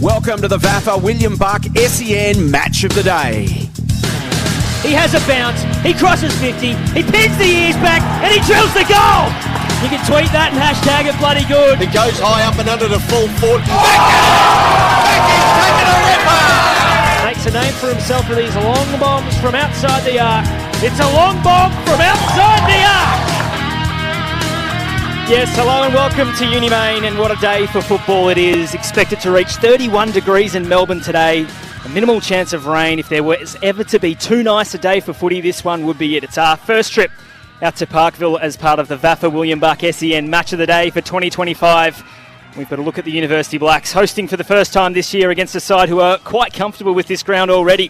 Welcome to the VAFA William Buck SEN Match of the Day. He has a bounce, he crosses 50, he pins the ears back, and he drills the goal! You can tweet that and hashtag it bloody good. It goes high up and under the full foot. Becky's taking a ripper! Makes a name for himself with these long bombs from outside the arc. It's a long bomb from outside the arc! Yes, hello and welcome to Uni Main, and what a day for football it is. Expected to reach 31 degrees in Melbourne today. A minimal chance of rain. If there was ever to be too nice a day for footy, this one would be it. It's our first trip out to Parkville as part of the VAFA William Buck SEN Match of the Day for 2025. We've got a look at the University Blacks hosting for the first time this year against a side who are quite comfortable with this ground already.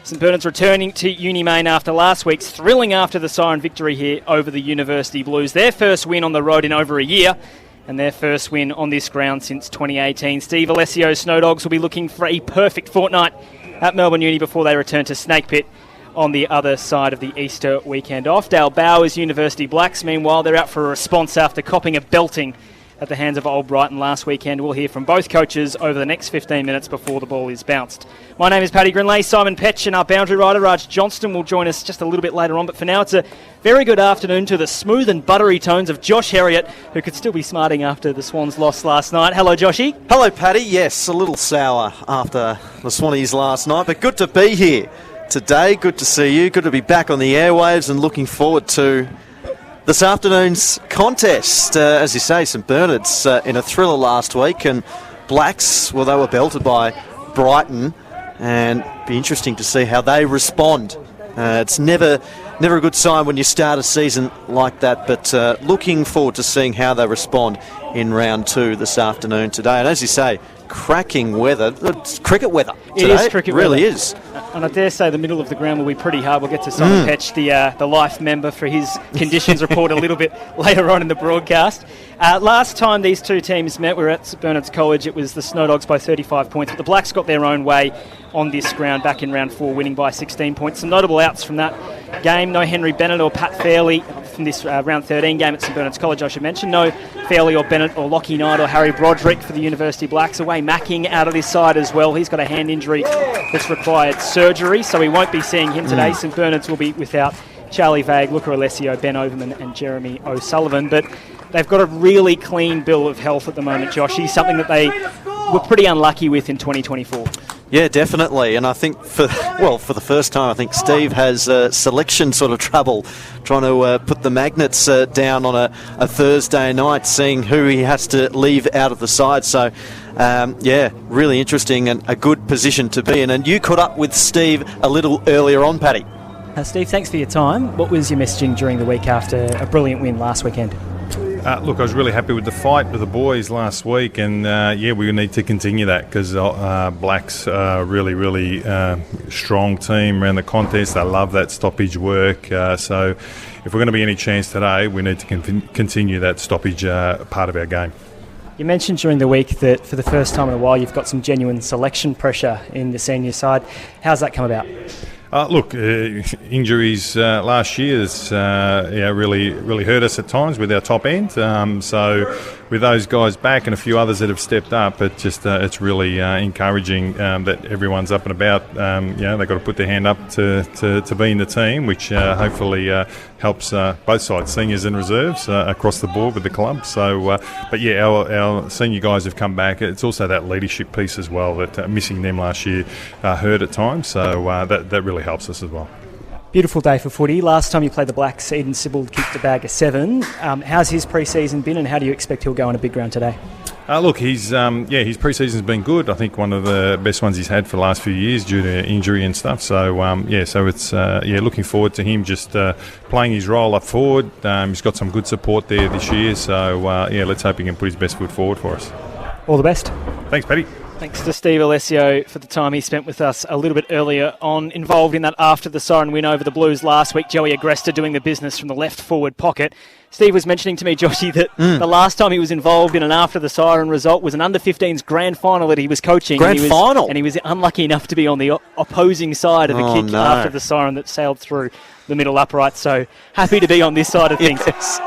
St Bernard's returning to Uni Main after last week's thrilling after the siren victory here over the University Blues. Their first win on the road in over a year, and their first win on this ground since 2018. Steve Alessio's Snowdogs will be looking for a perfect fortnight at Melbourne Uni before they return to Snake Pit on the other side of the Easter weekend off. Dale Bowers University Blacks, meanwhile, they're out for a response after copping a belting at the hands of Old Brighton last weekend. We'll hear from both coaches over the next 15 minutes before the ball is bounced. My name is Paddy Grindlay. Simon Petch and our boundary rider Raj Johnston will join us just a little bit later on, but for now it's a very good afternoon to the smooth and buttery tones of Josh Heriot, who could still be smarting after the Swans lost last night. Hello, Joshy. Hello, Paddy. Yes, a little sour after the Swannies last night, but good to be here today. Good to see you. Good to be back on the airwaves and looking forward to this afternoon's contest. As you say, St Bernard's in a thriller last week, and Blacks, well, they were belted by Brighton, and be interesting to see how they respond. It's never a good sign when you start a season like that, but looking forward to seeing how they respond in round two this afternoon today. And as you say, cracking weather. It's cricket weather today. It is cricket weather. It really is. And I dare say the middle of the ground will be pretty hard. We'll get to Simon Petch, the life member, for his conditions report a little bit later on in the broadcast. Last time these two teams met, we were at St Bernard's College. It was the Snowdogs by 35 points, but the Blacks got their own way on this ground back in round 4, winning by 16 points. Some notable outs from that game. No Henry Bennett or Pat Fairley from this round 13 game at St Bernard's College, I should mention. No Fairley or Bennett or Lockie Knight or Harry Broderick for the University Blacks. Away Macking out of this side as well. He's got a hand injury that's required surgery, so we won't be seeing him today. St Bernard's will be without Charlie Vague, Luca Alessio, Ben Overman and Jeremy O'Sullivan, but they've got a really clean bill of health at the moment, Joshy, something that they were pretty unlucky with in 2024. Yeah, definitely. And I think for the first time, I think Steve has selection sort of trouble trying to put the magnets down on a Thursday night, seeing who he has to leave out of the side. So, really interesting and a good position to be in. And you caught up with Steve a little earlier on, Paddy. Steve, thanks for your time. What was your messaging during the week after a brilliant win last weekend? Look, I was really happy with the fight with the boys last week, and we need to continue that because Blacks are really strong team around the contest. They love that stoppage work, so if we're going to be any chance today, we need to continue that stoppage part of our game. You mentioned during the week that for the first time in a while you've got some genuine selection pressure in the senior side. How's that come about? Injuries last year has really hurt us at times with our top end. So with those guys back and a few others that have stepped up, it's really encouraging that everyone's up and about. They've got to put their hand up to be in the team, which hopefully helps both sides, seniors and reserves, across the board with the club. So, our senior guys have come back. It's also that leadership piece as well that missing them last year hurt at times. So that really helps us as well. Beautiful day for footy. Last time you played the Blacks, Eden Sibbald kicked a bag of 7. How's his pre-season been, and how do you expect he'll go on a big ground today? His pre-season's been good. I think one of the best ones he's had for the last few years due to injury and stuff. So it's looking forward to him just playing his role up forward. He's got some good support there this year. So let's hope he can put his best foot forward for us. All the best. Thanks, Paddy. Thanks to Steve Alessio for the time he spent with us a little bit earlier on, involved in that after the siren win over the Blues last week. Joey Agresta doing the business from the left forward pocket. Steve was mentioning to me, Joshy, that the last time he was involved in an after the siren result was an under-15s grand final that he was coaching. Grand final? And he was unlucky enough to be on the opposing side of the kick after the siren that sailed through the middle upright. So happy to be on this side of things. Yes.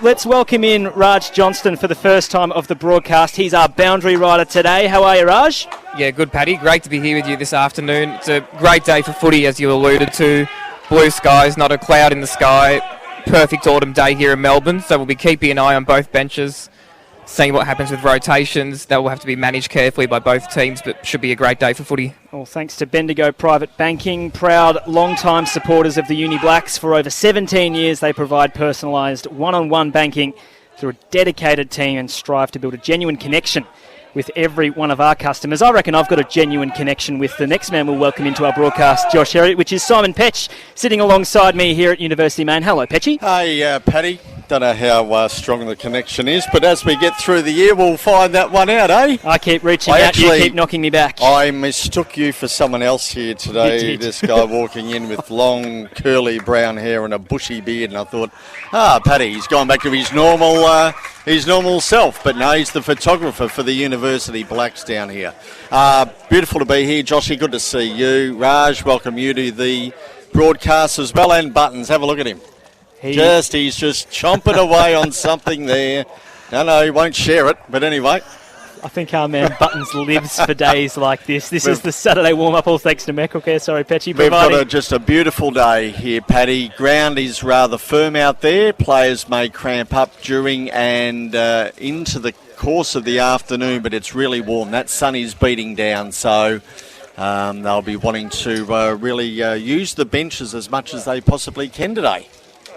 Let's welcome in Raj Johnston for the first time of the broadcast. He's our boundary rider today. How are you, Raj? Yeah, good, Paddy. Great to be here with you this afternoon. It's a great day for footy, as you alluded to. Blue skies, not a cloud in the sky. Perfect autumn day here in Melbourne, so we'll be keeping an eye on both benches, seeing what happens with rotations. That will have to be managed carefully by both teams, but should be a great day for footy. Well, thanks to Bendigo Private Banking, proud long-time supporters of the Uni Blacks. For over 17 years, they provide personalised one-on-one banking through a dedicated team and strive to build a genuine connection with every one of our customers. I reckon I've got a genuine connection with the next man we'll welcome into our broadcast, Josh Heriot, which is Simon Petch, sitting alongside me here at University Main. Hello, Petchy. Hey, Paddy. Don't know how strong the connection is, but as we get through the year, we'll find that one out, eh? I keep reaching out, you keep knocking me back. I mistook you for someone else here today. This guy walking in with long, curly brown hair and a bushy beard, and I thought, Paddy, he's gone back to his normal self. But no, he's the photographer for the University Blacks down here. Beautiful to be here, Joshy. Good to see you. Raj, welcome you to the broadcast as well. And Buttons, have a look at him. He's just chomping away on something there. No, he won't share it. But anyway. I think our man Buttons lives for days like this. This is the Saturday warm-up, all thanks to Meckelcare. Sorry, Petchy. We've got just a beautiful day here, Paddy. Ground is rather firm out there. Players may cramp up during and into the course of the afternoon, but it's really warm. That sun is beating down, so they'll be wanting to really use the benches as much as they possibly can today.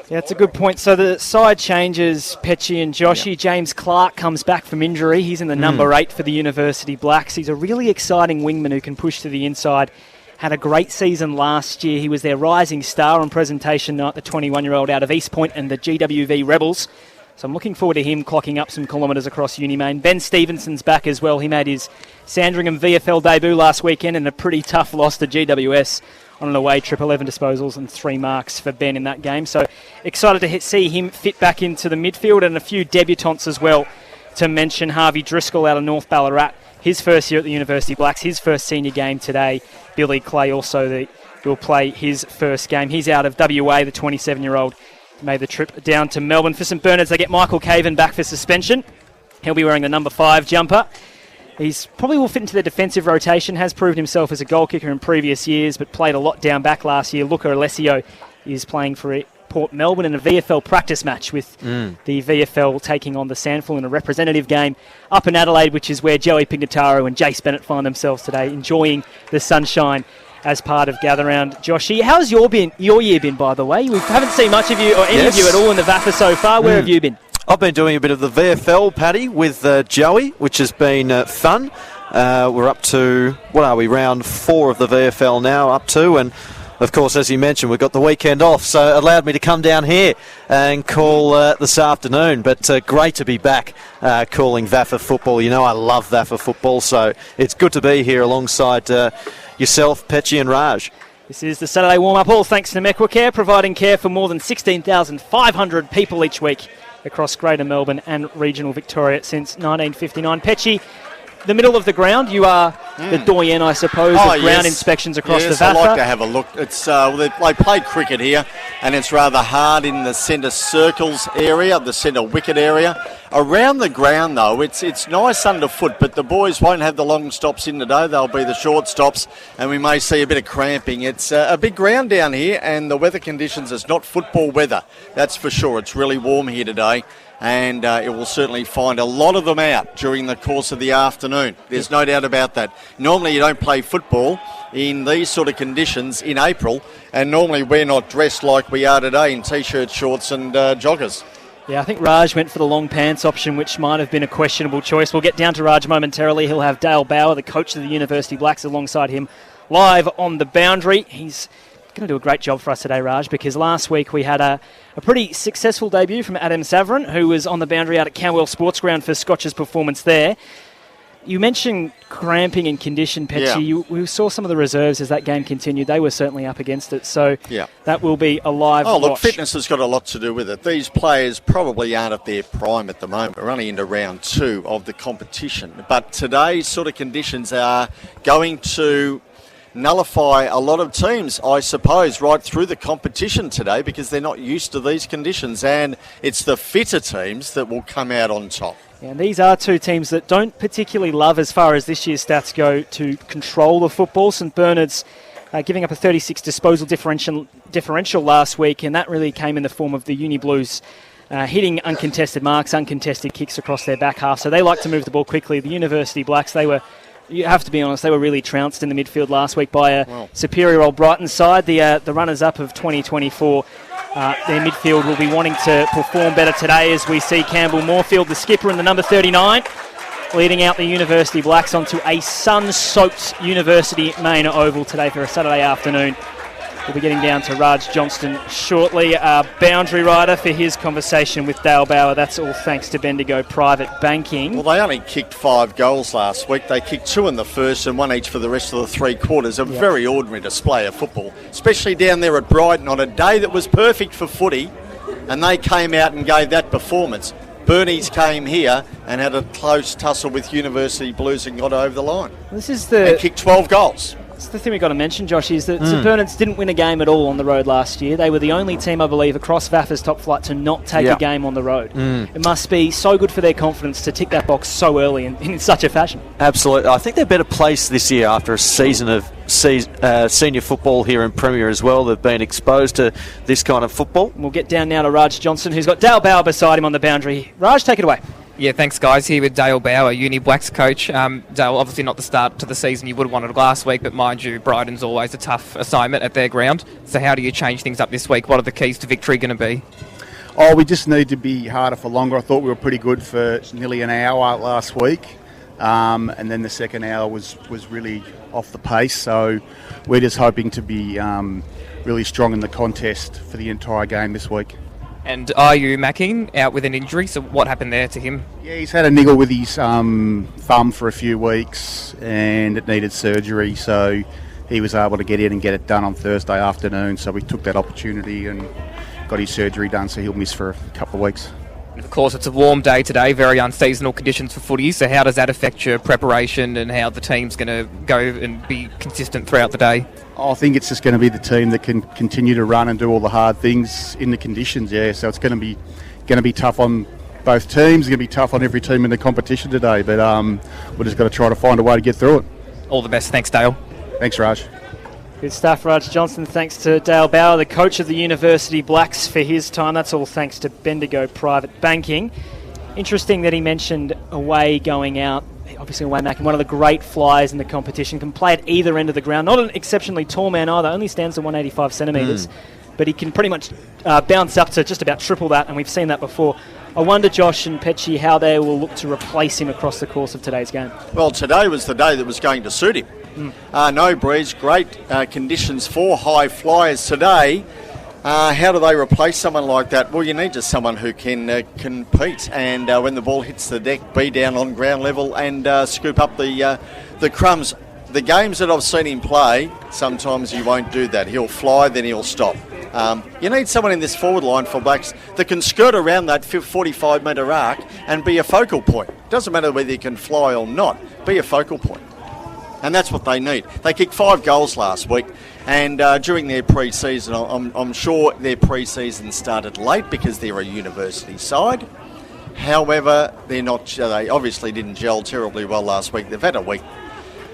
Yeah, it's a good point. So the side changes, Petchy and Joshy. Yep. James Clark comes back from injury. He's in the number 8 for the University Blacks. He's a really exciting wingman who can push to the inside. Had a great season last year. He was their rising star on presentation night, the 21-year-old out of East Point and the GWV Rebels. So I'm looking forward to him clocking up some kilometres across Unimain. Ben Stevenson's back as well. He made his Sandringham VFL debut last weekend and a pretty tough loss to GWS on an away trip, 11 disposals and 3 marks for Ben in that game. So excited to see him fit back into the midfield, and a few debutants as well to mention. Harvey Driscoll out of North Ballarat, his first year at the University Blacks, his first senior game today. Billy Clay also will play his first game. He's out of WA, the 27-year-old. Made the trip down to Melbourne. For St Bernard's, they get Michael Caven back for suspension. He'll be wearing the number 5 jumper. He's probably will fit into the defensive rotation, has proved himself as a goal kicker in previous years, but played a lot down back last year. Luca Alessio is playing for Port Melbourne in a VFL practice match with the VFL taking on the Sandful in a representative game up in Adelaide, which is where Joey Pignataro and Jace Bennett find themselves today, enjoying the sunshine as part of Gather Round. Joshy, how's your year been, by the way? We haven't seen much of you or any of you at all in the VAFA so far. Where have you been? I've been doing a bit of the VFL, Paddy, with Joey, which has been fun. We're up to, round 4 of the VFL now, up to, and of course, as you mentioned, we've got the weekend off, so it allowed me to come down here and call this afternoon. But great to be back calling VAFA football. You know I love VAFA football, so it's good to be here alongside yourself, Petchy and Raj. This is the Saturday warm-up, all thanks to Meckelcare, providing care for more than 16,500 people each week across Greater Melbourne and regional Victoria since 1959. Petchy, the middle of the ground, you are the doyen, I suppose, of ground inspections across the VAFA. I like to have a look. It's they play cricket here, and it's rather hard in the centre circles area, the centre wicket area. Around the ground, though, it's nice underfoot, but the boys won't have the long stops in today. They'll be the short stops, and we may see a bit of cramping. It's a big ground down here, and the weather conditions, it's not football weather, that's for sure. It's really warm here today, and it will certainly find a lot of them out during the course of the afternoon. There's no doubt about that. Normally you don't play football in these sort of conditions in April, and normally we're not dressed like we are today in T-shirts, shorts and joggers. Yeah, I think Raj went for the long pants option, which might have been a questionable choice. We'll get down to Raj momentarily. He'll have Dale Bauer, the coach of the University Blacks, alongside him live on the boundary. He's going to do a great job for us today, Raj, because last week we had a pretty successful debut from Adam Savran, who was on the boundary out at Camwell Sports Ground for Scotch's performance there. You mentioned cramping and condition, Petchy. Yeah. We saw some of the reserves as that game continued. They were certainly up against it, so that will be a live watch. Look, fitness has got a lot to do with it. These players probably aren't at their prime at the moment. We're only into round 2 of the competition. But today's sort of conditions are going to nullify a lot of teams, I suppose, right through the competition today because they're not used to these conditions. And it's the fitter teams that will come out on top. And these are two teams that don't particularly love, as far as this year's stats go, to control the football. St Bernard's giving up a 36 disposal differential last week, and that really came in the form of the Uni Blues hitting uncontested marks, uncontested kicks across their back half. So they like to move the ball quickly. The University Blacks, you have to be honest, they were really trounced in the midfield last week by a superior old Brighton side. The runners-up of 2024. Their midfield will be wanting to perform better today as we see Campbell Moorfield, the skipper, and the number 39, leading out the University Blacks onto a sun-soaked University main oval today for a Saturday afternoon. We'll be getting down to Raj Johnston shortly, boundary rider for his conversation with Dale Bauer. That's all thanks to Bendigo Private Banking. Well, they only kicked 5 goals last week. They kicked 2 in the first and 1 each for the rest of the 3 quarters. A very ordinary display of football, especially down there at Brighton on a day that was perfect for footy, and they came out and gave that performance. Bernie's came here and had a close tussle with University Blues and got over the line. And kicked 12 goals. That's the thing we've got to mention, Josh, is that St Bernard's didn't win a game at all on the road last year. They were the only team, I believe, across VAFA's top flight to not take a game on the road. It must be so good for their confidence to tick that box so early in such a fashion. Absolutely. I think they're better placed this year after a season of senior football here in Premier as well. They've been exposed to this kind of football. We'll get down now to Raj Johnston, who's got Dale Bauer beside him on the boundary. Raj, take it away. Yeah, thanks, guys. Here with Dale Bauer, Uni Blacks coach. Dale, obviously not the start to the season you would have wanted last week, but mind you, Brighton's always a tough assignment at their ground. So how do you change things up this week? What are the keys to victory going to be? We just need to be harder for longer. I thought we were pretty good for nearly an hour last week, and then the second hour was really off the pace. So we're just hoping to be really strong in the contest for the entire game this week. And are you Macking out with an injury? So what happened there to him? Yeah, he's had a niggle with his thumb for a few weeks and it needed surgery. So he was able to get in and get it done on Thursday afternoon. So we took that opportunity and got his surgery done. So he'll miss for a couple of weeks. And of course, it's a warm day today, very unseasonal conditions for footy. So how does that affect your preparation and how the team's going to go and be consistent throughout the day? I think it's just going to be the team that can continue to run and do all the hard things in the conditions. So it's going to be tough on both teams. It's going to be tough on every team in the competition today. But we're just got to try to find a way to get through it. All the best. Thanks, Dale. Thanks, Raj. Good stuff, Raj Johnston. Thanks to Dale Bauer, the coach of the University Blacks, for his time. That's all thanks to Bendigo Private Banking. Interesting that he mentioned away going out. Obviously, away Mackin, one of the great flyers in the competition, can play at either end of the ground. Not an exceptionally tall man either, only stands at 185 centimetres, but he can pretty much bounce up to just about triple that, and we've seen that before. I wonder, Josh and Petchy, how they will look to replace him across the course of today's game. Well, today was the day that was going to suit him. No breeze, great conditions for high flyers today. How do they replace someone like that? Well, you need just someone who can compete and when the ball hits the deck, be down on ground level and scoop up the crumbs. The games that I've seen him play, sometimes he won't do that. He'll fly, then he'll stop. You need someone in this forward line for Blacks that can skirt around that 45-metre arc and be a focal point. Doesn't matter whether he can fly or not, be a focal point. And that's what they need. They kicked 5 goals last week, and during their pre-season, I'm sure their pre-season started late because they're a university side. However, they obviously didn't gel terribly well last week. They've had a week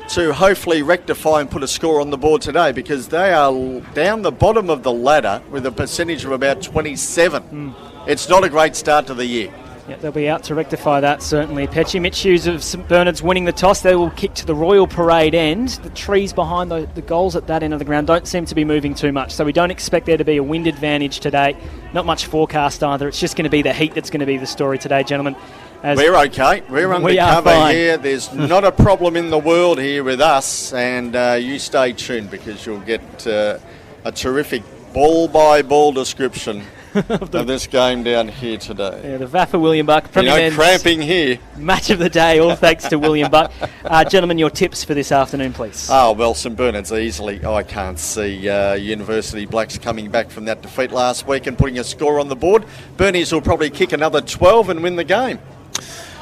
to hopefully rectify and put a score on the board today because they are down the bottom of the ladder with a percentage of about 27. It's not a great start to the year. Yeah, they'll be out to rectify that, certainly. Petchy, Mitch Hughes of St Bernard's winning the toss. They will kick to the Royal Parade end. The trees behind the goals at that end of the ground don't seem to be moving too much, so we don't expect there to be a wind advantage today. Not much forecast either. It's just going to be the heat that's going to be the story today, gentlemen. We're okay. We're undercover here. There's not a problem in the world here with us, and you stay tuned because you'll get a terrific ball-by-ball description of this game down here today. Yeah, the VAFA William Buck Premier Men's cramping here. Match of the day, all thanks to William Buck. Gentlemen, your tips for this afternoon, please. Oh, well, St Bernard's easily. I can't see University Blacks coming back from that defeat last week and putting a score on the board. Bernies will probably kick another 12 and win the game.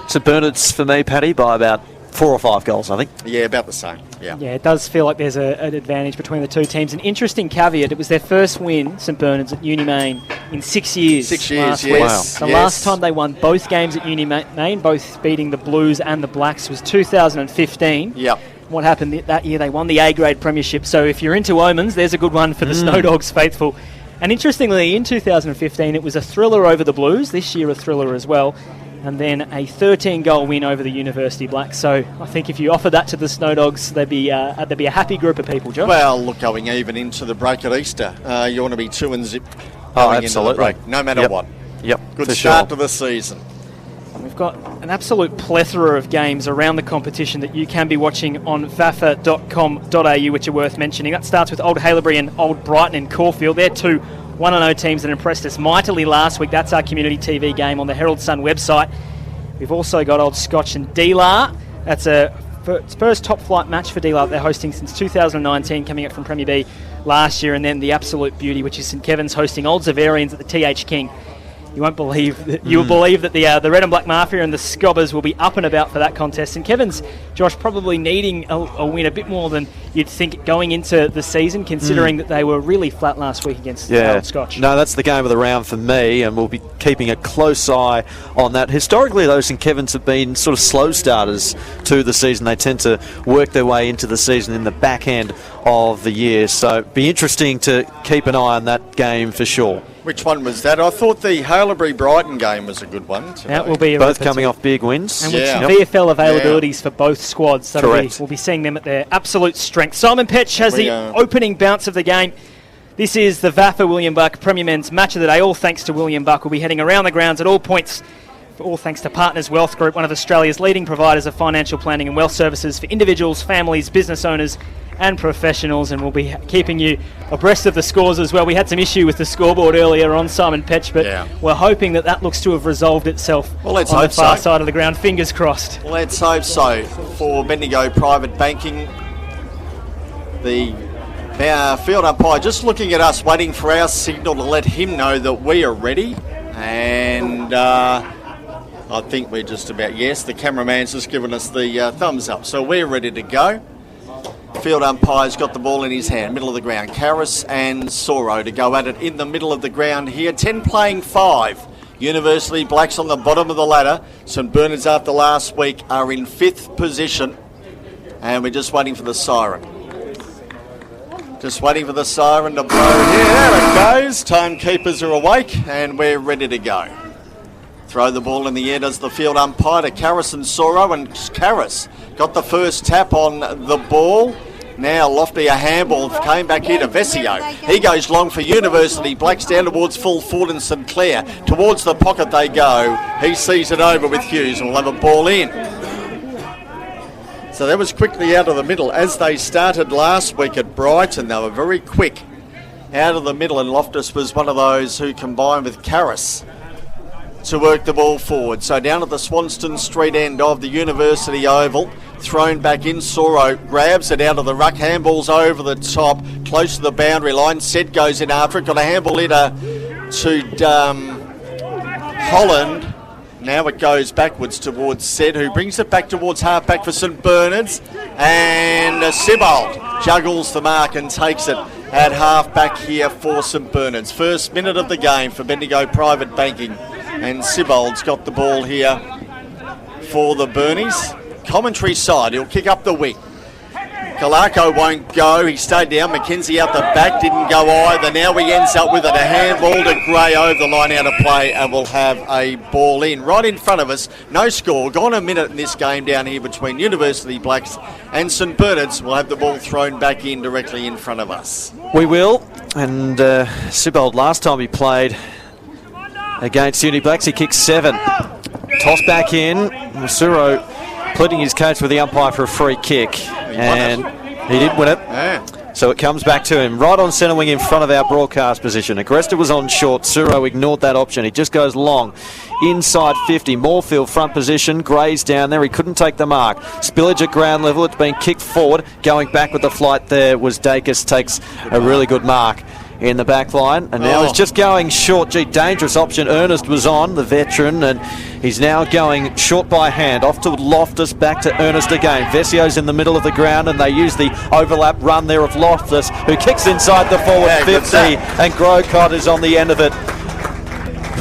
St Bernard's for me, Paddy, by about 4 or 5 goals, I think. Yeah, about the same. Yeah, it does feel like there's an advantage between the two teams. An interesting caveat, it was their first win, St Bernard's, at Uni Main in 6 years. 6 years, last yes. week. Wow. The last time they won both games at Uni Main, both beating the Blues and the Blacks, was 2015. Yep. What happened that year? They won the A-grade premiership. So if you're into omens, there's a good one for the Snowdogs faithful. And interestingly, in 2015, it was a thriller over the Blues. This year, a thriller as well. And then a 13-goal win over the University Blacks. So I think if you offer that to the Snowdogs, there'd be a happy group of people, Josh. Well, look, going even into the break at Easter, you want to be 2-0 Oh, going absolutely. into the break, no matter what. Yep, Good for start sure. to the season. We've got an absolute plethora of games around the competition that you can be watching on vafa.com.au, which are worth mentioning. That starts with Old Haileybury and Old Brighton and Caulfield. They're two 1-0 teams that impressed us mightily last week. That's our community TV game on the Herald Sun website. We've also got Old Scotch and D-Lar. That's a first top flight match for D-Lar they're hosting since 2019, coming up from Premier B last year. And then the absolute beauty, which is St Kevin's hosting Old Zavarians at the TH King. You won't believe that you'll believe that the Red and Black Mafia and the Scobbers will be up and about for that contest. And Kevin's, Josh, probably needing a win a bit more than you'd think going into the season, considering that they were really flat last week against Old Scotch. No, that's the game of the round for me, and we'll be keeping a close eye on that. Historically, those St Kevin's have been sort of slow starters to the season. They tend to work their way into the season in the back end of the year. So it'd be interesting to keep an eye on that game for sure. Which one was that? I thought the Haileybury-Brighton game was a good one today. That will be both coming off big wins. And with some VFL availabilities for both squads. So we'll be seeing them at their absolute strength. Simon Petch has the opening bounce of the game. This is the VAFA William Buck Premier Men's Match of the Day. All thanks to William Buck. We'll be heading around the grounds at all points. All thanks to Partners Wealth Group, one of Australia's leading providers of financial planning and wealth services for individuals, families, business owners and professionals, and we'll be keeping you abreast of the scores as well. We had some issue with the scoreboard earlier on Simon Petch, but we're hoping that looks to have resolved itself on the far side of the ground. Fingers crossed. Well, let's hope so. For Bendigo Private Banking, the field umpire just looking at us, waiting for our signal to let him know that we are ready. And I think we're just about, yes, the cameraman's just given us the thumbs up. So we're ready to go. Field umpire's got the ball in his hand, middle of the ground. Karras and Soro to go at it in the middle of the ground here. 10 playing 5. University Blacks on the bottom of the ladder. St Bernard's after last week are in 5th position. And we're just waiting for the siren. Just waiting for the siren to blow. Yeah, there it goes. Timekeepers are awake and we're ready to go. Throw the ball in the air does the field umpire to Karras and Soro, and Karras got the first tap on the ball. Now Lofty, a handball, came back here to Vesio. He goes long for University Blacks down towards full forward and St Clair. Towards the pocket they go. He sees it over with Hughes and will have a ball in. So that was quickly out of the middle. As they started last week at Brighton, they were very quick out of the middle, and Loftus was one of those who combined with Karras to work the ball forward. So down at the Swanston Street end of the University Oval, thrown back in, Soro grabs it out of the ruck, handballs over the top, close to the boundary line. Sed goes in after it, got a handball in to Holland. Now it goes backwards towards Sed, who brings it back towards half-back for St Bernard's. And Sibbald juggles the mark and takes it at half-back here for St Bernard's. First minute of the game for Bendigo Private Banking. And Sibbald's got the ball here for the Burnies. Commentary side, he'll kick up the wing. Kalako won't go, he stayed down. McKenzie out the back, didn't go either. Now he ends up with it, a handball to Gray over the line out of play, and we'll have a ball in. Right in front of us, no score. Gone a minute in this game down here between University Blacks and St Bernard's. We'll have the ball thrown back in directly in front of us. We will, and Sibbald, last time he played against Uni Blacks, he kicked 7. Toss back in, Masuro pleading his case with the umpire for a free kick, and he did win it. Yeah. So it comes back to him, right on centre wing in front of our broadcast position. Agresta was on short. Suro ignored that option. He just goes long. Inside 50. Moorfield front position. Gray's down there. He couldn't take the mark. Spillage at ground level. It's been kicked forward. Going back with the flight there was Dacus. Takes a really good mark in the back line, and now he's just going short. Gee, dangerous option. Ernest was on, the veteran, and he's now going short by hand. Off to Loftus, back to Ernest again. Vesio's in the middle of the ground, and they use the overlap run there of Loftus, who kicks inside the forward 50, and Grocott is on the end of it.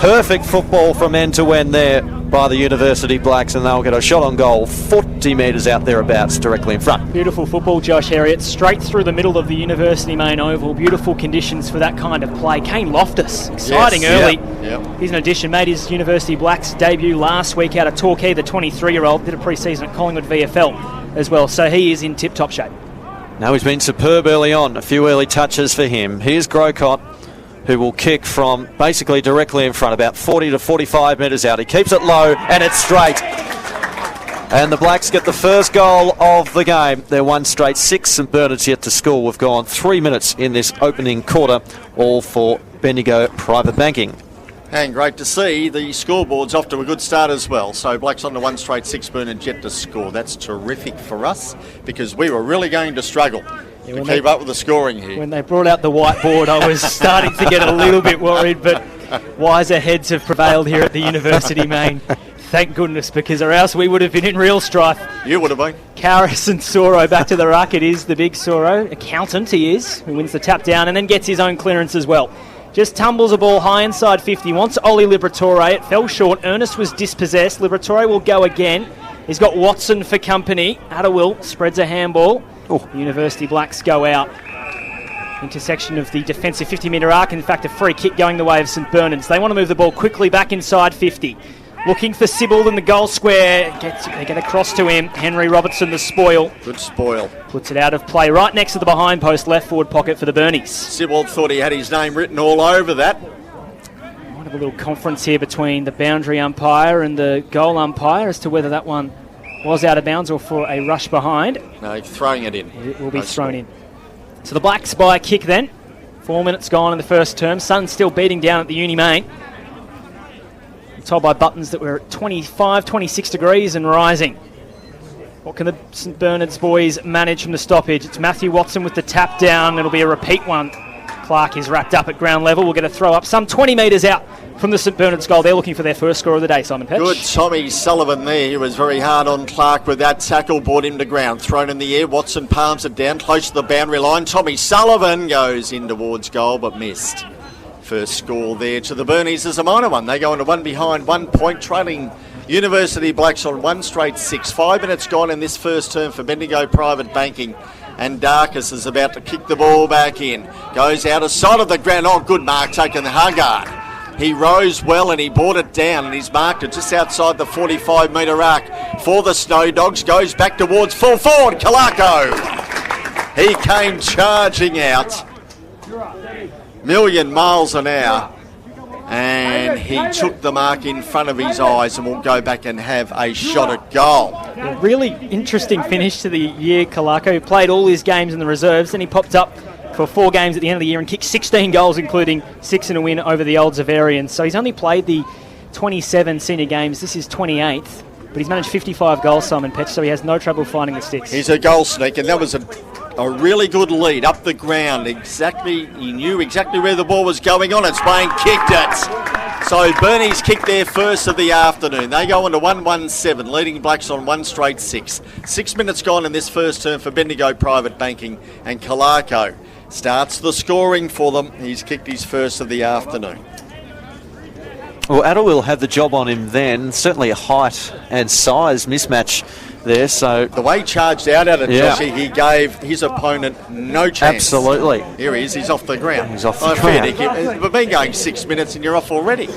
Perfect football from end to end there by the University Blacks, and they'll get a shot on goal 40 metres out thereabouts, directly in front. Beautiful football, Josh Heriot, straight through the middle of the University main oval. Beautiful conditions for that kind of play. Kane Loftus, exciting early. Yep. He's an addition, made his University Blacks debut last week out of Torquay, the 23-year-old, did a pre-season at Collingwood VFL as well, so he is in tip-top shape. Now he's been superb early on, a few early touches for him. Here's Grocott, who will kick from basically directly in front, about 40 to 45 metres out. He keeps it low, and it's straight. And the Blacks get the first goal of the game. They're one straight, 6 St Bernard's yet to score. We've gone 3 minutes in this opening quarter, all for Bendigo Private Banking. And great to see the scoreboard's off to a good start as well. So Blacks on to one straight, 6 Bernard yet to score. That's terrific for us, because we were really going to struggle to keep up with the scoring here. When they brought out the whiteboard, I was starting to get a little bit worried, but wiser heads have prevailed here at the University main. Thank goodness, because or else we would have been in real strife. You would have been. Karras and Soro back to the ruck. It is the big Soro, accountant he is, who wins the tap down and then gets his own clearance as well. Just tumbles a ball high inside 50. Wants Oli Liberatore. It fell short. Ernest was dispossessed. Liberatore will go again. He's got Watson for company. Adderwill spreads a handball. The University Blacks go out. Intersection of the defensive 50-metre arc. In fact, a free kick going the way of St Bernard's. They want to move the ball quickly back inside 50. Looking for Sybil in the goal square. They get across to him. Henry Robertson, the spoil. Good spoil. Puts it out of play right next to the behind post, left forward pocket for the Burnies. Sybil thought he had his name written all over that. Might have a little conference here between the boundary umpire and the goal umpire as to whether that one was out of bounds or for a rush behind. No, throwing it in. It will be thrown in. So the Blacks by a kick then. 4 minutes gone in the first term. Sun's still beating down at the Uni main. I'm told by Buttons that we're at 25, 26 degrees and rising. What can the St Bernard's boys manage from the stoppage? It's Matthew Watson with the tap down. It'll be a repeat one. Clark is wrapped up at ground level. We'll get a throw up some 20 metres out from the St Bernard's goal. They're looking for their first score of the day, Simon Petch. Good Tommy Sullivan there. He was very hard on Clark with that tackle. Brought him to ground. Thrown in the air. Watson palms it down close to the boundary line. Tommy Sullivan goes in towards goal but missed. First score there to the Burnies is a minor one. They go into one behind, 1 point, trailing University Blacks on one straight 6. 5 minutes gone in this first term for Bendigo Private Banking. And Darkus is about to kick the ball back in. Goes out of sight of the ground. Oh, good mark taken Haggard. He rose well and he brought it down and he's marked it just outside the 45-metre arc for the Snowdogs. Goes back towards full forward. Kalako. He came charging out. Million miles an hour. And he took the mark in front of his eyes and will go back and have a shot at goal. A really interesting finish to the year, Kalako. Played all his games in the reserves, then he popped up for 4 games at the end of the year and kicked 16 goals, including 6 in a win over the Old Zavarians. So he's only played the 27 senior games. This is 28th, but he's managed 55 goals, Simon Petch, so he has no trouble finding the sticks. He's a goal sneak, and that was a really good lead up the ground. He knew exactly where the ball was going on. It's Wayne kicked it. So Burnies kicked their first of the afternoon. They go into 1-1-7, leading Blacks on one straight 6. 6 minutes gone in this first term for Bendigo Private Banking, and Kalako starts the scoring for them. He's kicked his first of the afternoon. Well, Adderwill had the job on him then. Certainly a height and size mismatch there. So the way he charged out at it, Joshy, he gave his opponent no chance. Absolutely. Here he is. He's off the ground. He's off the ground. We've been going 6 minutes and you're off already.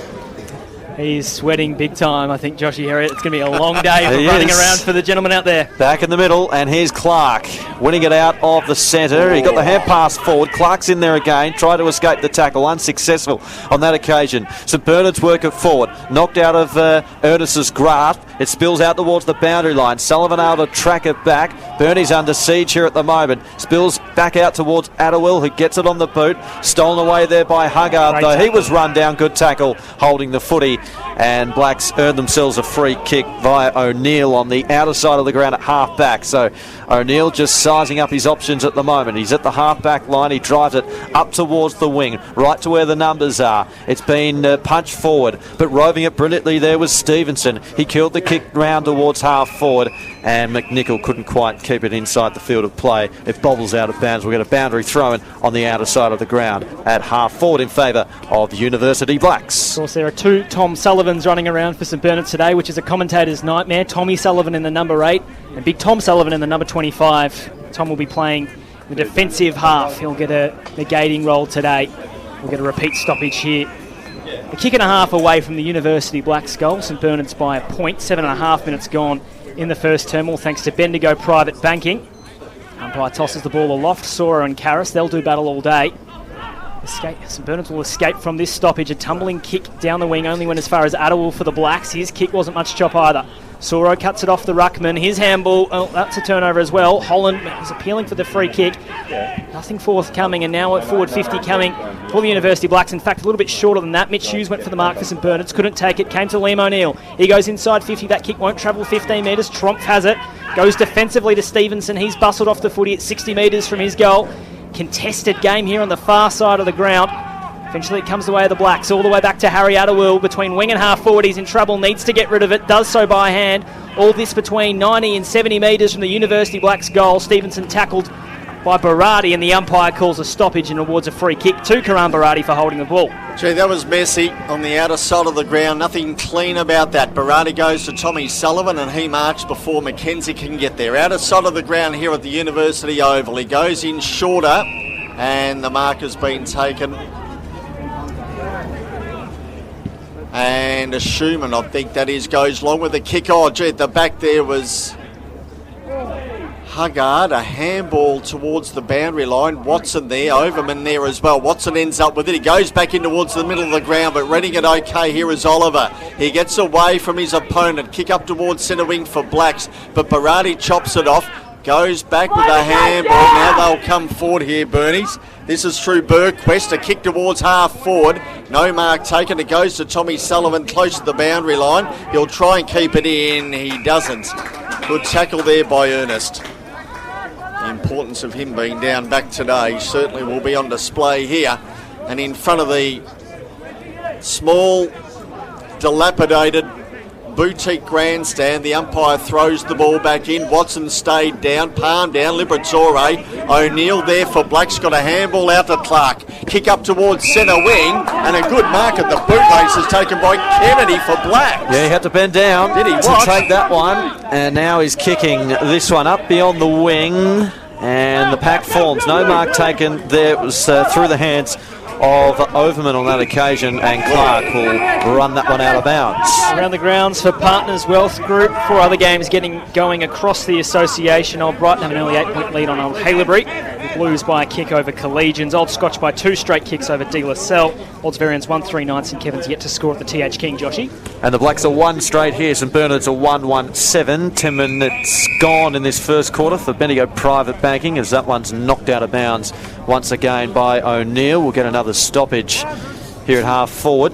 He's sweating big time, I think, Joshy Heriot. It's going to be a long day for running around for the gentleman out there. Back in the middle, and here's Clark winning it out of the centre. He got the hand pass forward. Clark's in there again, tried to escape the tackle, unsuccessful on that occasion. St Bernard's work it forward, knocked out of Ernest's grasp. It spills out towards the boundary line. Sullivan able to track it back. Bernie's under siege here at the moment. Spills back out towards Attawell, who gets it on the boot. Stolen away there by Huggard, though he was run down. Good tackle holding the footy. And Blacks earned themselves a free kick via O'Neill on the outer side of the ground at half back. So O'Neill just sizing up his options at the moment. He's at the half back line. He drives it up towards the wing, right to where the numbers are. It's been punched forward, but roving it brilliantly there was Stevenson. He killed the kick round towards half forward, and McNichol couldn't quite keep it inside the field of play. It bobbles out of bounds. We'll get a boundary throw-in on the outer side of the ground at half forward in favour of University Blacks. Of course, there are two Tom Sullivans running around for St Bernard today, which is a commentator's nightmare. Tommy Sullivan in the number 8 and Big Tom Sullivan in the number 25. Tom will be playing the defensive half. He'll get a negating role today. We'll get a repeat stoppage here. A kick and a half away from the University Blacks goal. St Bernard's by a point. 7.5 minutes gone in the first term, all thanks to Bendigo Private Banking. Umpire tosses the ball aloft. Sora and Karras, they'll do battle all day. St Bernard's will escape from this stoppage. A tumbling kick down the wing only went as far as Attawell for the Blacks. His kick wasn't much chop either. Soro cuts it off the ruckman. His handball, that's a turnover as well. Holland is appealing for the free kick. Nothing forthcoming, and now at forward 50 coming for the University Blacks. In fact, a little bit shorter than that. Mitch Hughes went for the mark for St Bernard's, couldn't take it, came to Liam O'Neill. He goes inside 50, that kick won't travel 15 metres. Tromp has it, goes defensively to Stevenson. He's bustled off the footy at 60 metres from his goal. Contested game here on the far side of the ground. Eventually it comes the way of the Blacks, all the way back to Harry Attawell between wing and half forward. He's in trouble, needs to get rid of it, does so by hand. All this between 90 and 70 metres from the University Blacks goal. Stevenson tackled by Barati, and the umpire calls a stoppage and awards a free kick to Karan Barati for holding the ball. Gee, that was messy on the outer side of the ground. Nothing clean about that. Barati goes to Tommy Sullivan, and he marks before Mackenzie can get there. Outer side of the ground here at the University Oval. He goes in shorter, and the mark has been taken. And a Schumann, I think that is, goes long with the kick. Oh, gee, at the back there was Huggard, a handball towards the boundary line. Watson there, Overman there as well. Watson ends up with it. He goes back in towards the middle of the ground, but reading it okay here is Oliver. He gets away from his opponent. Kick up towards centre wing for Blacks, but Barati chops it off. Goes back with a handball. Now they'll come forward here, Bernies. This is through Burquest. A kick towards half forward. No mark taken. It goes to Tommy Sullivan close to the boundary line. He'll try and keep it in. He doesn't. Good tackle there by Ernest. The importance of him being down back today certainly will be on display here. And in front of the small, dilapidated boutique grandstand, the umpire throws the ball back in. Watson stayed down, palm down, Liberatore. O'Neill there for Blacks, got a handball out to Clark. Kick up towards centre wing, and a good mark at the bootlace is taken by Kennedy for Blacks. Yeah, he had to bend down to take that one, and now he's kicking this one up beyond the wing, and the pack forms. No mark taken there. It was through the hands of Overman on that occasion, and Clark will run that one out of bounds. Around the grounds for Partners Wealth Group. 4 other games getting going across the association. Old Brighton have an early 8-point lead on Old Haileybury. The Blues by a kick over Collegians. Old Scotch by 2 straight kicks over De La Salle. Old's Variants 1-3-9. St Kevin's yet to score at the TH King, Joshy. And the Blacks are 1 straight here. St Bernard's are 1-1-7. 10 minutes gone in this first quarter for Bendigo Private Banking, as that one's knocked out of bounds once again by O'Neill. We'll get another stoppage here at half forward.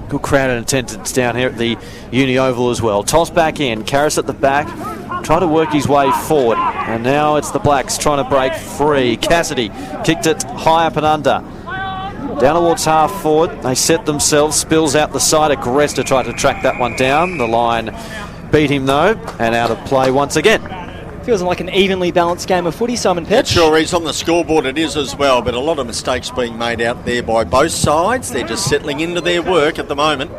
Good crowd in attendance down here at the Uni Oval as well. Toss back in, Karras at the back, trying to work his way forward, and now it's the Blacks trying to break free. Cassidy kicked it high up and under, down towards half forward. They set themselves, spills out the side. Agresta tried to track that one down. The line beat him though, and out of play once again. Feels like an evenly balanced game of footy, Simon Petch. It sure is. On the scoreboard it is as well, but a lot of mistakes being made out there by both sides. They're just settling into their work at the moment.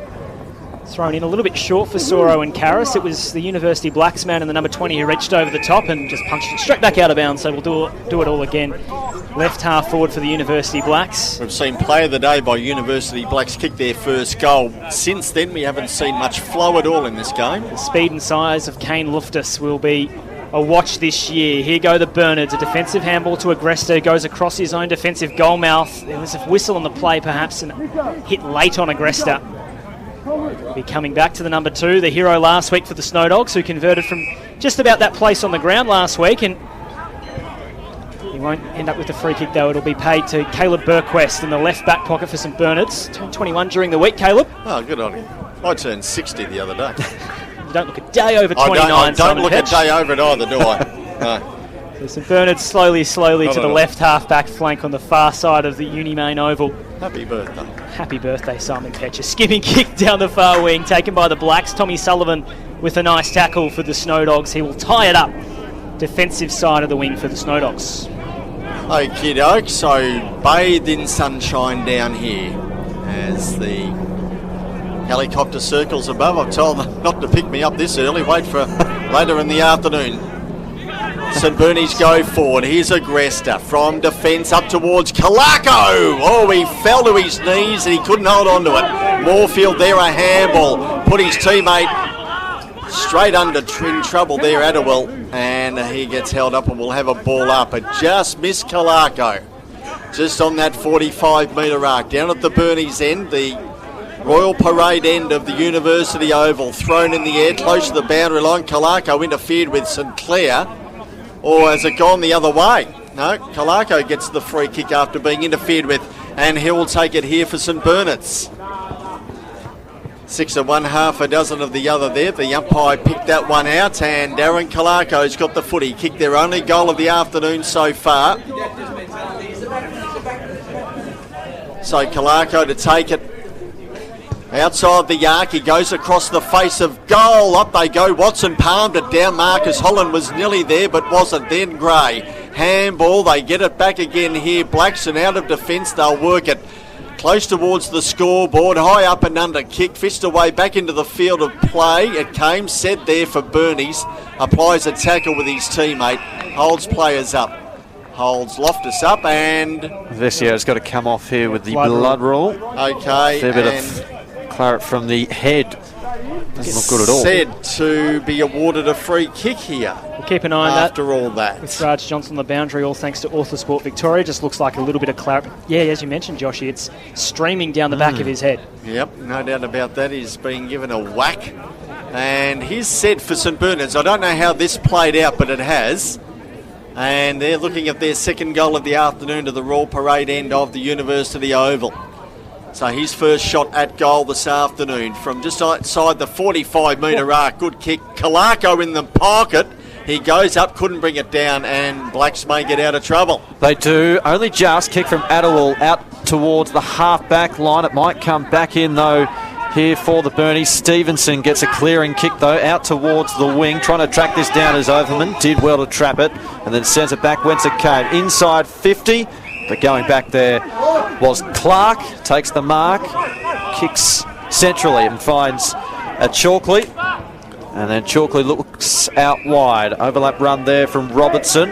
Thrown in a little bit short for Soro and Karras. It was the University Blacks man in the number 20 who reached over the top and just punched it straight back out of bounds, so we'll do it all again left half forward for the University Blacks. We've seen Player of the Day by University Blacks kick their first goal. Since then, we haven't seen much flow at all in this game. The speed and size of Kane Loftus will be a watch this year. Here go the Bernards. A defensive handball to Agresta, goes across his own defensive goal mouth. There was a whistle on the play perhaps and hit late on Agresta. Be coming back to the number 2, the hero last week for the Snowdogs, who converted from just about that place on the ground last week, and he won't end up with the free kick though. It'll be paid to Caleb Burquest in the left back pocket for St Bernards. Turned 21 during the week, Caleb. Oh, good on him. I turned 60 the other day. You don't look a day over 29. I don't look Petch. a day over it either, do I? No. So St Bernards slowly to the left half-back flank on the far side of the Uni main oval. Happy birthday. Happy birthday, Simon Petch. A skipping kick down the far wing, taken by the Blacks. Tommy Sullivan with a nice tackle for the Snowdogs. He will tie it up. Defensive side of the wing for the Snowdogs. Okie doke, so bathed in sunshine down here as the helicopter circles above. I've told them not to pick me up this early, wait for later in the afternoon. St Bernie's go forward. Here's Agresta from defence up towards Kalako. Oh, he fell to his knees and he couldn't hold on to it. Moorfield there, a handball. Put his teammate straight under in trouble there, Adderwell. And he gets held up and will have a ball up. It just missed Kalako. Just on that 45-metre arc. Down at the Bernie's end, the Royal Parade end of the University Oval. Thrown in the air, close to the boundary line. Kalako interfered with St Clair. Or has it gone the other way? No, Kalako gets the free kick after being interfered with, and he will take it here for St Bernards. 6 of one, half a dozen of the other there. The umpire picked that one out, and Darren Kalako's got the footy. Kicked their only goal of the afternoon so far. So Kalako to take it. Outside the arc, he goes across the face of goal. Up they go. Watson palmed it down. Marcus Holland was nearly there, but wasn't. Then Gray. Handball. They get it back again here. Blackson out of defence. They'll work it close towards the scoreboard. High up and under kick. Fished away back into the field of play. It came. Set there for Bernies. Applies a tackle with his teammate. Holds players up. Holds Loftus up and... Vessio's got to come off here with the blood rule. Okay. Fair bit of claret from the head. Doesn't look good at all. Said to be awarded a free kick here. We'll keep an eye on that. After all that. With Raj Johnston on the boundary, all thanks to Orthosport Victoria. Just looks like a little bit of claret. Yeah, as you mentioned, Joshy, it's streaming down the back of his head. Yep, no doubt about that. He's being given a whack. And he's said for St Bernards. I don't know how this played out, but it has. And they're looking at their second goal of the afternoon to the Royal Parade end of the University Oval. So his first shot at goal this afternoon from just outside the 45-metre arc. Good kick. Kalako in the pocket. He goes up, couldn't bring it down, and Blacks may get out of trouble. They do. Only just kick from Adderwell out towards the half-back line. It might come back in, though, here for the Bernies. Stevenson gets a clearing kick, though, out towards the wing. Trying to track this down as Overman. Did well to trap it, and then sends it back whence it came. Inside 50. But going back there was Clark, takes the mark, kicks centrally and finds a Chalkley. And then Chalkley looks out wide. Overlap run there from Robertson,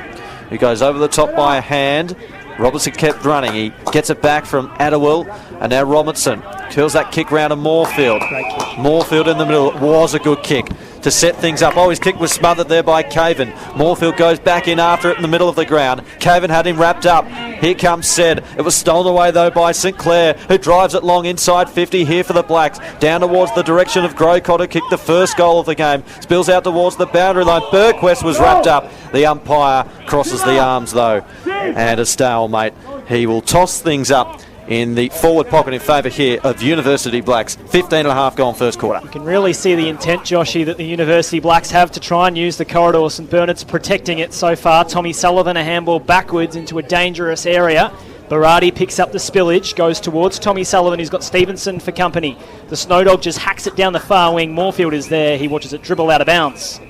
who goes over the top by a hand. Robertson kept running. He gets it back from Adderwell. And now Robertson curls that kick round to Moorfield. Moorfield in the middle. It was a good kick to set things up. Oh, his kick was smothered there by Caven. Moorfield goes back in after it in the middle of the ground. Caven had him wrapped up. Here comes Sed. It was stolen away, though, by St Clair, who drives it long inside 50 here for the Blacks. Down towards the direction of Grocott, who kicked the first goal of the game. Spills out towards the boundary line. Burquest was wrapped up. The umpire crosses the arms, though. And a stalemate. He will toss things up in the forward pocket in favour here of University Blacks. 15.5 gone first quarter. You can really see the intent, Joshy, that the University Blacks have to try and use the corridor. St Bernard's protecting it so far. Tommy Sullivan, a handball backwards into a dangerous area. Barati picks up the spillage, goes towards Tommy Sullivan, who's got Stevenson for company. The Snowdog just hacks it down the far wing. Moorfield is there. He watches it dribble out of bounds.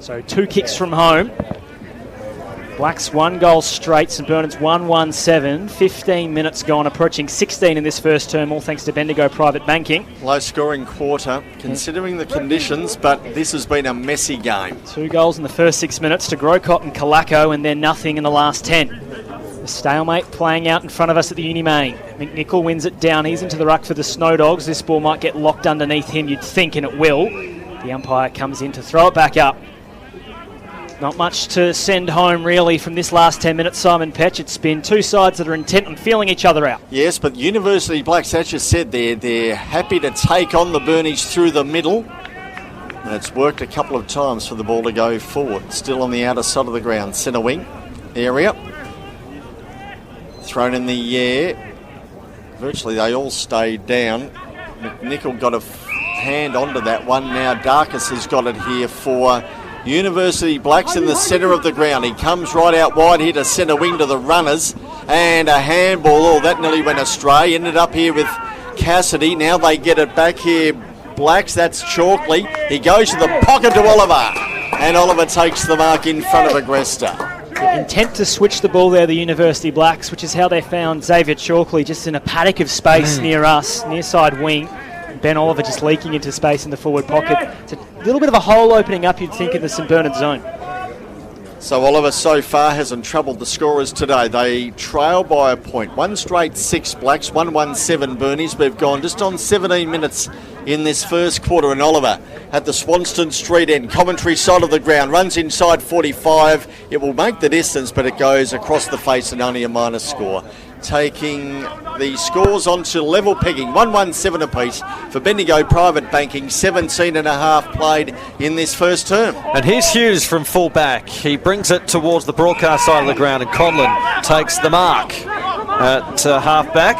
So 2 kicks from home. Blacks 1 goal straight, St Bernard's 1-1-7. 15 minutes gone, approaching 16 in this first term, all thanks to Bendigo Private Banking. Low scoring quarter, considering the conditions, but this has been a messy game. 2 goals in the first 6 minutes to Grocott and Kalako, and then nothing in the last 10. The Stalemate playing out in front of us at the Uni Main. McNichol wins it down. He's into the ruck for the Snowdogs. This ball might get locked underneath him, you'd think, and it will. The umpire comes in to throw it back up. Not much to send home, really, from this last 10 minutes, Simon Petch. It's been two sides that are intent on feeling each other out. Yes, but University Blacks, as you said, they're happy to take on the Burnies through the middle. And it's worked a couple of times for the ball to go forward. Still on the outer side of the ground, centre wing area. Thrown in the air. Virtually they all stayed down. McNichol got a hand onto that one. Now Darkus has got it here for University Blacks in the centre of the ground. He comes right out wide here to centre wing to the runners. And a handball. Oh, that nearly went astray. Ended up here with Cassidy. Now they get it back here. Blacks, that's Chalkley. He goes to the pocket to Oliver. And Oliver takes the mark in front of Agresta. Intent to switch the ball there, the University Blacks, which is how they found Xavier Chalkley just in a paddock of space near us, near side wing. Ben Oliver just leaking into space in the forward pocket. It's a little bit of a hole opening up, you'd think, in the St Bernard zone. So Oliver so far hasn't troubled the scorers today. They trail by a point. 1 straight 6 Blacks, 1-1-7 Burnies. We've gone just on 17 minutes in this first quarter, and Oliver at the Swanston Street end, commentary side of the ground, runs inside 45. It will make the distance, but it goes across the face and only a minus score. Taking the scores onto level pegging, 1-1-7 apiece for Bendigo Private Banking, 17.5 played in this first term. And here's Hughes from full back. He brings it towards the broadcast side of the ground, and Conlon takes the mark at half back.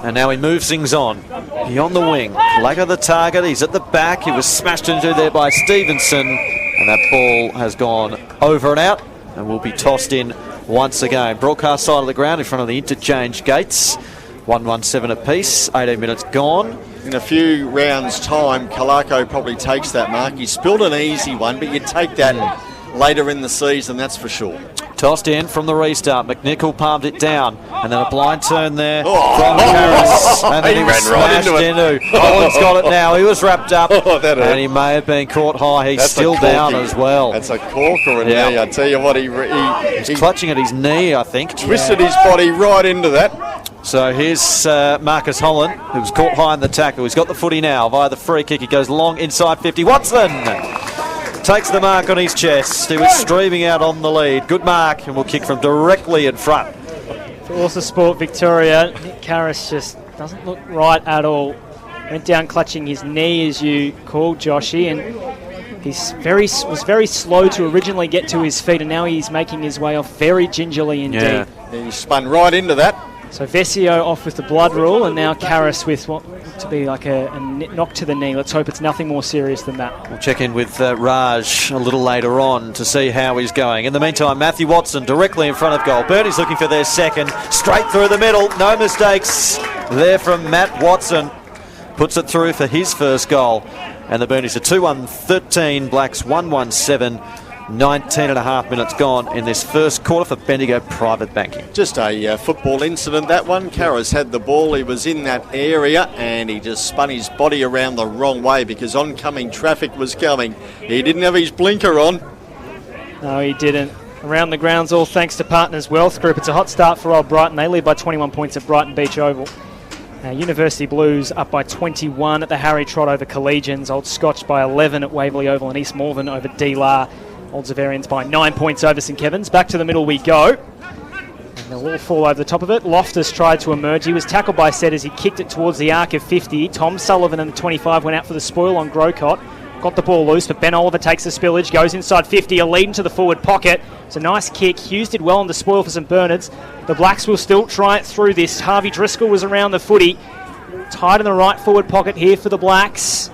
And now he moves things on. He on the wing. Leg of the target. He's at the back. He was smashed into there by Stevenson. And that ball has gone over and out and will be tossed in once again. Broadcast side of the ground in front of the interchange gates. 1-1-7 apiece. 18 minutes gone. In a few rounds' time, Kalako probably takes that mark. He spilled an easy one, but you'd take that later in the season, that's for sure. Tossed in from the restart. McNichol palmed it down. And then a blind turn there from Harris. And then he was smashed into. Collins got it now. He was wrapped up. And he may have been caught high. He's still down as well. That's a corker in there. I tell you what, he's clutching at his knee, I think. Twisted his body right into that. So here's Marcus Holland, who was caught high in the tackle. He's got the footy now via the free kick. He goes long inside 50. Watson takes the mark on his chest. He was streaming out on the lead. Good mark, and will kick from directly in front. For Author Sport Victoria, Nick Karras just doesn't look right at all. Went down clutching his knee, as you called, Joshy, and he was very slow to originally get to his feet, and now he's making his way off very gingerly indeed. Yeah. He spun right into that. So Vesio off with the blood rule, and now Karras with what looked to be like a knock to the knee. Let's hope it's nothing more serious than that. We'll check in with Raj a little later on to see how he's going. In the meantime, Matthew Watson directly in front of goal. Burnies looking for their second. Straight through the middle. No mistakes there from Matt Watson. Puts it through for his first goal. And the Burnies are 2-1-13. Blacks 1-1-7. 19.5 minutes gone in this first quarter for Bendigo Private Banking. Just a football incident, that one. Karras had the ball. He was in that area and he just spun his body around the wrong way because oncoming traffic was coming. He didn't have his blinker on. No, he didn't. Around the grounds, all thanks to Partners Wealth Group. It's a hot start for Old Brighton. They lead by 21 points at Brighton Beach Oval. University Blues up by 21 at the Harry Trott over Collegians. Old Scotch by 11 at Waverley Oval, and East Malvern over D-Lar. Old Zavarians by 9 points over St Kevin's. Back to the middle we go. And they'll all fall over the top of it. Loftus tried to emerge. He was tackled by Sett as he kicked it towards the arc of 50. Tom Sullivan in the 25 went out for the spoil on Grocott. Got the ball loose, but Ben Oliver takes the spillage, goes inside 50, a lead into the forward pocket. It's a nice kick. Hughes did well on the spoil for St Bernard's. The Blacks will still try it through this. Harvey Driscoll was around the footy. Tied in the right forward pocket here for the Blacks.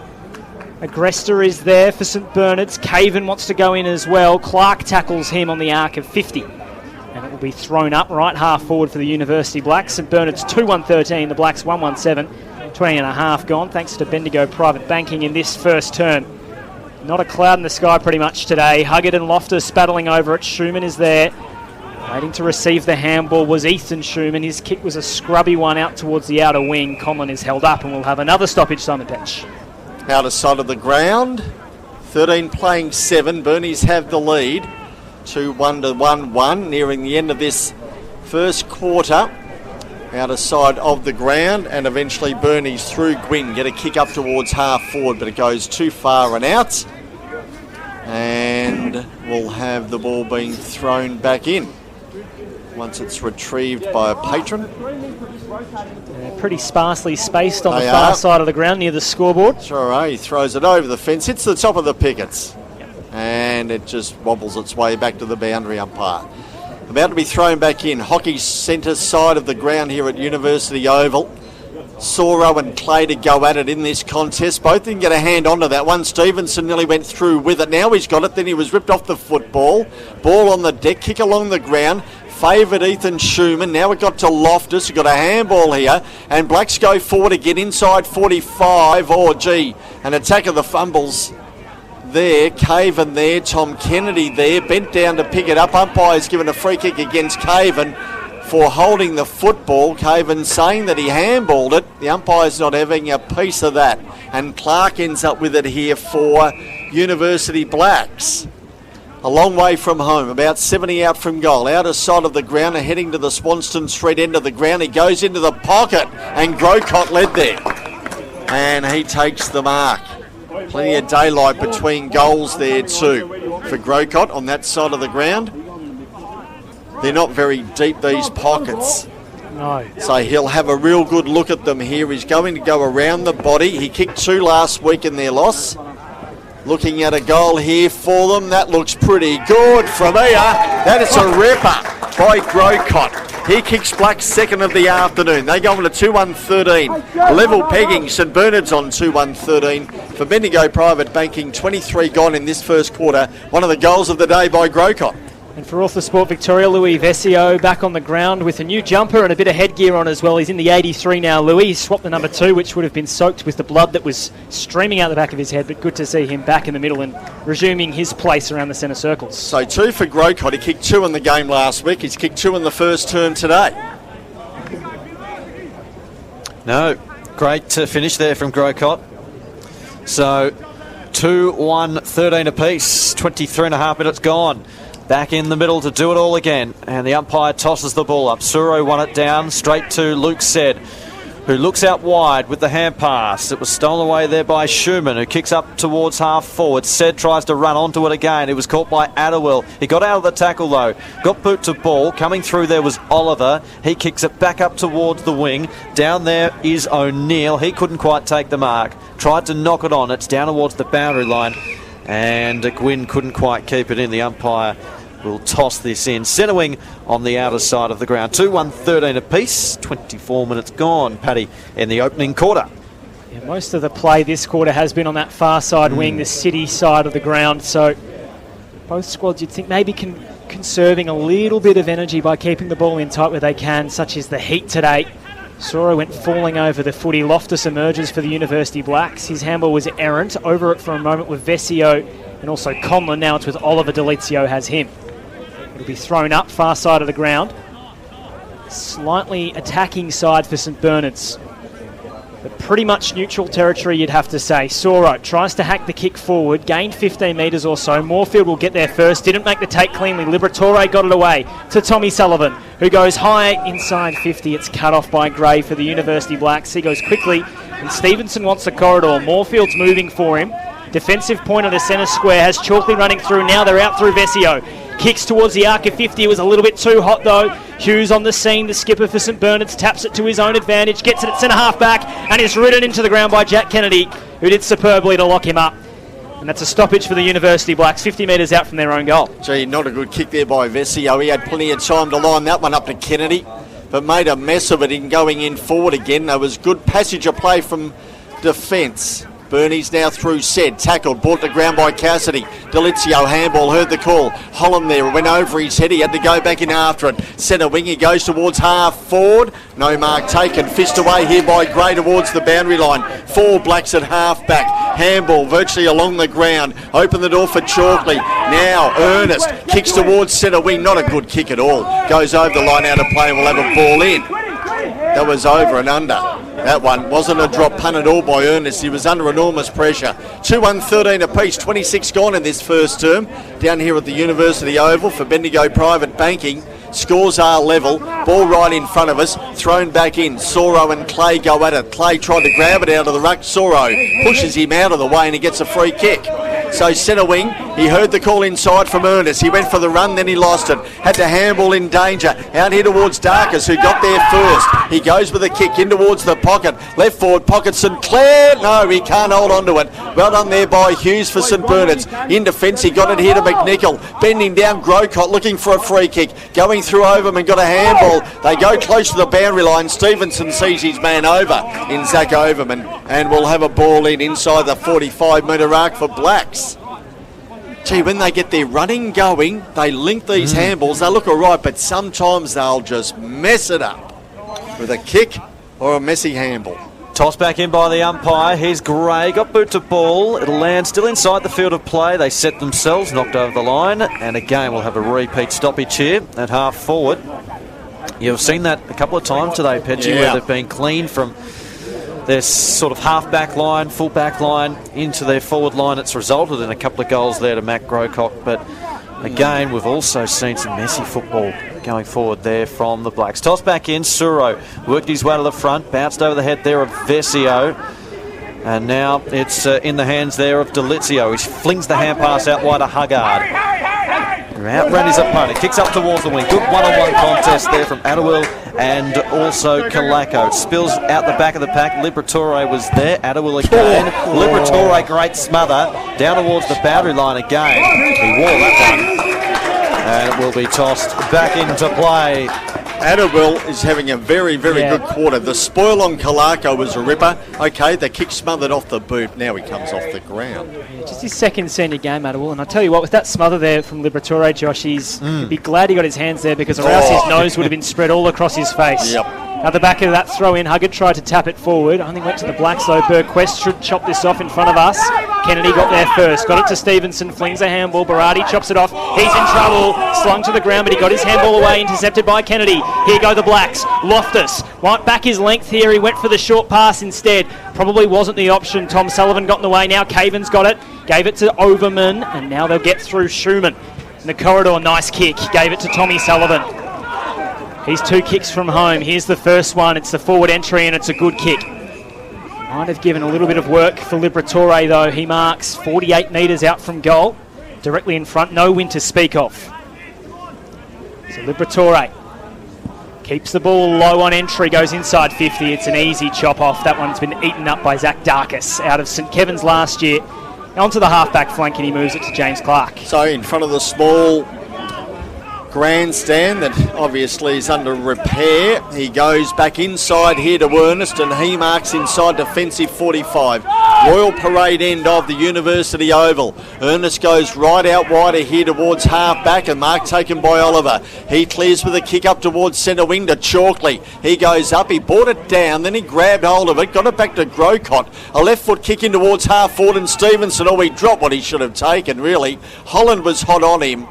Agresta is there for St Bernard's. Caven wants to go in as well. Clark tackles him on the arc of 50. And it will be thrown up right half forward for the University Blacks. St Bernard's 2-1-13. The Blacks 1-1-7. 20.5 gone thanks to Bendigo Private Banking in this first term. Not a cloud in the sky pretty much today. Huggard and Loftus battling over it. Schumann is there. Waiting to receive the handball was Ethan Schumann. His kick was a scrubby one out towards the outer wing. Conlon is held up and we'll have another stoppage, Simon Petch. Outer side of the ground. 13 playing 7. Burnies have the lead. 2-1 to 1-1, nearing the end of this first quarter. Outer side of the ground, and eventually Bernie's through Gwyn. Get a kick up towards half forward, but it goes too far and out. And we'll have the ball being thrown back in once it's retrieved by a patron. Pretty sparsely spaced on the far side of the ground near the scoreboard. Sure, he throws it over the fence, hits the top of the pickets, and it just wobbles its way back to the boundary umpire. About to be thrown back in. Hockey centre side of the ground here at University Oval. Soro and Clay to go at it in this contest. Both didn't get a hand onto that one. Stevenson nearly went through with it. Now he's got it. Then he was ripped off the football. Ball on the deck. Kick along the ground. Favoured Ethan Schumann. Now it got to Loftus. We've got a handball here. And Blacks go forward again inside 45. An attack of the fumbles there. Caven there. Tom Kennedy there. Bent down to pick it up. Umpire's given a free kick against Caven for holding the football. Caven saying that he handballed it. The umpire's not having a piece of that. And Clark ends up with it here for University Blacks. A long way from home, about 70 out from goal. Outer side of the ground, heading to the Swanston Street end of the ground. He goes into the pocket, and Grocott led there. And he takes the mark. Plenty of daylight between goals there too for Grocott on that side of the ground. They're not very deep, these pockets. No. So he'll have a real good look at them here. He's going to go around the body. He kicked 2 last week in their loss. Looking at a goal here for them. That looks pretty good from here. That is a ripper by Grocott. He kicks Black's second of the afternoon. They go on to 2-1-13. Level pegging. St Bernard's on 2-1-13. For Bendigo Private Banking, 23 gone in this first quarter. One of the goals of the day by Grocott. And for Author Sport Victoria, Louis Vesio back on the ground with a new jumper and a bit of headgear on as well. He's in the 83 now. Louis swapped the number 2, which would have been soaked with the blood that was streaming out the back of his head, but good to see him back in the middle and resuming his place around the centre circles. So 2 for Grocott. He kicked 2 in the game last week. He's kicked 2 in the first term today. No, great finish there from Grocott. So 2-1-13 apiece. 23 and a half minutes gone. Back in the middle to do it all again. And the umpire tosses the ball up. Suro won it down straight to Luke Said, who looks out wide with the hand pass. It was stolen away there by Schumann, who kicks up towards half forward. Said tries to run onto it again. It was caught by Adderwell. He got out of the tackle though. Got boot to ball. Coming through there was Oliver. He kicks it back up towards the wing. Down there is O'Neill. He couldn't quite take the mark. Tried to knock it on. It's down towards the boundary line. And Gwyn couldn't quite keep it in. The umpire will toss this in. Centre wing on the outer side of the ground. 2-1-13 apiece. 24 minutes gone, Paddy, in the opening quarter. Yeah, most of the play this quarter has been on that far side wing, the city side of the ground. So both squads, you'd think, maybe conserving a little bit of energy by keeping the ball in tight where they can, such as the heat today. Soro went falling over the footy. Loftus emerges for the University Blacks. His handball was errant. Over it for a moment with Vesio and also Conlon. Now it's with Oliver Delizio has him. It'll be thrown up, far side of the ground. Slightly attacking side for St Bernard's. But pretty much neutral territory, you'd have to say. Soro tries to hack the kick forward, gained 15 metres or so. Moorfield will get there first, didn't make the take cleanly. Liberatore got it away to Tommy Sullivan, who goes high inside 50. It's cut off by Gray for the University Blacks. He goes quickly, and Stevenson wants the corridor. Moorfield's moving for him. Defensive point on the centre square, has Chalkley running through. Now they're out through Vesio. Kicks towards the arc of 50. It was a little bit too hot though. Hughes on the scene, the skipper for St Bernard's, taps it to his own advantage, gets it at centre half back, and is ridden into the ground by Jack Kennedy, who did superbly to lock him up. And that's a stoppage for the University Blacks, 50 metres out from their own goal. Gee, not a good kick there by Vesio. He had plenty of time to line that one up to Kennedy, but made a mess of it in going in forward again. There was good passage of play from defence. Bernie's now through Said, tackled, brought to ground by Cassidy. Delizio, handball, heard the call. Holland there, went over his head, he had to go back in after it. Centre wing, he goes towards half forward. No mark taken, fist away here by Gray towards the boundary line. 4 Blacks at half back. Handball virtually along the ground. Open the door for Chalkley. Now Ernest kicks towards centre wing, not a good kick at all. Goes over the line out of play and will have a ball in. That was over and under. That one wasn't a drop punt at all by Ernest. He was under enormous pressure. 2-1-13 apiece, 26 gone in this first term. Down here at the University Oval for Bendigo Private Banking. Scores are level. Ball right in front of us. Thrown back in. Soro and Clay go at it. Clay tried to grab it out of the ruck. Soro pushes him out of the way and he gets a free kick. So centre wing, he heard the call inside from Ernest. He went for the run, then he lost it. Had to handball in danger. Out here towards Darkus, who got there first. He goes with a kick in towards the pocket. Left forward pocket, St Clair. No, he can't hold on to it. Well done there by Hughes for St Bernard's. In defence, he got it here to McNichol. Bending down Grocott, looking for a free kick. Going through Overman, got a handball. They go close to the boundary line. Stevenson sees his man over in Zach Overman. And we'll have a ball in inside the 45-metre arc for Blacks. Gee, when they get their running going, they link these handballs. They look all right, but sometimes they'll just mess it up with a kick or a messy handball. Toss back in by the umpire. Here's Gray. Got boot to ball. It'll land still inside the field of play. They set themselves, knocked over the line. And again, we'll have a repeat stoppage here at half forward. You've seen that a couple of times today, Petchy, where they've been clean from their sort of half-back line, full-back line into their forward line. It's resulted in a couple of goals there to Matt Grocott. But again, we've also seen some messy football going forward there from the Blacks. Toss back in. Suro worked his way to the front, bounced over the head there of Vesio. And now it's in the hands there of Delizio, which flings the hand pass out wide to Huggard. Outran his opponent, kicks up towards the wing. Good one-on-one contest there from Attawell and also Kalako. It spills out the back of the pack. Liberatore was there. Attawell again. Liberatore, great smother. Down towards the boundary line again. He wore that one. And it will be tossed back into play. Attawell is having a very, very good quarter. The spoil on Kalako was a ripper. Okay, the kick smothered off the boot. Now he comes off the ground. Yeah, just his second senior game, Attawell. And I tell you what, with that smother there from Liberatore, Josh, he'd be glad he got his hands there because or else his nose would have been spread all across his face. Yep. At the back of that throw in, Huggard tried to tap it forward. I think went to the Blacks though. Burquest should chop this off in front of us. Kennedy got there first. Got it to Stevenson. Flings a handball. Barati chops it off. He's in trouble. Slung to the ground, but he got his handball away. Intercepted by Kennedy. Here go the Blacks. Loftus right back his length here. He went for the short pass instead. Probably wasn't the option. Tom Sullivan got in the way. Now Caven's got it. Gave it to Overman, and now they'll get through Schumann. In the corridor, nice kick. Gave it to Tommy Sullivan. He's 2 kicks from home. Here's the first one. It's the forward entry and it's a good kick. Might have given a little bit of work for Liberatore though. He marks 48 metres out from goal. Directly in front. No wind to speak of. So Liberatore keeps the ball low on entry. Goes inside 50. It's an easy chop off. That one's been eaten up by Zach Darkus out of St Kevin's last year. Onto the half-back flank and he moves it to James Clark. So in front of the small grandstand that obviously is under repair. He goes back inside here to Ernest and he marks inside defensive 45. Royal Parade end of the University Oval. Ernest goes right out wider here towards half back and mark taken by Oliver. He clears with a kick up towards centre wing to Chalkley. He goes up, he brought it down, then he grabbed hold of it, got it back to Grocott. A left foot kick in towards half forward and Stevenson. Oh, he dropped what he should have taken really. Holland was hot on him.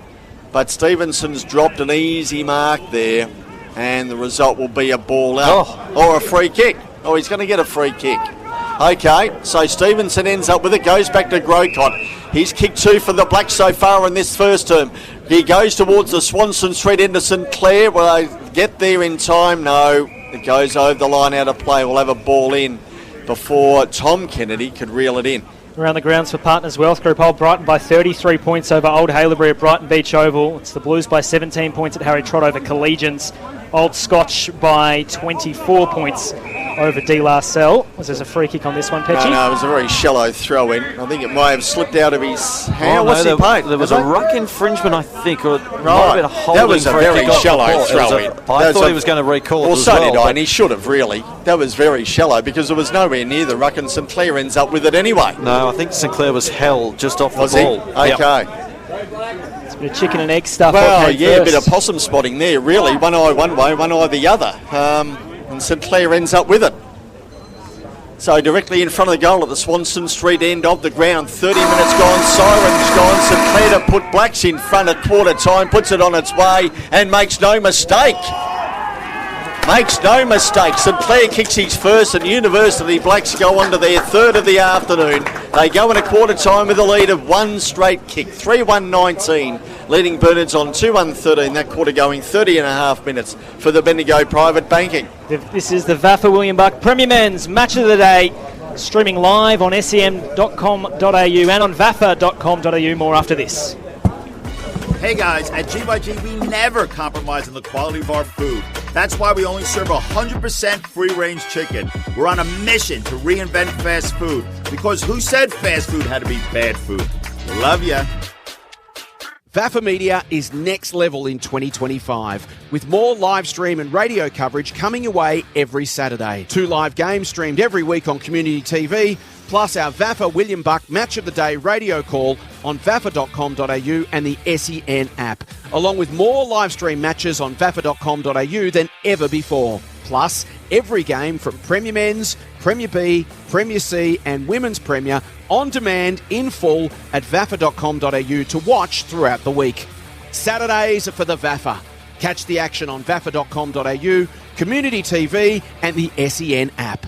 But Stevenson's dropped an easy mark there, and the result will be a ball out or a free kick. Oh, he's going to get a free kick. Okay, so Stevenson ends up with it, goes back to Grocott. He's kicked 2 for the Blacks so far in this first term. He goes towards the Swanson Street end of St Clair. Will they get there in time? No, it goes over the line out of play. We'll have a ball in before Tom Kennedy could reel it in. Around the grounds for Partners Wealth Group, Old Brighton by 33 points over Old Haileybury at Brighton Beach Oval. It's the Blues by 17 points at Harry Trott over Collegians. Old Scotch by 24 points over De La Salle. Was there a free kick on this one, Petchy? No, it was a very shallow throw in. I think it might have slipped out of his hand. What's he paid? There was a ruck infringement, I think, or right. That was a very shallow throw in. I thought he was going to recall it well, so did I, and he should have really. That was very shallow because there was nowhere near the ruck, and St Clair ends up with it anyway. No, I think St Clair was held just off the ball. Okay. Yep. It's a bit of chicken and egg stuff. Well, yeah, a bit of possum spotting there, really. One eye one way, one eye the other. And St Clair ends up with it. So directly in front of the goal at the Swanson Street end of the ground. 30 minutes gone, sirens gone. St Clair to put Blacks in front at quarter time, puts it on its way and makes no mistake. makes no mistake. St Clair kicks his first, and University Blacks go on to their third of the afternoon. They go in a quarter time with a lead of one straight kick, 3-1-19, leading Bernards on 2-1-13. That quarter going 30 and a half minutes for the Bendigo Private Banking. This is the VAFA William Buck Premier Men's Match of the Day, streaming live on sen.com.au and on vafa.com.au. More after this. Hey guys, at GYG we never compromise on the quality of our food. That's why we only serve 100% free-range chicken. We're on a mission to reinvent fast food, because who said fast food had to be bad food? Love ya. VAFA Media is next level in 2025, with more live stream and radio coverage coming your way every Saturday. 2 live games streamed every week on Community TV, plus our VAFA William Buck Match of the Day radio call on vafa.com.au and the SEN app, along with more live stream matches on vafa.com.au than ever before. Plus, every game from Premier Men's, Premier B, Premier C and Women's Premier on demand in full at vafa.com.au to watch throughout the week. Saturdays are for the VAFA. Catch the action on vafa.com.au, Community TV and the SEN app.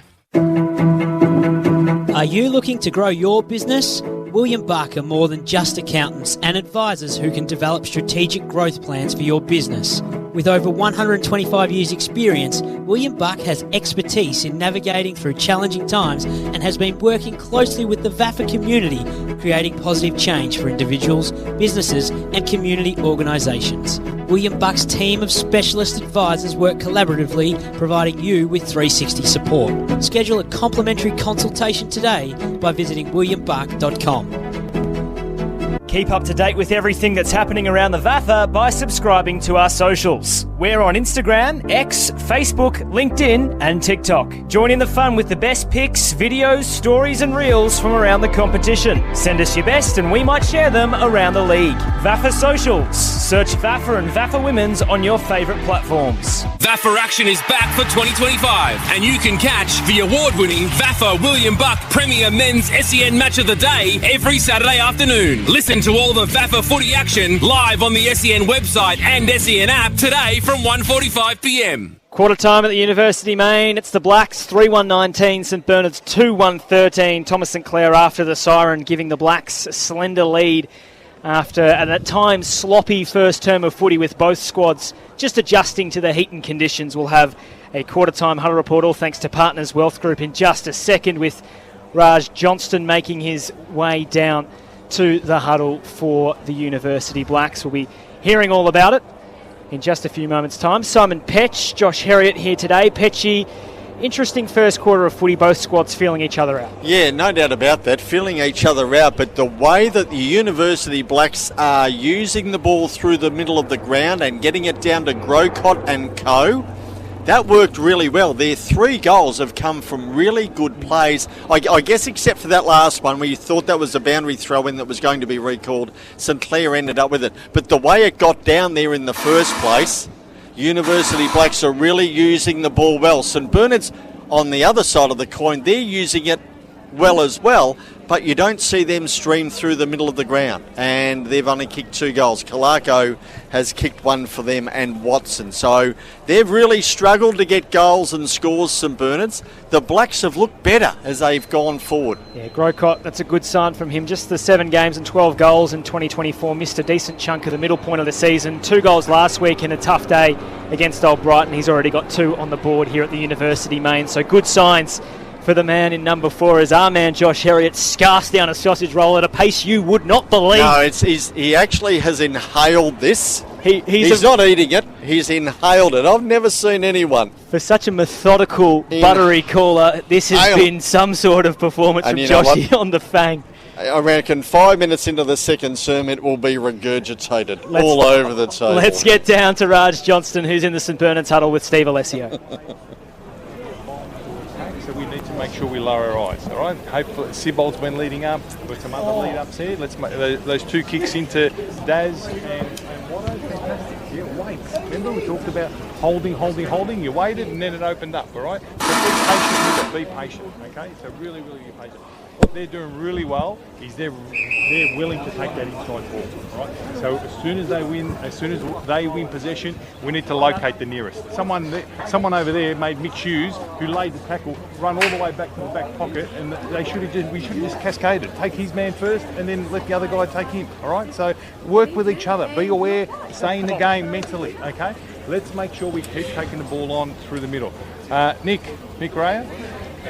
Are you looking to grow your business? William Buck are more than just accountants and advisors who can develop strategic growth plans for your business. With over 125 years' experience, William Buck has expertise in navigating through challenging times and has been working closely with the VAFA community, creating positive change for individuals, businesses and community organisations. William Buck's team of specialist advisors work collaboratively, providing you with 360 support. Schedule a complimentary consultation today by visiting williambuck.com. Keep up to date with everything that's happening around the VAFA by subscribing to our socials. We're on Instagram, X, Facebook, LinkedIn and TikTok. Join in the fun with the best pics, videos, stories and reels from around the competition. Send us your best and we might share them around the league. VAFA Socials. Search VAFA and VAFA Women's on your favourite platforms. VAFA Action is back for 2025 and you can catch the award-winning VAFA William Buck Premier Men's SEN Match of the Day every Saturday afternoon. Listen to all the VAFA footy action live on the SEN website and SEN app today from 1:45pm. Quarter time at the University Main. It's the Blacks 3-1-19, St Bernard's 2-1-13. Thomas St Clair after the siren, giving the Blacks a slender lead after an at times sloppy first term of footy, with both squads just adjusting to the heat and conditions. We'll have a quarter time huddle report, all thanks to Partners Wealth Group, in just a second, with Raj Johnston making his way down to the huddle for the University Blacks. We'll be hearing all about it in just a few moments' time. Simon Petch, Josh Heriot here today. Petchy, interesting first quarter of footy, both squads feeling each other out. Yeah, no doubt about that, feeling each other out, but the way that the University Blacks are using the ball through the middle of the ground and getting it down to Grocott and co, that worked really well. Their 3 goals have come from really good plays. I guess except for that last one where you thought that was a boundary throw-in that was going to be recalled. St Clair ended up with it. But the way it got down there in the first place, University Blacks are really using the ball well. St Bernard's on the other side of the coin, they're using it well as well, but you don't see them stream through the middle of the ground, and they've only kicked 2 goals. Kalako has kicked 1 for them and Watson, so they've really struggled to get goals and scores, St Bernard's. The Blacks have looked better as they've gone forward. Yeah, Grocott, that's a good sign from him. Just the 7 games and 12 goals in 2024, missed a decent chunk of the middle point of the season. 2 goals last week in a tough day against Old Brighton. He's already got 2 on the board here at the University Main, so good signs for the man in number 4, as our man Josh Heriot scarfs down a sausage roll at a pace you would not believe. No, he actually has inhaled this. He's not eating it, he's inhaled it. I've never seen anyone. For such a methodical, buttery caller, this has been some sort of performance from Joshy on the fang. I reckon 5 minutes into the second sermon it will be regurgitated all over the table. Let's get down to Raj Johnston, who's in the St Bernard's huddle with Steve Alessio. So we need to make sure we lower our eyes, all right? Hopefully, Sibolt's been leading up. With some other lead-ups here. Let's make those 2 kicks into Daz and Watto. Fantastic. Yeah, wait. Remember we talked about holding. You waited and then it opened up, all right? So be patient with it. Be patient, okay? So really, really be patient. what they're doing really well is they're willing to take that inside ball, right? So as soon as they win possession, we need to locate the nearest. Someone over there made Mick Hughes, who laid the tackle, run all the way back to the back pocket, and we should have just cascaded. Take his man first, and then let the other guy take him. All right. So work with each other. Be aware. Stay in the game mentally. Okay. Let's make sure we keep taking the ball on through the middle. Nick Raya.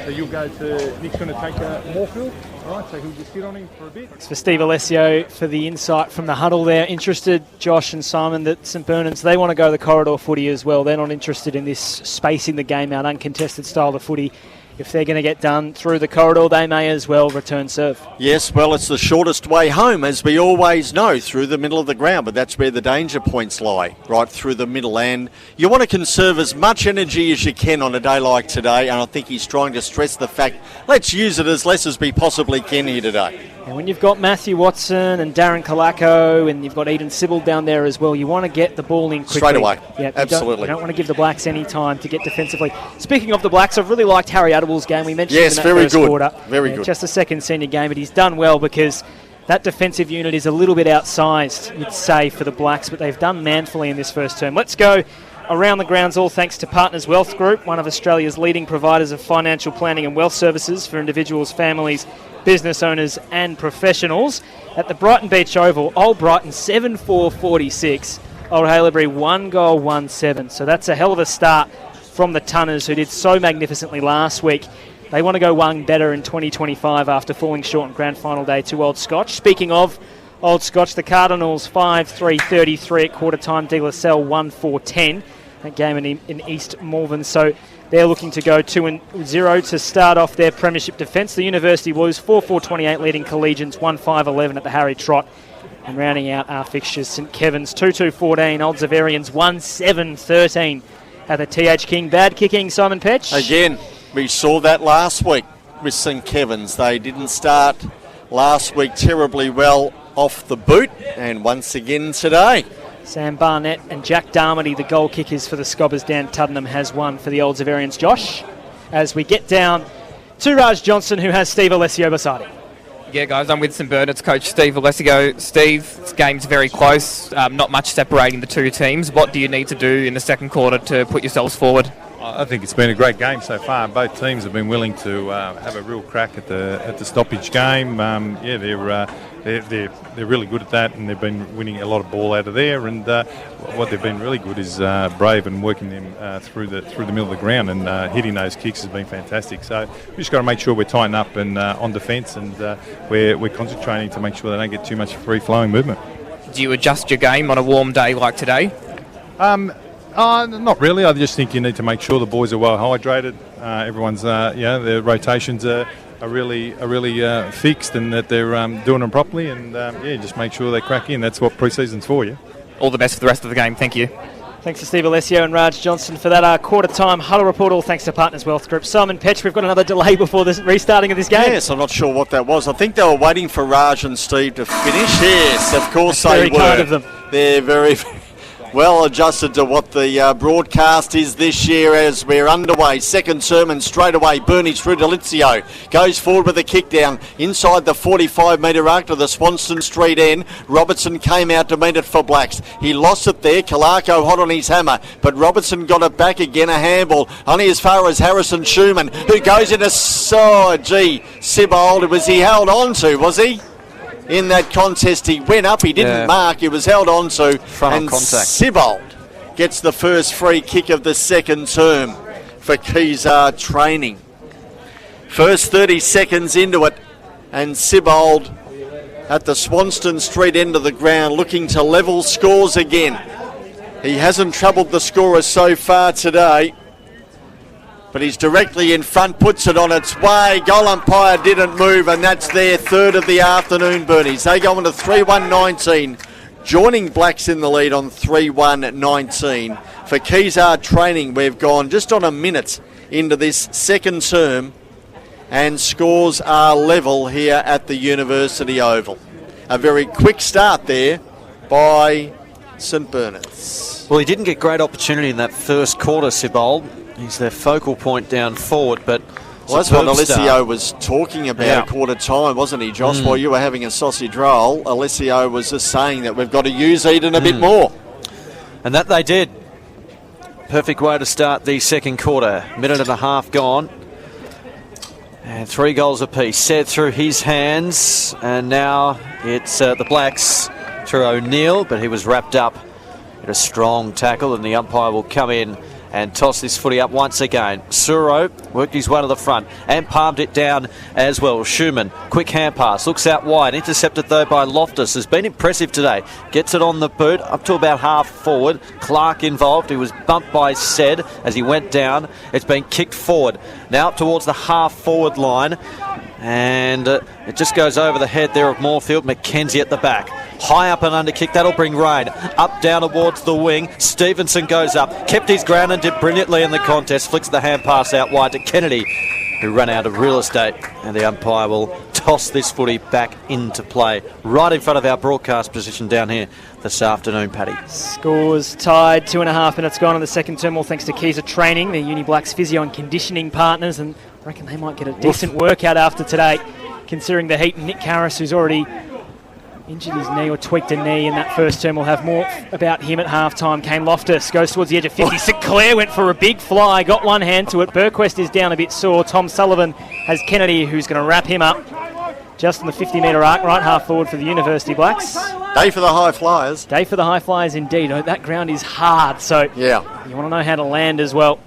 So you'll go to Nick's going to take Moorfield. All right, so he'll just sit on him for a bit. Thanks for Steve Alessio for the insight from the huddle there. Interested, Josh and Simon, that St Bernard's, they want to go the corridor footy as well. They're not interested in this spacing the game out, uncontested style of footy. If they're going to get done through the corridor, they may as well return serve. Yes, well, it's the shortest way home, as we always know, through the middle of the ground, but that's where the danger points lie, right through the middle. And you want to conserve as much energy as you can on a day like today, and I think he's trying to stress the fact, let's use it as less as we possibly can here today. And when you've got Matthew Watson and Darren Kalako and you've got Eden Sibbald down there as well, you want to get the ball in quickly. Straight away. Yeah, absolutely. You don't want to give the Blacks any time to get defensively. Speaking of the Blacks, I've really liked Harry Addable's game. We mentioned yes, in that first quarter. Very good. Just a second senior game, but he's done well because that defensive unit is a little bit outsized, you'd say, for the Blacks, but they've done manfully in this first term. Let's go around the grounds, all thanks to Partners Wealth Group, one of Australia's leading providers of financial planning and wealth services for individuals, families, business owners and professionals. At the Brighton Beach Oval, Old Brighton 7-4-46, Old Haileybury 1-7. So that's a hell of a start from the Tunners, who did so magnificently last week. They want to go one better in 2025 after falling short on grand final day to Old Scotch. Speaking of Old Scotch, the Cardinals 5-3-33 at quarter time, De La Salle 1-4-10. That game in East Malvern. So they're looking to go 2-0 to start off their premiership defence. The University Blues 4-4-28 leading Collegians 1-5-11 at the Harry Trott. And rounding out our fixtures, St Kevin's 2-2-14, Old Zaverians 1-7-13 at the TH King. Bad kicking, Simon Petch. Again, we saw that last week with St Kevin's. They didn't start last week terribly well off the boot, and once again today. Sam Barnett and Jack Darmody, the goal kickers for the Scobbers. Dan Tuddenham has one for the Old Zaverians. Josh, as we get down to Raj Johnston, who has Steve Alessio beside him. Yeah, guys, I'm with St Bernard's coach Steve Alessio. Steve, this game's very close, not much separating the two teams. What do you need to do in the second quarter to put yourselves forward? I think it's been a great game so far. Both teams have been willing to have a real crack at the stoppage game. They're really good at that, and they've been winning a lot of ball out of there. And what they've been really good is brave and working them through the middle of the ground, and hitting those kicks has been fantastic. So we've just got to make sure we're tighten up and on defence, and we're concentrating to make sure they don't get too much free flowing movement. Do you adjust your game on a warm day like today? Not really. I just think you need to make sure the boys are well hydrated. Everyone's, their rotations are really fixed, and that they're doing them properly. And just make sure they crack in. That's what pre-season's for you. All the best for the rest of the game. Thank you. Thanks to Steve Alessio and Raj Johnston for that quarter-time huddle report. All thanks to Partners Wealth Group. Simon Petch, we've got another delay before the restarting of this game. Yes, I'm not sure what that was. I think they were waiting for Raj and Steve to finish. Yes, of course they were. Very kind of them. They're very well adjusted to what the broadcast is this year as we're underway. Second sermon straight away. Bernie through to Lizio. Goes forward with a kick down inside the 45-metre arc to the Swanston Street end. Robertson came out to meet it for Blacks. He lost it there. Kalako hot on his hammer, but Robertson got it back again. A handball only as far as Harrison Schumann, who goes into Sibbald. Was he held on to, was he? In that contest, he went up, he didn't mark, he was held on to, and Sibbald gets the first free kick of the second term for Keysar Training. First 30 seconds into it, and Sibbald at the Swanston Street end of the ground looking to level scores again. He hasn't troubled the scorers so far today, but he's directly in front, puts it on its way. Goal umpire didn't move, and that's their third of the afternoon, Bernies. They go on to 3-1-19, joining Blacks in the lead on 3-1-19. For Keysar Training, we've gone just on a minute into this second term, and scores are level here at the University Oval. A very quick start there by St Bernard's. Well, he didn't get great opportunity in that first quarter, Sibbald. He's their focal point down forward, but Well, that's what Superb Alessio start. was talking about at quarter time, wasn't he, Josh? While you were having a sausage roll, Alessio was just saying that we've got to use Eden a bit more. And that they did. Perfect way to start the second quarter. Minute and a half gone. And 3 goals apiece. Said through his hands. And now it's the Blacks through O'Neill, but he was wrapped up in a strong tackle, and the umpire will come in and toss this footy up once again. Suro worked his way to the front and palmed it down as well. Schumann, quick hand pass, looks out wide, intercepted though by Loftus, has been impressive today. Gets it on the boot, up to about half forward. Clark involved, he was bumped by Said as he went down. It's been kicked forward. Now up towards the half forward line. And it just goes over the head there of Moorfield. McKenzie at the back. High up and under kick. That'll bring rain. Up, down towards the wing. Stevenson goes up. Kept his ground and did brilliantly in the contest. Flicks the hand pass out wide to Kennedy, who ran out of real estate. And the umpire will toss this footy back into play right in front of our broadcast position down here this afternoon, Paddy. Scores tied, 2.5 minutes gone in the second term, all thanks to Keyser Training, the Uni Blacks physio and conditioning partners, and I reckon they might get a decent workout after today, considering the heat. Nick Harris, who's already injured his knee or tweaked a knee in that first term, we'll have more about him at half-time. Kane Loftus goes towards the edge of 50. St Clair went for a big fly, got one hand to it. Burquest is down a bit sore. Tom Sullivan has Kennedy, who's going to wrap him up just on the 50-metre arc, right half forward for the University Blacks. Day for the high flyers. Day for the high flyers indeed. Oh, that ground is hard, so you want to know how to land as well.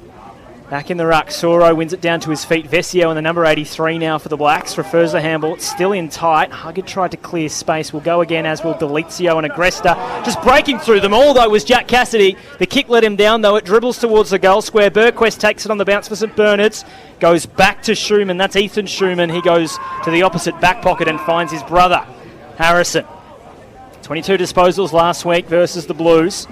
Back in the ruck, Soro wins it down to his feet. Vesio and the number 83 now for the Blacks. Refers the handball. It's still in tight. Huggard tried to clear space. Will go again, as will Delizio and Agresta. Just breaking through them all, though, was Jack Cassidy. The kick let him down, though. It dribbles towards the goal square. Burquest takes it on the bounce for St Bernard's. Goes back to Schumann. That's Ethan Schumann. He goes to the opposite back pocket and finds his brother, Harrison. 22 disposals last week versus the Blues.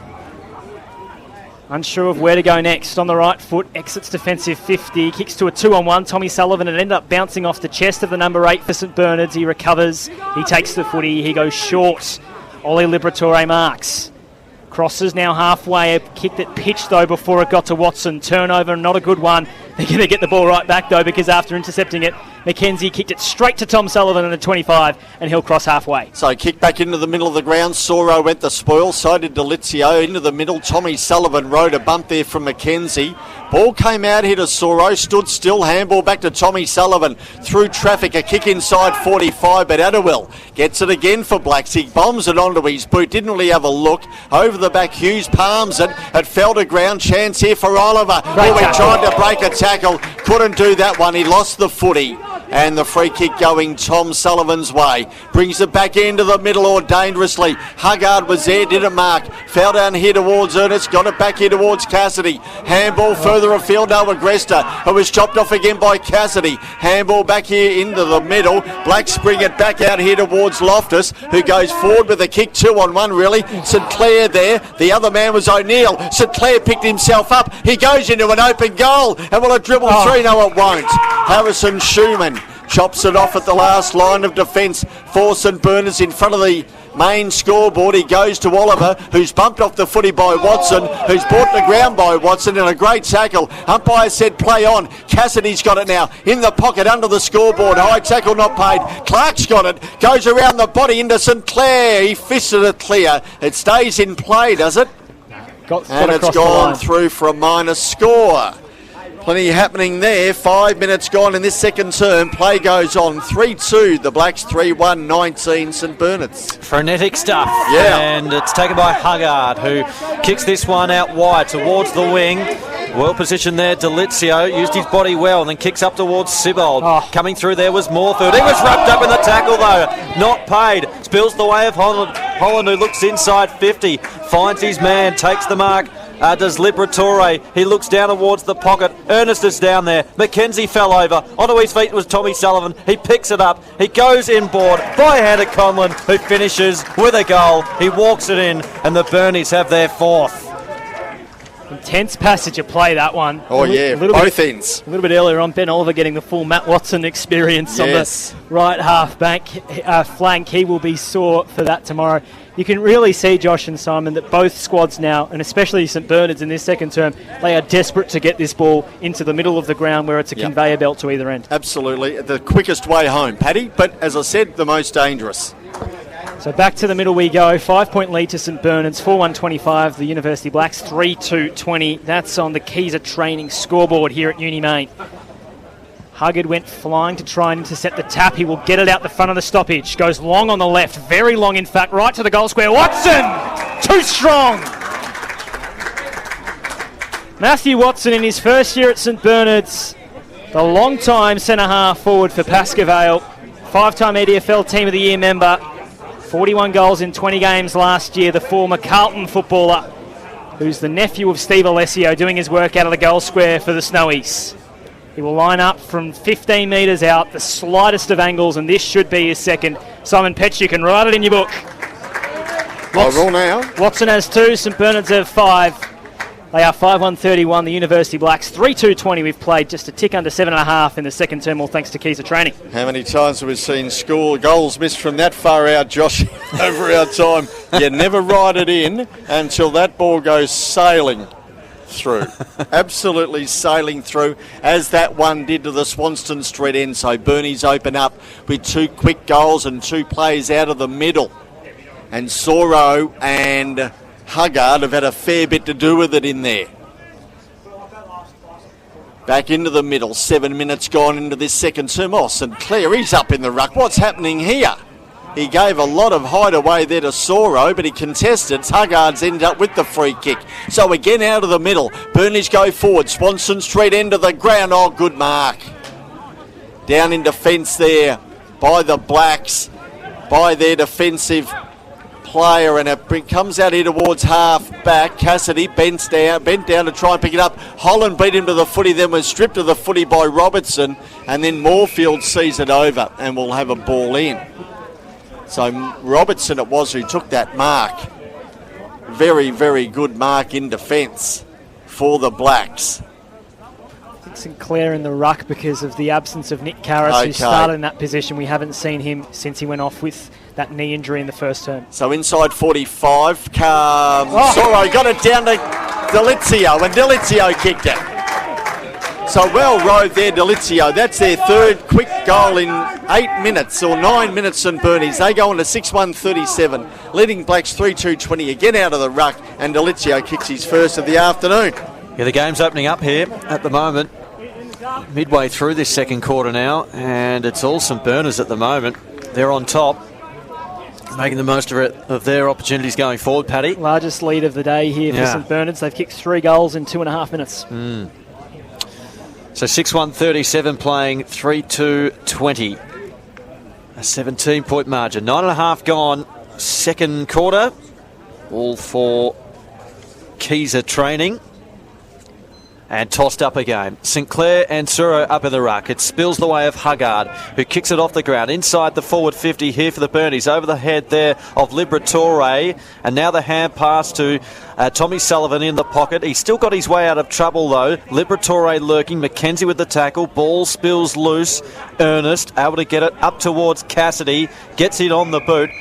Unsure of where to go next. On the right foot, exits defensive 50, kicks to a 2-on-1. Tommy Sullivan, and ended up bouncing off the chest of the number 8 for St Bernard's. He recovers, he takes the footy, he goes short. Oli Liberatore marks. Crosses now halfway, a kick that pitched though before it got to Watson. Turnover, not a good one. They're going to get the ball right back though, because after intercepting it, McKenzie kicked it straight to Tom Sullivan in the 25, and he'll cross halfway. So kick back into the middle of the ground. Soro went the spoil side to Delizio into the middle. Tommy Sullivan rode a bump there from McKenzie. Ball came out here to Soro, stood still, handball back to Tommy Sullivan. Through traffic, a kick inside 45, but Adderwell gets it again for Blacks. He bombs it onto his boot, didn't really have a look. Over the back, Hughes palms it. It fell to ground, chance here for Oliver. He tried to break a tackle, couldn't do that one. He lost the footy. And the free kick going Tom Sullivan's way. Brings it back into the middle or dangerously. Huggard was there, didn't mark. Fell down here towards Ernest, got it back here towards Cassidy. Handball further afield over Agresta, who was chopped off again by Cassidy. Handball back here into the middle. Blacks bring it back out here towards Loftus, who goes forward with a kick 2-on-1 really. St Clair there. The other man was O'Neill. St Clair picked himself up. He goes into an open goal. And will it dribble through? No, it won't. Harrison Schumann chops it off at the last line of defence for St Bernard's in front of the main scoreboard. He goes to Oliver, who's bumped off the footy by Watson, who's brought the ground by Watson in a great tackle. Umpire said play on. Cassidy's got it now in the pocket under the scoreboard. High tackle not paid. Clark's got it. Goes around the body into St Clair. He fisted it clear. It stays in play, does it? And it's gone through for a minor score. Plenty happening there. 5 minutes gone in this second term. Play goes on. 3-2 the Blacks, 3-1 19 St Bernard's. Frenetic stuff. Yeah. And it's taken by Huggard, who kicks this one out wide towards the wing. Well positioned there. Delizio used his body well and then kicks up towards Sibold. Coming through there was Moorfield. He was wrapped up in the tackle though. Not paid. Spills the way of Holland, who looks inside 50. Finds his man. Takes the mark. Does Liberatore. He looks down towards the pocket. Ernest is down there. McKenzie fell over. Onto his feet was Tommy Sullivan. He picks it up. He goes inboard by hand at Conlon, who finishes with a goal. He walks it in, and the Burnies have their fourth. Intense passage of play, that one. Oh, yeah, both ends. A little bit earlier on, Ben Oliver getting the full Matt Watson experience on the right half back flank. He will be sore for that tomorrow. You can really see, Josh and Simon, that both squads now, and especially St Bernard's in this second term, they are desperate to get this ball into the middle of the ground where it's a conveyor belt to either end. Absolutely. The quickest way home, Paddy, but as I said, the most dangerous. So back to the middle we go. 5-point lead to St Bernard's, 4-1-25. The University Blacks, 3-2-20. That's on the Keyser training scoreboard here at Uni Main. Huggard went flying to try and intercept the tap. He will get it out the front of the stoppage. Goes long on the left, very long in fact, right to the goal square. Watson! Too strong! Matthew Watson in his first year at St Bernard's, the long-time centre-half forward for Pascoe, five-time EDFL Team of the Year member, 41 goals in 20 games last year, the former Carlton footballer, who's the nephew of Steve Alessio, doing his work out of the goal square for the Snowies. He will line up from 15 metres out, the slightest of angles, and this should be his second. Simon Petch, you can write it in your book. Watson has 2, St Bernard's have 5. They are 5-1-31, the University Blacks 3-2-20. We've played just a tick under 7.5 in the second term, all thanks to Keyser training. How many times have we seen goals missed from that far out, Josh, over our time? You never ride it in until that ball goes sailing through. Absolutely sailing through, as that one did to the Swanston Street end. So Bernie's open up with 2 quick goals and 2 plays out of the middle. And Soro and Huggard have had a fair bit to do with it in there. Back into the middle, 7 minutes gone into this second term. Oh, St Clair, he's up in the ruck. What's happening here? He gave a lot of hideaway there to Soro, but he contested. Huggard's ended up with the free kick. So again out of the middle. Burnley's go forward. Swanson Street end of the ground. Oh, good mark. Down in defence there by the Blacks, by their defensive player, and it comes out here towards half back. Cassidy bent down to try and pick it up. Holland beat him to the footy, then was stripped of the footy by Robertson, and then Moorfield sees it over and will have a ball in. So Robertson it was who took that mark. Very, very good mark in defence for the Blacks. I think St Clair in the ruck because of the absence of Nick Karras, who started in that position. We haven't seen him since he went off with that knee injury in the first term. So inside 45, Soro got it down to Delizio, and Delizio kicked it. So well rode there, Delizio. That's their third quick goal in 8 minutes, or 9 minutes, St Bernie's. They go on to 6-1-37, leading Blacks 3-2-20, again out of the ruck, and Delizio kicks his first of the afternoon. Yeah, the game's opening up here at the moment. Midway through this second quarter now, and it's all St Bernard's at the moment. They're on top, making the most of their opportunities going forward, Paddy. Largest lead of the day here for St Bernard's. They've kicked 3 goals in 2.5 minutes. So 6-1-37 playing 3-2-20. A 17-point margin. 9.5 gone second quarter. All for Keyser training. And tossed up again. St Clair and Suro up in the ruck. It spills the way of Huggard, who kicks it off the ground. Inside the forward 50 here for the Bernies. Over the head there of Liberatore. And now the hand pass to Tommy Sullivan in the pocket. He's still got his way out of trouble though. Liberatore lurking. McKenzie with the tackle. Ball spills loose. Ernest able to get it up towards Cassidy. Gets it on the boot.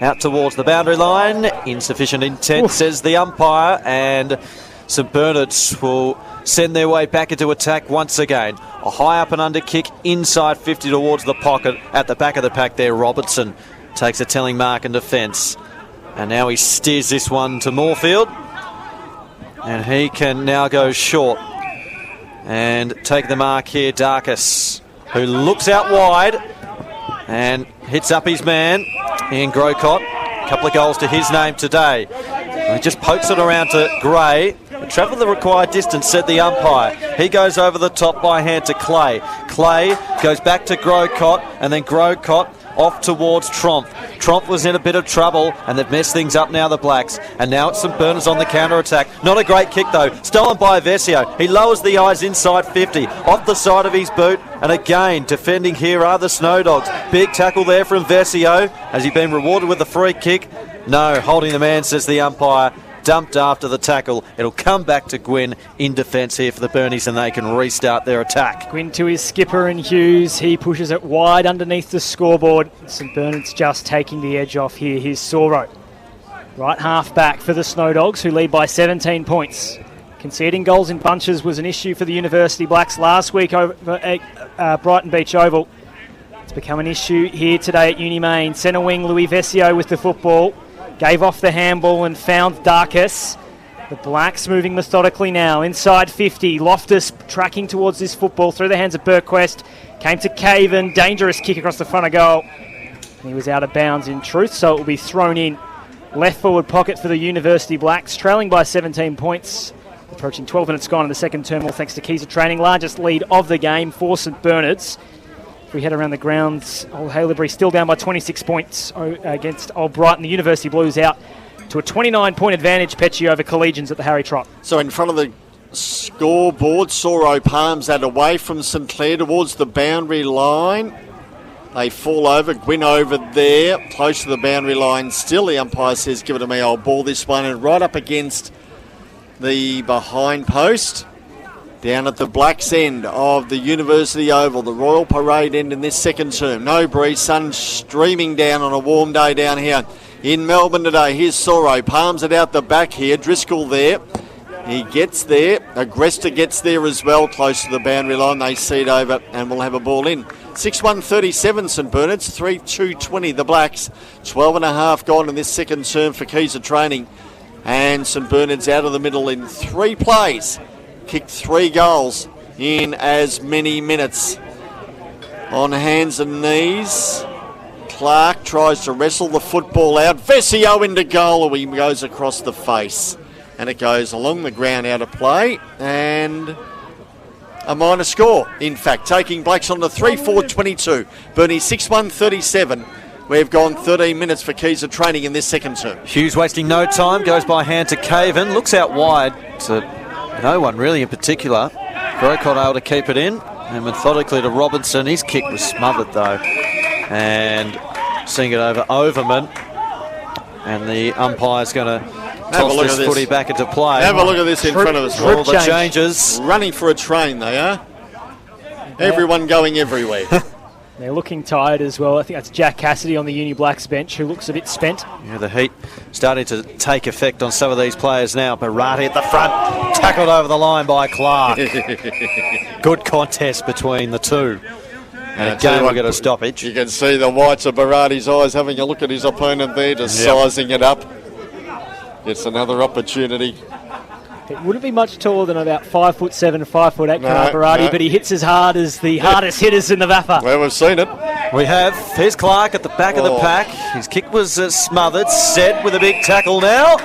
Out towards the boundary line. Insufficient intent, says the umpire. And St Bernard's will send their way back into attack once again. A high up and under kick inside 50 towards the pocket. At the back of the pack there, Robertson takes a telling mark in defence. And now he steers this one to Moorfield. And he can now go short and take the mark here, Darkus, who looks out wide and hits up his man, Ian Grocott. A couple of goals to his name today. And he just pokes it around to Gray. Travel the required distance, said the umpire. He goes over the top by hand to Clay. Clay goes back to Grocott, and then Grocott off towards Tromp. Tromp was in a bit of trouble, and they've messed things up now, the Blacks. And now it's St Bernard's on the counter-attack. Not a great kick, though. Stolen by Vesio. He lowers the eyes inside 50. Off the side of his boot. And again, defending here are the Snowdogs. Big tackle there from Vesio. Has he been rewarded with a free kick? No, holding the man, says the umpire. Dumped after the tackle. It'll come back to Gwynn in defence here for the Bernies, and they can restart their attack. Gwynn to his skipper and Hughes. He pushes it wide underneath the scoreboard. St Bernard's just taking the edge off here. Here's Soro. Right half back for the Snowdogs, who lead by 17 points. Conceding goals in bunches was an issue for the University Blacks last week over at Brighton Beach Oval. It's become an issue here today at Uni Main. Centre wing Louis Vesio with the football. Gave off the handball and found Darkus. The Blacks moving methodically now. Inside 50. Loftus tracking towards this football through the hands of Burquest. Came to Caven. Dangerous kick across the front of goal. He was out of bounds in truth, so it will be thrown in. Left forward pocket for the University Blacks, trailing by 17 points. Approaching 12 minutes gone in the second terminal thanks to Keys of Training. Largest lead of the game for St Bernard's. If we head around the grounds, Old Haileybury still down by 26 points against Old Brighton. The University Blues out to a 29-point advantage, Petchy, over Collegians at the Harry Trott. So in front of the scoreboard, Soro palms that away from St Clair towards the boundary line. They fall over. Gwyn over there, close to the boundary line still. The umpire says, give it to me, I'll ball this one. And right up against the behind post. Down at the Blacks end of the University Oval, the Royal Parade end in this second term. No breeze, sun streaming down on a warm day down here in Melbourne today. Here's Soro, palms it out the back here. Driscoll there. He gets there. Agresta gets there as well, close to the boundary line. They seed over and will have a ball in. 6-1-37 St Bernard's, 3-2-20 the Blacks. 12.5 gone in this second term for Keys of Training. And St Bernard's out of the middle in 3 plays. Kicked 3 goals in as many minutes. On hands and knees, Clark tries to wrestle the football out. Vesio into goal. He goes across the face. And it goes along the ground out of play. And a minor score, in fact, taking Blacks on to 3-4-22. Bernie 6-1-37. We've gone 13 minutes for Keys of Training in this second term. Hughes wasting no time, goes by hand to Caven, looks out wide to no one really in particular. Grocott able to keep it in, and methodically to Robinson. His kick was smothered though. And seeing it over Overman. And the umpire's going to toss this footy back into play. Have a look at this in front of us. All the changes. Running for a train, they are. Everyone going everywhere. They're looking tired as well. I think that's Jack Cassidy on the Uni Blacks bench, who looks a bit spent. Yeah, the heat starting to take effect on some of these players now. Barati at the front, tackled over the line by Clark. Good contest between the two. And again, we'll get a stoppage. You can see the whites of Barati's eyes having a look at his opponent there, just sizing it up. Gets another opportunity. It wouldn't be much taller than about 5'7", 5'8", Barati, but he hits as hard as the hardest hitters in the VAFA. Well, we've seen it. We have. Here's Clark at the back of the pack. His kick was smothered. Set with a big tackle now.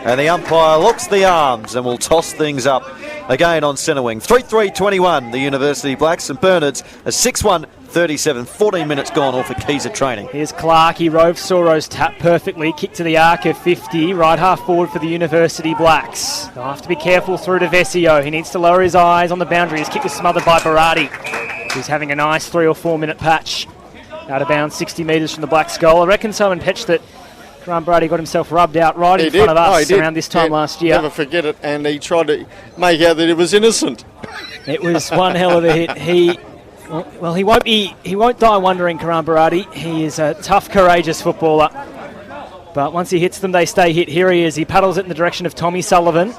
And the umpire locks the arms and will toss things up again on centre wing. 3-3-21, the University Blacks. St Bernard's a 6-1-37. 14 minutes gone, all for Keys of Training. Here's Clark. He rove Soro's tap perfectly. Kick to the arc of 50. Right half forward for the University Blacks. They'll have to be careful through to Vesio. He needs to lower his eyes on the boundary. His kick was smothered by Barati, who's having a nice 3 or 4 minute patch. Out of bounds, 60 metres from the Blacks' goal. I reckon someone Petch that Grant Brady got himself rubbed out right in front of us around this time last year. Never forget it, and he tried to make out that it was innocent. It was one hell of a hit. He won't die wondering, Karan Barati. He is a tough, courageous footballer. But once he hits them, they stay hit. Here he is. He paddles it in the direction of Tommy Sullivan.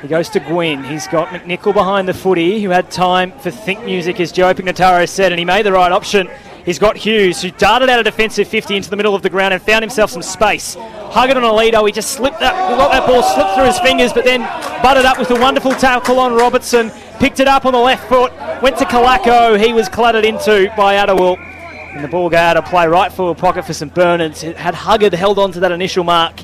He goes to Gwyn. He's got McNichol behind the footy, who had time for think music, as Joe Pignataro said, and he made the right option. He's got Hughes, who darted out a defensive 50 into the middle of the ground and found himself some space. Hugged on Alito, he just let that ball slip through his fingers, but then butted up with a wonderful tackle on Robertson. Picked it up on the left foot, went to Kalako. He was cluttered into by Adderwill. And the ball go out of play, right forward pocket for St Bernard's. Had Huggard held on to that initial mark,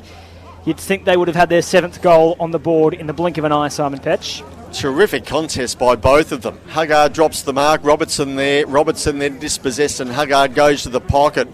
you'd think they would have had their 7th goal on the board in the blink of an eye, Simon Petch. Terrific contest by both of them. Huggard drops the mark, Robertson then dispossessed, and Huggard goes to the pocket.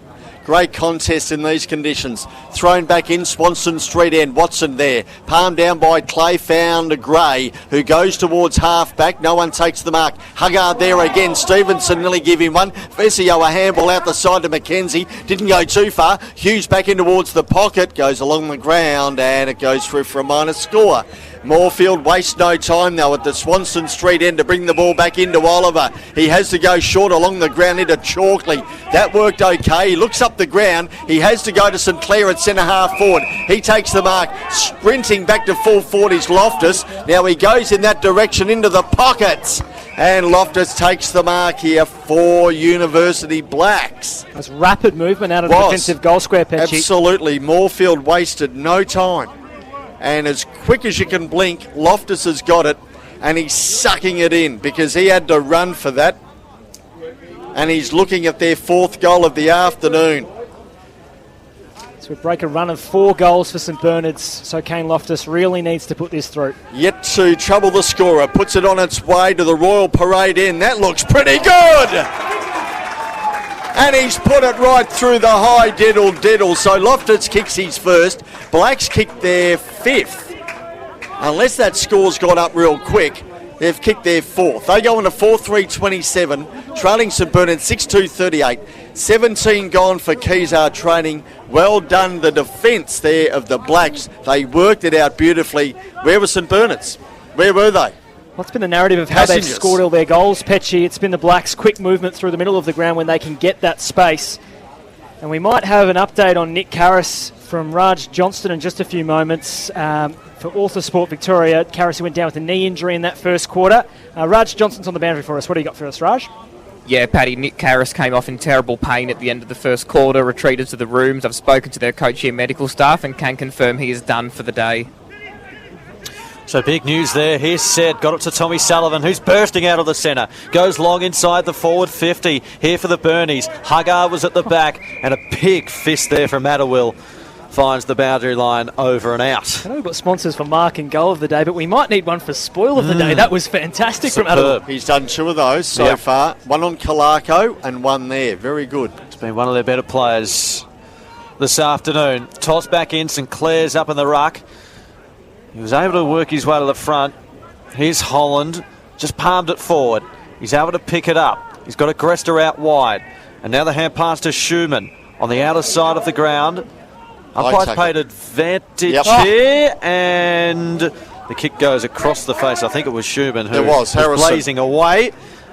Great contest in these conditions. Thrown back in Swanston Street end. Watson there. Palmed down by Clay, found Gray, who goes towards half-back. No one takes the mark. Huggard there again. Stevenson nearly give him one. Vesio a handball out the side to McKenzie. Didn't go too far. Hughes back in towards the pocket. Goes along the ground, and it goes through for a minor score. Moorfield wastes no time though at the Swanston Street end to bring the ball back into Oliver. He has to go short along the ground into Chalkley. That worked okay. He looks up the ground. He has to go to St Clair at centre half forward. He takes the mark. Sprinting back to full forward is Loftus. Now he goes in that direction into the pockets. And Loftus takes the mark here for University Blacks. That's rapid movement out of the defensive goal square, Petch. Absolutely. Moorfield wasted no time. And as quick as you can blink, Loftus has got it. And he's sucking it in because he had to run for that. And he's looking at their 4th goal of the afternoon. So we break a run of 4 goals for St Bernard's, so Kane Loftus really needs to put this through. Yet to trouble the scorer, puts it on its way to the Royal Parade end. That looks pretty good! And he's put it right through the high diddle. So Loftus kicks his first, Blacks kick their 5th. Unless that score's got up real quick, they've kicked their 4th. They go into 4-3-27, trailing St Bernard 6-2-38. 17 gone for Keysar Training. Well done, the defence there of the Blacks. They worked it out beautifully. Where were St Bernard's? Where were they? What's been the narrative of how they've scored all their goals, Petchy? It's been the Blacks' quick movement through the middle of the ground when they can get that space. And we might have an update on Nick Karras from Raj Johnston in just a few moments. For Author Sport Victoria, Karras went down with a knee injury in that first quarter. Raj Johnston's on the boundary for us. What do you got for us, Raj? Yeah, Paddy, Nick Karras came off in terrible pain at the end of the first quarter, retreated to the rooms. I've spoken to their coach here, medical staff, and can confirm he is done for the day. So big news there. Here's Sed. Got it to Tommy Sullivan, who's bursting out of the centre. Goes long inside the forward 50. Here for the Burnies. Hagar was at the back, and a big fist there from Mattawill. Finds the boundary line over and out. I know we've got sponsors for Mark and Goal of the Day, but we might need one for Spoil of the Day. That was fantastic from Adam. He's done 2 of those so far. One on Kalako and one there. Very good. It's been one of their better players this afternoon. Toss back in. St Clair's up in the ruck. He was able to work his way to the front. Here's Holland. Just palmed it forward. He's able to pick it up. He's got Agresta out wide. And now the hand pass to Schumann on the outer side of the ground. Umpire's paid advantage here, and the kick goes across the face. I think it was Schumann who was blazing away,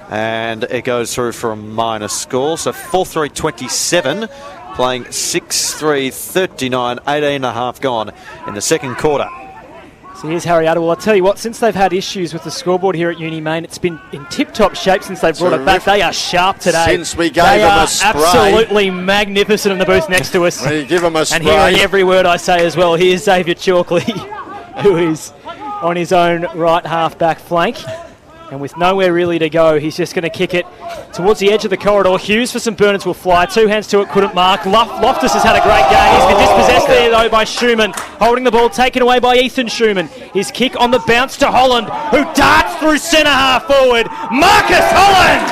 and it goes through for a minor score. So 4-3-27, playing 6-3-39, 18.5 gone in the second quarter. So here's Heriot. Well, I'll tell you what, since they've had issues with the scoreboard here at Uni Main, it's been in tip-top shape since they've brought it back. They are sharp today. Since we gave them a spray. Absolutely magnificent in the booth next to us. We give them a spray. And hearing every word I say as well. Here's Xavier Chalkley, who is on his own right half-back flank. And with nowhere really to go, he's just going to kick it towards the edge of the corridor. Hughes for St Bernard's will fly. 2 hands to it, couldn't mark. Loftus has had a great game. He's been dispossessed there, though, by Schumann. Holding the ball, taken away by Ethan Schumann. His kick on the bounce to Holland, who darts through centre half forward. Marcus Holland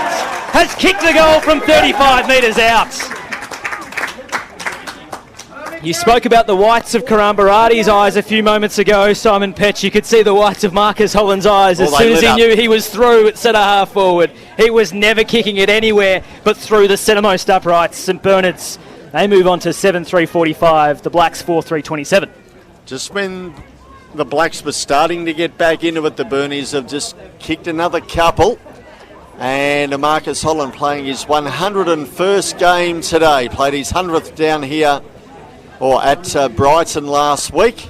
has kicked the goal from 35 metres out. You spoke about the whites of Karambarati's eyes a few moments ago, Simon Petch. You could see the whites of Marcus Holland's eyes as soon as he knew he was through at centre half forward. He was never kicking it anywhere but through the centremost uprights. St Bernard's, they move on to 7-3-45. The Blacks 4-3-27. Just when the Blacks were starting to get back into it, the Burnies have just kicked another couple. And Marcus Holland playing his 101st game today. Played his 100th down here. Or at Brighton last week.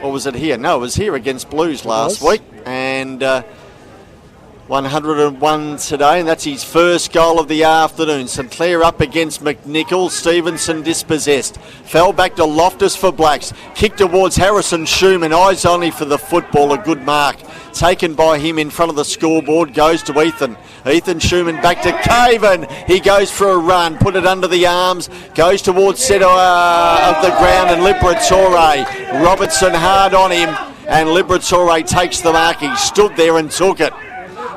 Or was it here? No, it was here against Blues last week. And 101 today, and that's his first goal of the afternoon. St Clair up against McNichol. Stevenson dispossessed. Fell back to Loftus for Blacks. Kick towards Harrison Schumann. Eyes only for the football. A good mark. Taken by him in front of the scoreboard. Goes to Ethan. Ethan Schumann back to Caven. He goes for a run. Put it under the arms. Goes towards centre of the ground and Liberatore. Robertson hard on him. And Liberatore takes the mark. He stood there and took it.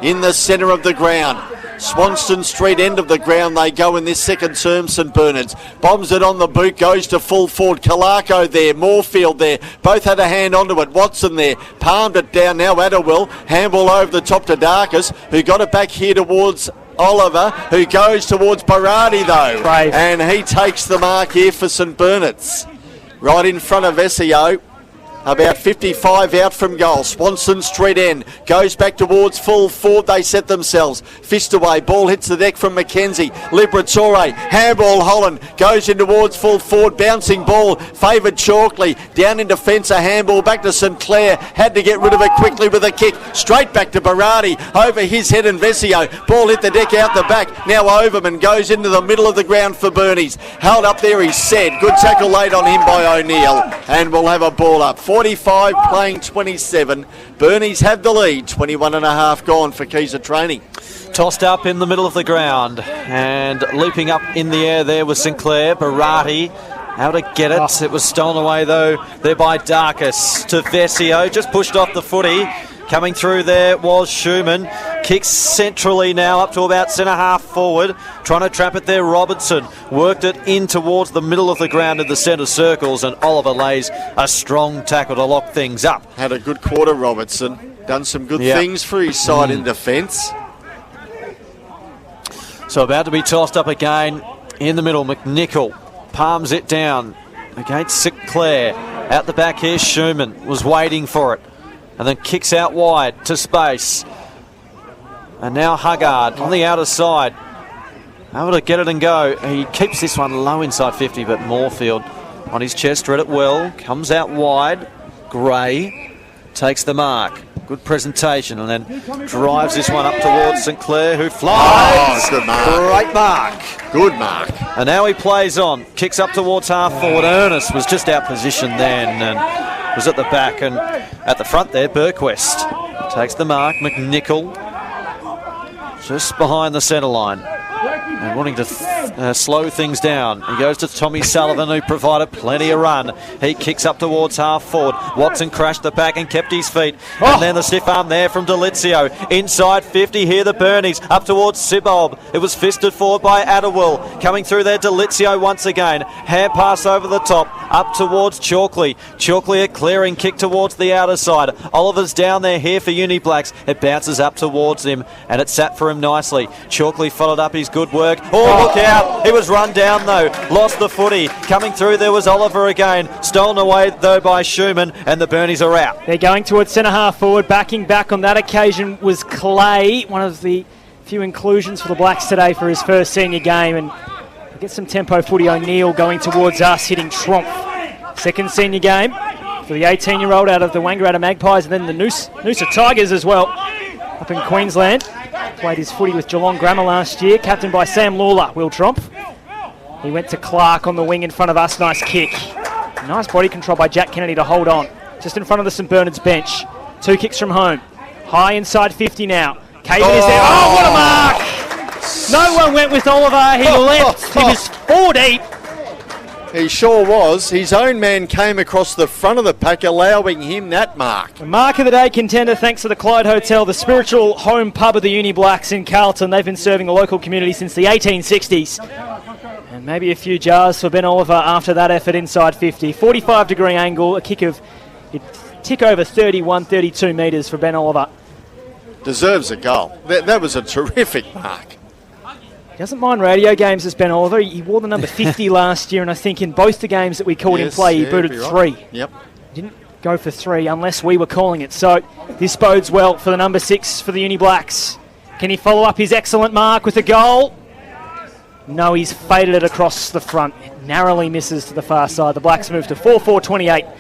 In the centre of the ground. Swanston Street end of the ground they go in this second term, St Bernard's. Bombs it on the boot, goes to full forward. Kalako there, Moorfield there. Both had a hand onto it. Watson there, palmed it down now. Adderwill, handball over the top to Darkus, who got it back here towards Oliver, who goes towards Barati though. Brave. And he takes the mark here for St Bernard's. Right in front of SEO. About 55 out from goal. Swanson street end. Goes back towards full forward. They set themselves. Fist away. Ball hits the deck from Mackenzie. Liberatore. Handball Holland. Goes in towards full forward. Bouncing ball. Favoured Chalkley. Down in defence. A handball back to St Clair. Had to get rid of it quickly with a kick. Straight back to Berardi. Over his head and Vesio. Ball hit the deck out the back. Now Overman goes into the middle of the ground for Bernies. Held up there, he's said. Good tackle laid on him by O'Neill. And we'll have a ball up. 45 playing 27. Bernies have the lead. 21 and a half gone for Keys Training. Tossed up in the middle of the ground and leaping up in the air there was Sinclair. Barati how to get it. It was stolen away though there by Darkus to Vesio. Just pushed off the footy. Coming through there was Schumann. Kicks centrally now up to about centre half forward. Trying to trap it there, Robertson. Worked it in towards the middle of the ground in the centre circles, and Oliver lays a strong tackle to lock things up. Had a good quarter, Robertson. Done some good things for his side in defence. So about to be tossed up again in the middle. McNichol palms it down against Sinclair. Out the back here, Schumann was waiting for it. And then kicks out wide to space. And now Huggard on the outer side. Able to get it and go. He keeps this one low inside 50, but Moorfield on his chest, read it well. Comes out wide. Gray takes the mark. Good presentation, and then drives this one up towards Sinclair, who flies. Oh, good mark. Great mark. Good mark. And now he plays on. Kicks up towards half forward. Ernest was just out positioned then and was at the back, and at the front there, Burquest takes the mark. McNichol just behind the centre line and wanting to slow things down. He goes to Tommy Sullivan, who provided plenty of run. He kicks up towards half forward. Watson crashed the back and kept his feet. And then the stiff arm there from Delizio. Inside 50 here, the Bernies up towards Sibob. It was fisted forward by Adderwill. Coming through there, Delizio once again. Hand pass over the top, up towards Chalkley. Chalkley a clearing kick towards the outer side. Oliver's down there here for Uni Blacks. It bounces up towards him, and it sat for him nicely. Chalkley followed up his good work. Oh, look out. He was run down, though. Lost the footy. Coming through, there was Oliver again. Stolen away, though, by Schumann, and the Bernies are out. They're going towards centre half forward. Backing back on that occasion was Clay, one of the few inclusions for the Blacks today for his first senior game. And get some tempo footy. O'Neill going towards us, hitting Tromp. Second senior game for the 18-year-old out of the Wangaratta Magpies, and then the Noosa Tigers as well up in Queensland. Played his footy with Geelong Grammar last year, captained by Sam Lawler. Will Tromp. He went to Clark on the wing in front of us. Nice kick. Nice body control by Jack Kennedy to hold on. Just in front of the St Bernard's bench. 2 kicks from home. High inside 50 now. Caven is there. Oh, what a mark! No one went with Oliver. He left. He was 4 deep. He sure was. His own man came across the front of the pack, allowing him that mark. A mark of the day contender thanks to the Clyde Hotel, the spiritual home pub of the Uni Blacks in Carlton. They've been serving the local community since the 1860s. And maybe a few jars for Ben Oliver after that effort inside 50. 45-degree angle, a kick of a tick over 31, 32 metres for Ben Oliver. Deserves a goal. That was a terrific mark. He doesn't mind radio games as Ben Oliver. He wore the number 50 last year, and I think in both the games that we called him play, he booted 3. Yep. Didn't go for 3 unless we were calling it. So this bodes well for the number 6 for the Uni Blacks. Can he follow up his excellent mark with a goal? No, he's faded it across the front. It narrowly misses to the far side. The Blacks move to 4-4-28.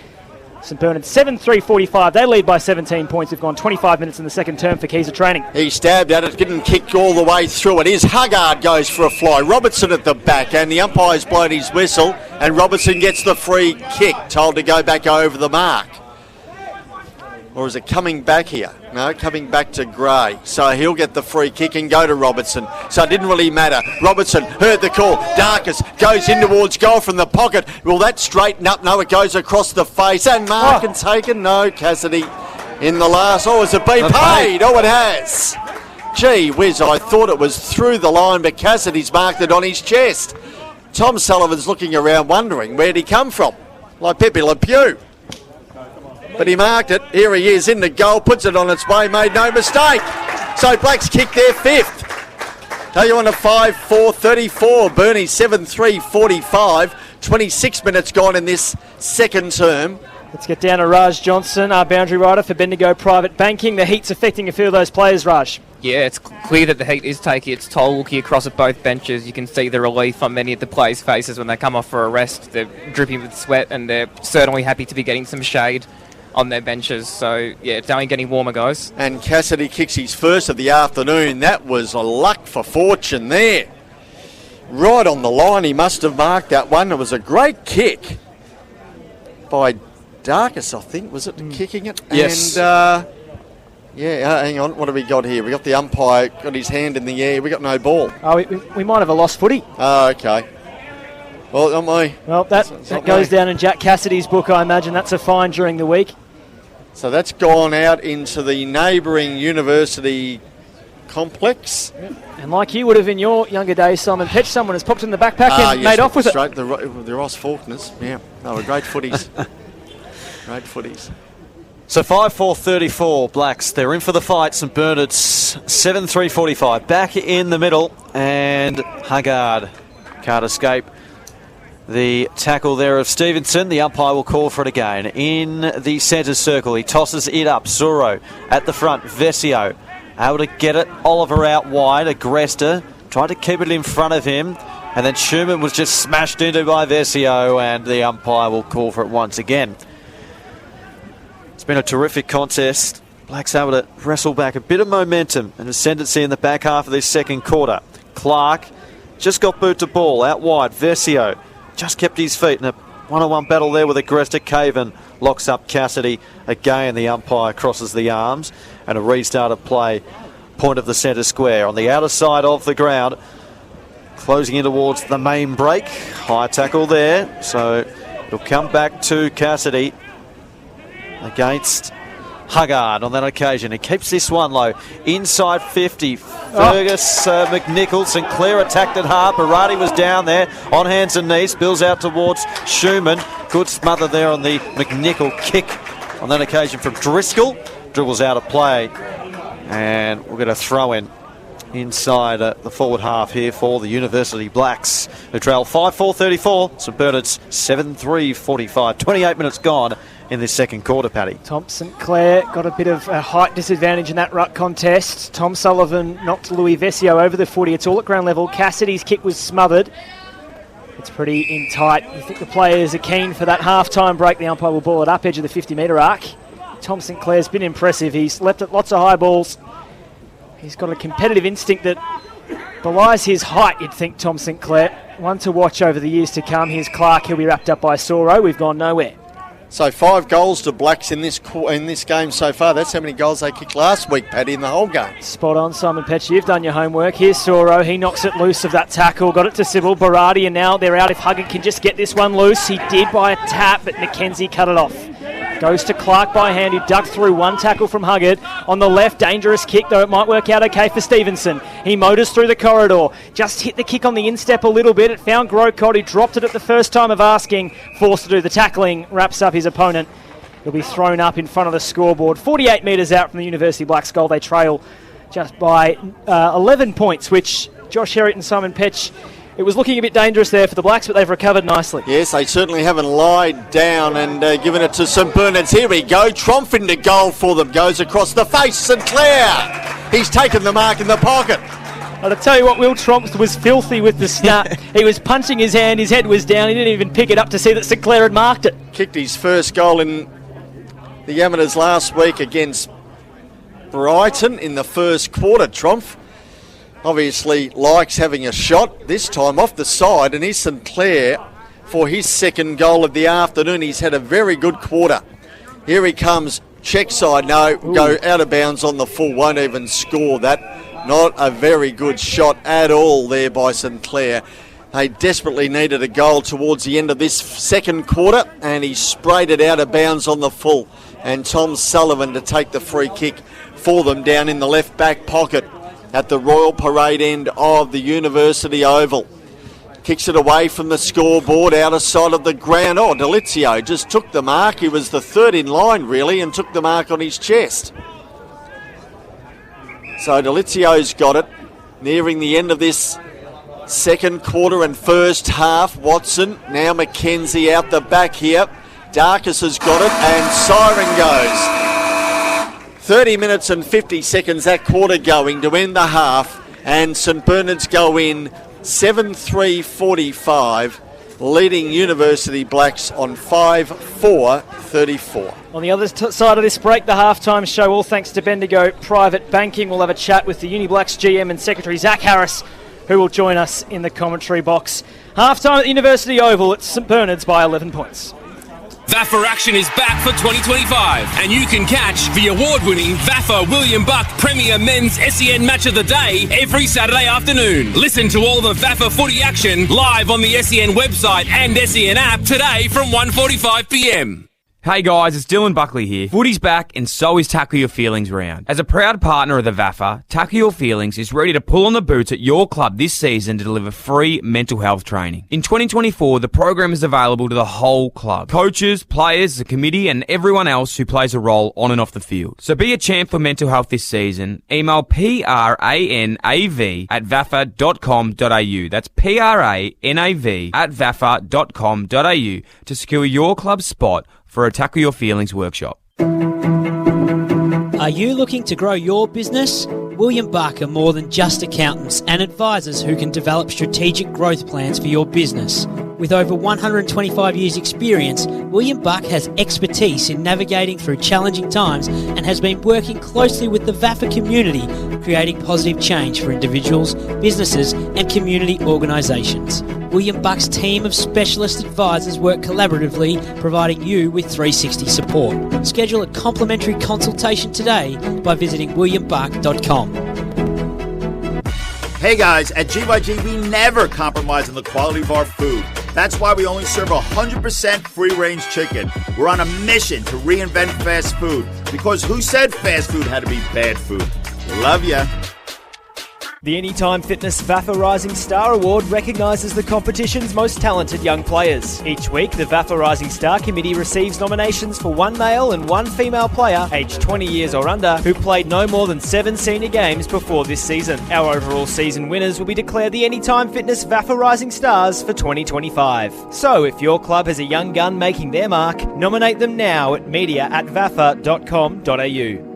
St Bernard 7-3-45. They lead by 17 points. They've gone 25 minutes in the second term for Keys Training. He stabbed at it, didn't kick all the way through it. Is Huggard goes for a fly. Robertson at the back, and the umpire's blown his whistle, and Robertson gets the free kick, told to go back over the mark. Or is it coming back here? No, coming back to Gray. So he'll get the free kick and go to Robertson. So it didn't really matter. Robertson heard the call. Darkus goes in towards goal from the pocket. Will that straighten up? No, it goes across the face. And mark and taken. No, Cassidy in the last. Oh, has it been paid? Oh, it has. Gee whiz, I thought it was through the line, but Cassidy's marked it on his chest. Tom Sullivan's looking around wondering where'd he come from. Like Pepe Le Pew. But he marked it. Here he is in the goal, puts it on its way, made no mistake. So Blacks kick their 5th. Tell you on a 5-4-34. Bernie 7-3-45. 26 minutes gone in this second term. Let's get down to Raj Johnston, our boundary rider for Bendigo Private Banking. The heat's affecting a few of those players, Raj. Yeah, it's clear that the heat is taking its toll. Looking across at both benches, you can see the relief on many of the players' faces when they come off for a rest. They're dripping with sweat, and they're certainly happy to be getting some shade on their benches. So, yeah, it's only getting warmer, guys. And Cassidy kicks his first of the afternoon. That was a luck for fortune there. Right on the line, he must have marked that one. It was a great kick by Darkus, I think, was it, kicking it? Yes. And, hang on, what have we got here? We got the umpire, got his hand in the air. We got no ball. Oh, we might have a lost footy. Oh, okay. Well, not me. Well, that goes down in Jack Cassidy's book, I imagine. That's a fine during the week. So that's gone out into the neighbouring university complex. And like you would have in your younger days, Simon Petch, someone has popped in the backpack and made off with it. The Ross Faulkners, yeah. They were great footies. Great footies. So 5-4-34 Blacks. They're in for the fight. St Bernard's 7-3-45. Back in the middle. And Haggard can't escape the tackle there of Stevenson. The umpire will call for it again. In the centre circle, he tosses it up. Zuro at the front. Vesio able to get it. Oliver out wide. Agresta tried to keep it in front of him. And then Schumann was just smashed into by Vesio. And the umpire will call for it once again. It's been a terrific contest. Blacks able to wrestle back a bit of momentum and ascendancy in the back half of this second quarter. Clark just got boot to ball out wide. Vesio just kept his feet in a one-on-one battle there with Agresta. Caven locks up Cassidy. Again, the umpire crosses the arms and a restart of play. Point of the centre square on the outer side of the ground. Closing in towards the main break. High tackle there. So it'll come back to Cassidy against Haggard on that occasion. He keeps this one low. Inside 50. Fergus, McNichol. St Clair attacked it hard. Barati was down there on hands and knees. Spills out towards Schumann. Good smother there on the McNichol kick on that occasion from Driscoll. Dribbles out of play. And we'll get a throw in inside the forward half here for the University Blacks, who trail 5-4-34. St Bernard's 7-3-45. 28 minutes gone in this second quarter, Paddy. Tom St Clair got a bit of a height disadvantage in that ruck contest. Tom Sullivan knocked Louis Vesio over the footy. It's all at ground level. Cassidy's kick was smothered. It's pretty in tight. You think the players are keen for that half-time break. The umpire will ball it up, edge of the 50-metre arc. Tom St Clair's been impressive. He's leapt at lots of high balls. He's got a competitive instinct that belies his height, you'd think, Tom St Clair. One to watch over the years to come. Here's Clark. He'll be wrapped up by Soro. We've gone nowhere. So 5 goals to Blacks in this game so far. That's how many goals they kicked last week, Paddy, in the whole game. Spot on, Simon Petch. You've done your homework. Here's Soro. He knocks it loose of that tackle. Got it to Sybil. Barati, and now they're out. If Huggard can just get this one loose. He did by a tap, but McKenzie cut it off. Goes to Clark by hand. He ducked through one tackle from Huggard. On the left, dangerous kick, though it might work out okay for Stevenson. He motors through the corridor. Just hit the kick on the instep a little bit. It found Grocott. He dropped it at the first time of asking. Forced to do the tackling. Wraps up his opponent. He'll be thrown up in front of the scoreboard. 48 metres out from the University Blacks goal. They trail just by 11 points, which Josh Heriot and Simon Petch, it was looking a bit dangerous there for the Blacks, but they've recovered nicely. Yes, they certainly haven't lied down and given it to St Bernard's. Here we go. Tromp into goal for them. Goes across the face. St Clair. He's taken the mark in the pocket. I'll tell you what, Will Tromp was filthy with the snap. He was punching his hand. His head was down. He didn't even pick it up to see that St Clair had marked it. Kicked his first goal in the Amateurs last week against Brighton in the first quarter. Tromp obviously likes having a shot, this time off the side, and here's St Clair for his second goal of the afternoon. He's had a very good quarter. Here he comes, check side, no, go out of bounds on the full, won't even score that. Not a very good shot at all there by St Clair. They desperately needed a goal towards the end of this second quarter, and he sprayed it out of bounds on the full. And Tom Sullivan to take the free kick for them down in the left back pocket at the Royal Parade end of the University Oval. Kicks it away from the scoreboard, outer side of the ground. Oh, Delizio just took the mark. He was the third in line, really, and took the mark on his chest. So Delizio's got it. Nearing the end of this second quarter and first half. Watson, now McKenzie out the back here. Darkus has got it, and siren goes. 30 minutes and 50 seconds, that quarter going to end the half, and St Bernard's go in 7-3-45, leading University Blacks on 5-4-34. On the other side of this break, the halftime show, all thanks to Bendigo Private Banking. We'll have a chat with the Uni Blacks GM and Secretary Zach Harris, who will join us in the commentary box. Halftime at the University Oval, it's St Bernard's by 11 points. VAFA action is back for 2025, and you can catch the award-winning VAFA William Buck Premier Men's SEN Match of the Day every Saturday afternoon. Listen to all the VAFA footy action live on the SEN website and SEN app today from 1:45 p.m. Hey guys, it's Dylan Buckley here. Footy's back and so is Tackle Your Feelings round. As a proud partner of the VAFA, Tackle Your Feelings is ready to pull on the boots at your club this season to deliver free mental health training. In 2024, the program is available to the whole club. Coaches, players, the committee and everyone else who plays a role on and off the field. So be a champ for mental health this season. Email pranav@vafa.com.au. That's pranav@vafa.com.au to secure your club's spot for a Tackle Your Feelings workshop. Are you looking to grow your business? William Buck are more than just accountants and advisors who can develop strategic growth plans for your business. With over 125 years' experience, William Buck has expertise in navigating through challenging times and has been working closely with the VAFA community, creating positive change for individuals, businesses and community organisations. William Buck's team of specialist advisors work collaboratively, providing you with 360 support. Schedule a complimentary consultation today by visiting williambuck.com. Hey guys, at GYG we never compromise on the quality of our food. That's why we only serve 100% free-range chicken. We're on a mission to reinvent fast food, because who said fast food had to be bad food? Love ya. The Anytime Fitness VAFA Rising Star Award recognises the competition's most talented young players. Each week, the VAFA Rising Star Committee receives nominations for one male and one female player, aged 20 years or under, who played no more than 7 senior games before this season. Our overall season winners will be declared the Anytime Fitness VAFA Rising Stars for 2025. So, if your club has a young gun making their mark, nominate them now at media@vafa.com.au.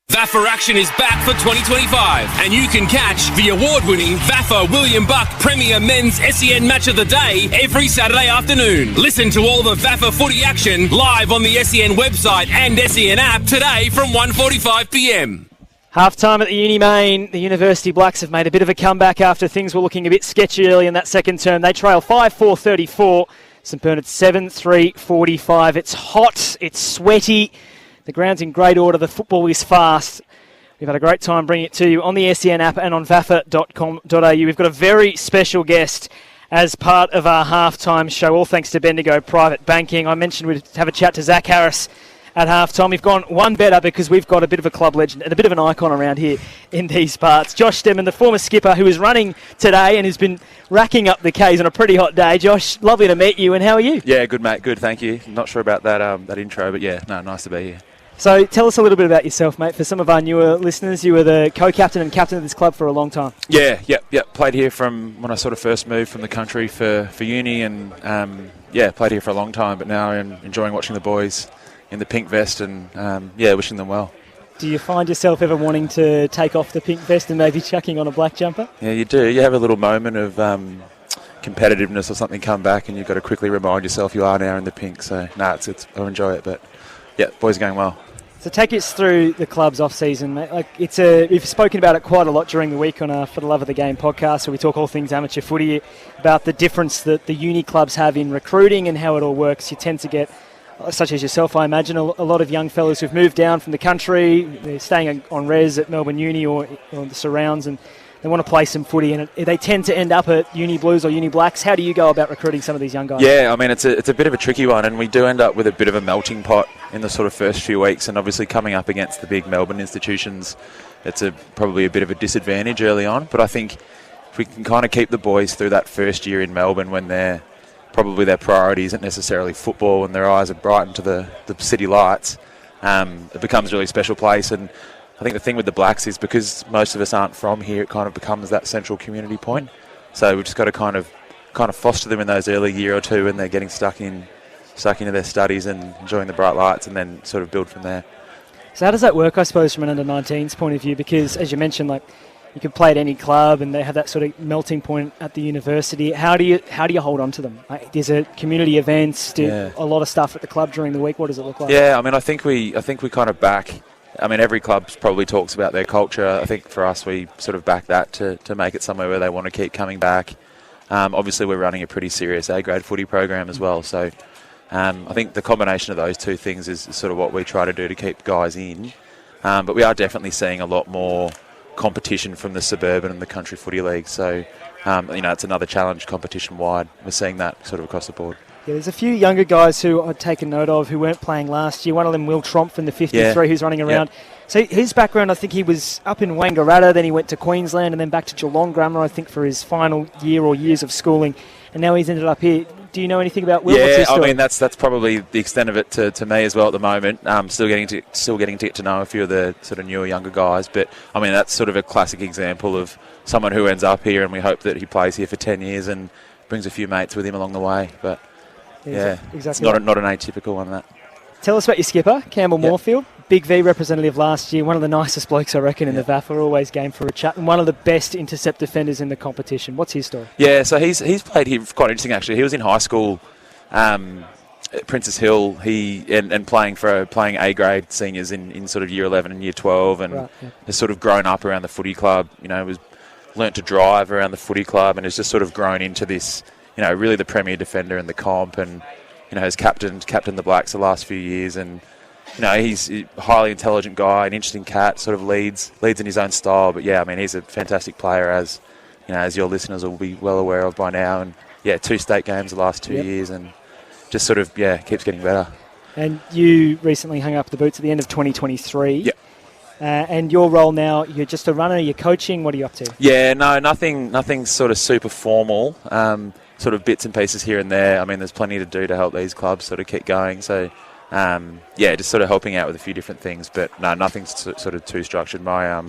VAFA action is back for 2025, and you can catch the award-winning VAFA William Buck Premier Men's SEN Match of the Day every Saturday afternoon. Listen to all the VAFA footy action live on the SEN website and SEN app today from 1:45 p.m. Half-time at the Uni Main, the University Blacks have made a bit of a comeback after things were looking a bit sketchy early in that second term. They trail 5-4-34, St Bernard 7-3-45. It's hot, it's sweaty. The ground's in great order. The football is fast. We've had a great time bringing it to you on the SEN app and on vafa.com.au. We've got a very special guest as part of our halftime show, all thanks to Bendigo Private Banking. I mentioned we'd have a chat to Zach Harris at halftime. We've gone one better because we've got a bit of a club legend and a bit of an icon around here in these parts. Josh Stemmen, the former skipper who is running today and has been racking up the Ks on a pretty hot day. Josh, lovely to meet you, and how are you? Yeah, good mate, good, thank you. Not sure about that intro, but yeah, no, nice to be here. So tell us a little bit about yourself, mate. For some of our newer listeners, you were the co-captain and captain of this club for a long time. Yeah. Played here from when I sort of first moved from the country for uni, and played here for a long time, but now I'm enjoying watching the boys in the pink vest and wishing them well. Do you find yourself ever wanting to take off the pink vest and maybe chucking on a black jumper? Yeah, you do. You have a little moment of competitiveness or something come back, and you've got to quickly remind yourself you are now in the pink. So, I enjoy it, but yeah, boys are going well. So take us through the club's off-season, mate. We've spoken about it quite a lot during the week on our For the Love of the Game podcast, where we talk all things amateur footy, about the difference that the uni clubs have in recruiting and how it all works. You tend to get, such as yourself, I imagine, a lot of young fellas who've moved down from the country, they're staying on res at Melbourne Uni or the surrounds, and they want to play some footy, and they tend to end up at Uni Blues or Uni Blacks. How do you go about recruiting some of these young guys? Yeah, I mean, it's a bit of a tricky one, and we do end up with a bit of a melting pot in the sort of first few weeks, and obviously coming up against the big Melbourne institutions, it's probably a bit of a disadvantage early on, but I think if we can kind of keep the boys through that first year in Melbourne when their priority isn't necessarily football and their eyes are brightened to the city lights, it becomes a really special place. And I think the thing with the Blacks is because most of us aren't from here, it kind of becomes that central community point. So we've just got to kind of foster them in those early year or two when they're getting stuck in stuck into their studies and enjoying the bright lights, and then sort of build from there. So how does that work, I suppose, from an under-19's point of view? Because, as you mentioned, like, you can play at any club and they have that sort of melting point at the university. How do you hold on to them? Like, is it community events? A lot of stuff at the club during the week? What does it look like? Yeah, I mean, I think we kind of back. I mean, every club probably talks about their culture. I think for us, we sort of back that to make it somewhere where they want to keep coming back. Obviously, we're running a pretty serious A-grade footy program as well. So I think the combination of those two things is sort of what we try to do to keep guys in. But we are definitely seeing a lot more competition from the suburban and the country footy league. So, it's another challenge competition-wide. We're seeing that sort of across the board. Yeah, there's a few younger guys who I'd taken note of who weren't playing last year. One of them, Will Tromp from the 53, who's running around. So his background, I think he was up in Wangaratta, then he went to Queensland and then back to Geelong Grammar, I think, for his final year or years of schooling. And now he's ended up here. Do you know anything about Will? Yeah, I mean, that's probably the extent of it to me as well at the moment. Still getting to get to know a few of the sort of newer, younger guys. But, I mean, that's sort of a classic example of someone who ends up here, and we hope that he plays here for 10 years and brings a few mates with him along the way. But, exactly. It's not an atypical one, that. Tell us about your skipper, Campbell Moorfield. Big V representative last year, one of the nicest blokes, I reckon, in the VAFA, always game for a chat, and one of the best intercept defenders in the competition. What's his story? Yeah, so he's played here, quite interesting actually. He was in high school at Princess Hill, and playing A-grade seniors in sort of year 11 and year 12, and has sort of grown up around the footy club, was learnt to drive around the footy club, and has just sort of grown into this, really the premier defender in the comp, and has captained the Blacks the last few years, and he's a highly intelligent guy, an interesting cat, sort of leads in his own style. But yeah, I mean, he's a fantastic player, as your listeners will be well aware of by now. And yeah, 2 state games the last 2 years, and just sort of keeps getting better. And you recently hung up the boots at the end of 2023. Yep. And your role now, you're just a runner. You're coaching. What are you up to? Yeah, no, nothing sort of super formal. Sort of bits and pieces here and there. I mean, there's plenty to do to help these clubs sort of keep going. So. Just sort of helping out with a few different things, but no, nothing's sort of too structured. My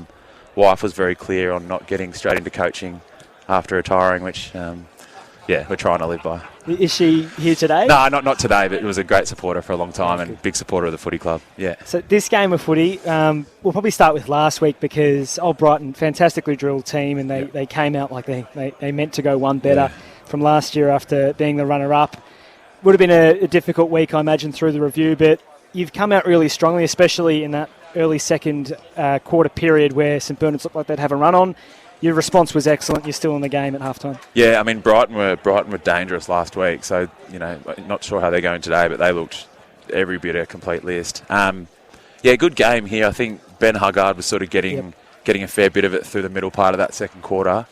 wife was very clear on not getting straight into coaching after retiring, which, we're trying to live by. Is she here today? No, not today, but it was a great supporter for a long time and big supporter of the footy club, yeah. So this game of footy, we'll probably start with last week because Old Brighton, fantastically drilled team, and they came out like they meant to go one better from last year after being the runner-up. Would have been a difficult week, I imagine, through the review, but you've come out really strongly, especially in that early second quarter period where St Bernard's looked like they'd have a run on. Your response was excellent. You're still in the game at halftime. Yeah, I mean, Brighton were dangerous last week, so, not sure how they're going today, but they looked every bit a complete list. Good game here. I think Ben Huggard was sort of getting a fair bit of it through the middle part of that second quarter.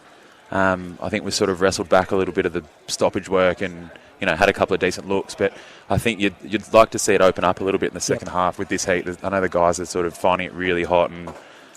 I think we sort of wrestled back a little bit of the stoppage work and had a couple of decent looks, but I think you'd like to see it open up a little bit in the second half with this heat. I know the guys are sort of finding it really hot, and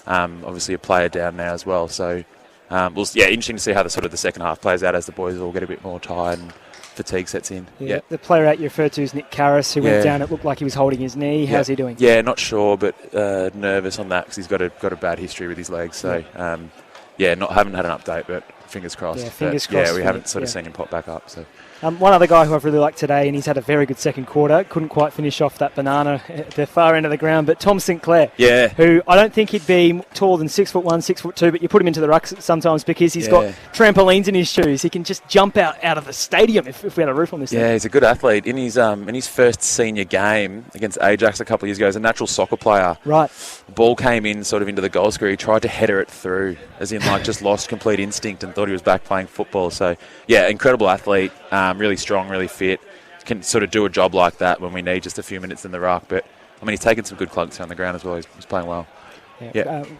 obviously a player down now as well. So, interesting to see how the second half plays out as the boys all get a bit more tired and fatigue sets in. Yeah. The player out you referred to is Nick Karras, who went down. It looked like he was holding his knee. How's he doing? Yeah, not sure, but nervous on that because he's got a bad history with his legs. So, haven't had an update, but fingers crossed. Yeah, fingers crossed. Yeah, we haven't seen him pop back up. So. One other guy who I've really liked today, and he's had a very good second quarter, couldn't quite finish off that banana at the far end of the ground, but Tom Sinclair, who I don't think he'd be taller than 6'1", 6'2", but you put him into the ruck sometimes because he's got trampolines in his shoes. He can just jump out of the stadium if we had a roof on this thing. Yeah, he's a good athlete. In his first senior game against Ajax a couple of years ago, he's a natural soccer player. Right. The ball came in sort of into the goal square. He tried to header it through, as in just lost complete instinct and thought he was back playing football. So, incredible athlete. Really strong, really fit, can sort of do a job like that when we need just a few minutes in the ruck. But, I mean, he's taken some good clunks on the ground as well. He's playing well.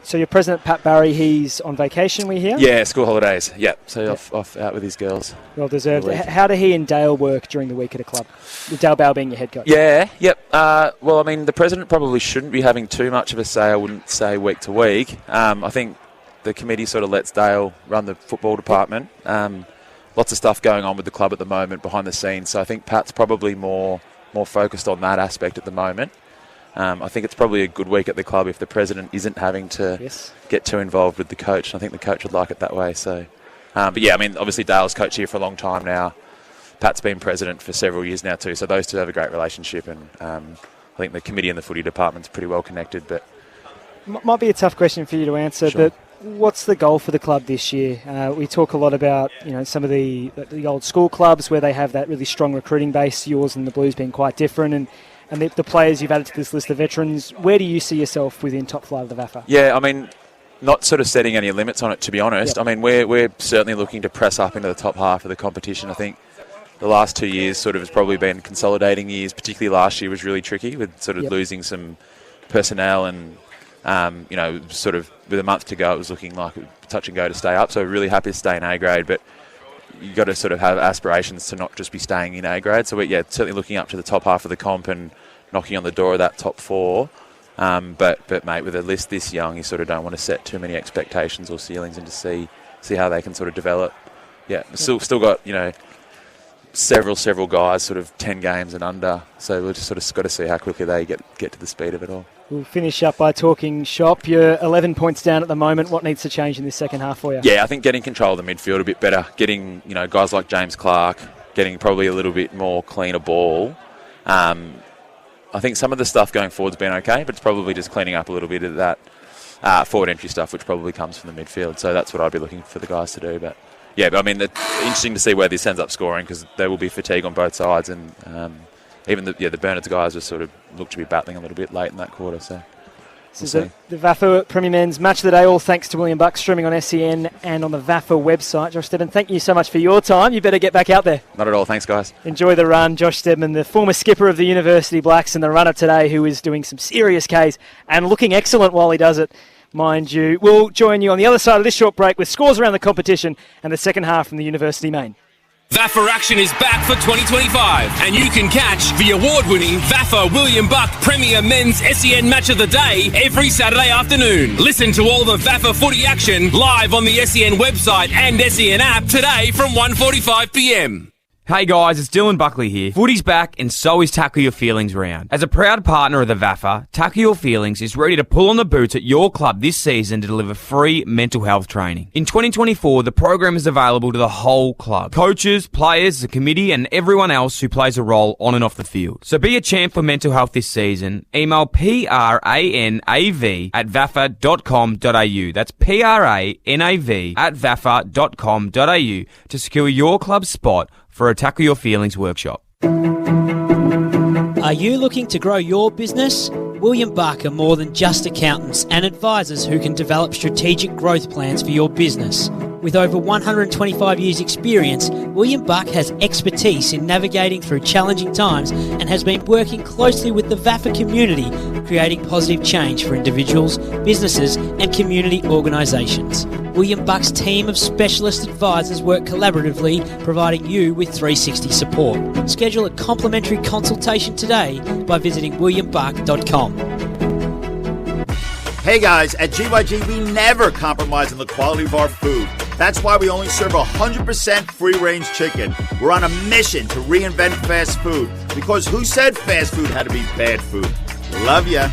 So your president, Pat Barry, he's on vacation, we hear? Yeah, school holidays. So off out with his girls. Well deserved. How do he and Dale work during the week at a club? With Dale Bow being your head coach? Well, I mean, the president probably shouldn't be having too much of a say, I wouldn't say week to week. I think the committee sort of lets Dale run the football department. Lots of stuff going on with the club at the moment behind the scenes, so I think Pat's probably more focused on that aspect at the moment. I think it's probably a good week at the club if the president isn't having to get too involved with the coach. I think the coach would like it that way. So, I mean, obviously Dale's coached here for a long time now. Pat's been president for several years now too, so those two have a great relationship, and I think the committee and the footy department's pretty well connected. But might be a tough question for you to answer, Sure. but what's the goal for the club this year? We talk a lot about some of the old school clubs where they have that really strong recruiting base, yours and the Blues being quite different, and the players you've added to this list of veterans. Where do you see yourself within top flight of the VAFA? yeah, I mean, not sort of setting any limits on it, to be honest. Yep. I mean, we're certainly looking to press up into the top half of the competition. I think the last 2 years sort of has probably been consolidating years, particularly last year was really tricky with sort of Yep. losing some personnel and, sort of with a month to go, it was looking like touch and go to stay up. So we're really happy to stay in A grade, but you got to sort of have aspirations to not just be staying in A grade. So we're certainly looking up to the top half of the comp and knocking on the door of that top four. But mate, with a list this young, you sort of don't want to set too many expectations or ceilings and just see how they can sort of develop. Yeah, still got several guys sort of 10 games and under. So we've just sort of got to see how quickly they get to the speed of it all. We'll finish up by talking shop. You're 11 points down at the moment. What needs to change in this second half for you? Yeah, I think getting control of the midfield a bit better. Getting guys like James Clark, getting probably a little bit more cleaner ball. I think some of the stuff going forward's been okay, but it's probably just cleaning up a little bit of that forward entry stuff, which probably comes from the midfield. So that's what I'd be looking for the guys to do. But I mean, it's interesting to see where this ends up scoring because there will be fatigue on both sides, and even the Bernards guys just sort of look to be battling a little bit late in that quarter. So. This is the VAFA Premier Men's Match of the Day, all thanks to William Buck, streaming on SEN and on the VAFA website. Josh Stedman, thank you so much for your time. You better get back out there. Not at all. Thanks, guys. Enjoy the run. Josh Stedman, the former skipper of the University Blacks and the runner today, who is doing some serious Ks and looking excellent while he does it, mind you. We'll join you on the other side of this short break with scores around the competition and the second half from the University main. VAFA action is back for 2025, and you can catch the award-winning VAFA William Buck Premier Men's SEN Match of the Day every Saturday afternoon. Listen to all the VAFA footy action live on the SEN website and SEN app today from 1:45 p.m. Hey guys, it's Dylan Buckley here. Footy's back and so is Tackle Your Feelings round. As a proud partner of the VAFA, Tackle Your Feelings is ready to pull on the boots at your club this season to deliver free mental health training. In 2024, the program is available to the whole club. Coaches, players, the committee and everyone else who plays a role on and off the field. So be a champ for mental health this season. Email pranav@vafa.com.au. That's pranav@vafa.com.au to secure your club's spot for a Tackle Your Feelings workshop. Are you looking to grow your business? William Buck are more than just accountants and advisors who can develop strategic growth plans for your business. With over 125 years' experience, William Buck has expertise in navigating through challenging times and has been working closely with the VAFA community, creating positive change for individuals, businesses and community organisations. William Buck's team of specialist advisors work collaboratively, providing you with 360 support. Schedule a complimentary consultation today by visiting williambuck.com. Hey guys, at GYG we never compromise on the quality of our food. That's why we only serve 100% free-range chicken. We're on a mission to reinvent fast food, because who said fast food had to be bad food? Love ya.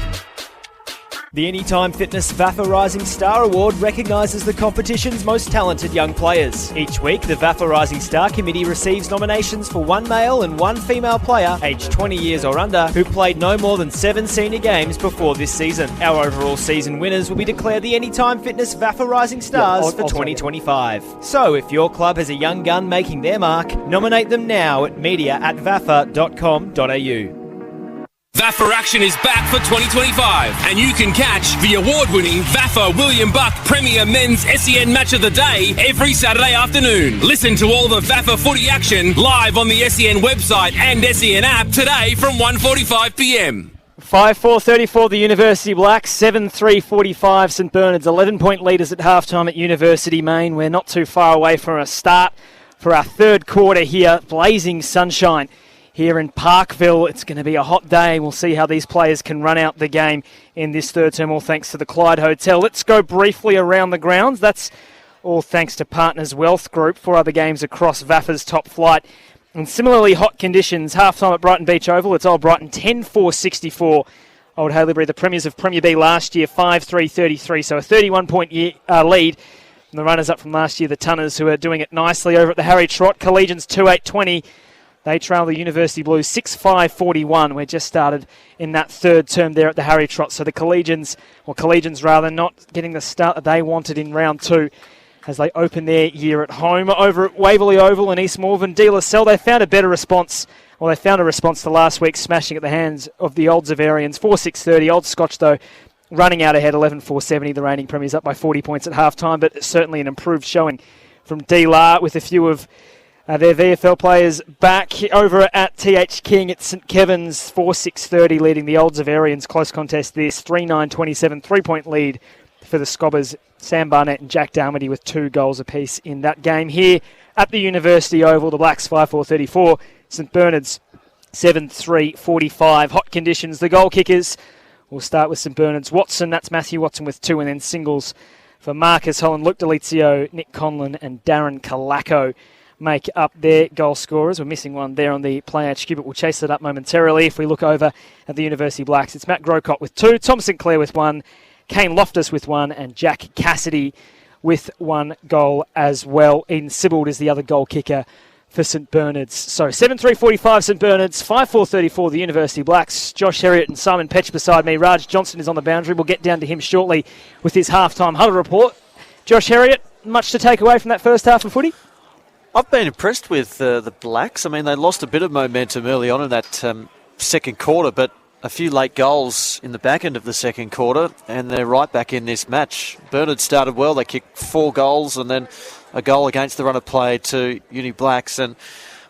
The Anytime Fitness VAFA Rising Star Award recognises the competition's most talented young players. Each week, the VAFA Rising Star Committee receives nominations for one male and one female player, aged 20 years or under, who played no more than 7 senior games before this season. Our overall season winners will be declared the Anytime Fitness VAFA Rising Stars for 2025. So, if your club has a young gun making their mark, nominate them now at media@vafa.com.au. VAFA action is back for 2025, and you can catch the award-winning VAFA William Buck Premier Men's SEN Match of the Day every Saturday afternoon. Listen to all the VAFA footy action live on the SEN website and SEN app today from 1:45 p.m. 5-4-34 the University Blacks, 7-3-45 St Bernard's, 11-point leaders at halftime at University Main. We're not too far away from a start for our third quarter here. Blazing sunshine here in Parkville. It's going to be a hot day. We'll see how these players can run out the game in this third term, all thanks to the Clyde Hotel. Let's go briefly around the grounds. That's all thanks to Partners Wealth Group. 4 other games across VAFA's top flight. And similarly hot conditions. Half-time at Brighton Beach Oval. It's Old Brighton 10-4-64. Old Haileybury, the premiers of Premier B last year, 5-3-33. So a 31-point lead. And the runners-up from last year, the Tunners, who are doing it nicely over at the Harry Trott. Collegians 2-8-20. They trail the University Blues 6-5-41. We're just started in that third term there at the Harry Trot. So the Collegians not getting the start that they wanted in round 2 as they open their year at home. Over at Waverley Oval in East Malvern, De La Salle, they found a response to last week's smashing at the hands of the Old Zavarians. 4-6-30. Old Scotch, though, running out ahead 11-4-70. The reigning premiers up by 40 points at half-time, but certainly an improved showing from De La with a few of their VFL players back. Over at TH King at St Kevin's, 4-6-30 leading the Old Zavarians. Close contest this, 3-9-27, 3-point lead for the Scobbers. Sam Barnett and Jack Dalmody with 2 goals apiece in that game. Here at the University Oval, the Blacks 5-4-34, St Bernard's 7-3-45. Hot conditions. The goal kickers, we'll start with St Bernard's Watson. That's Matthew Watson with 2, and then singles for Marcus Holland, Luke Delizio, Nick Conlon and Darren Kalako make up their goal scorers. We're missing one there on the Play HQ, but we'll chase it up momentarily. If we look over at the University Blacks, it's Matt Grocott with 2, Tom Sinclair with 1, Kane Loftus with 1, and Jack Cassidy with 1 goal as well. Eden Sibbald is the other goal kicker for St Bernard's. So 7-3-45 St Bernard's, 5-4-34 the University Blacks. Josh Heriot and Simon Petch beside me. Raj Johnston is on the boundary. We'll get down to him shortly with his halftime huddle report. Josh Heriot, much to take away from that first half of footy? I've been impressed with the Blacks. I mean, they lost a bit of momentum early on in that second quarter, but a few late goals in the back end of the second quarter, and they're right back in this match. Bernard started well. They kicked 4 goals and then a goal against the run of play to Uni Blacks. And,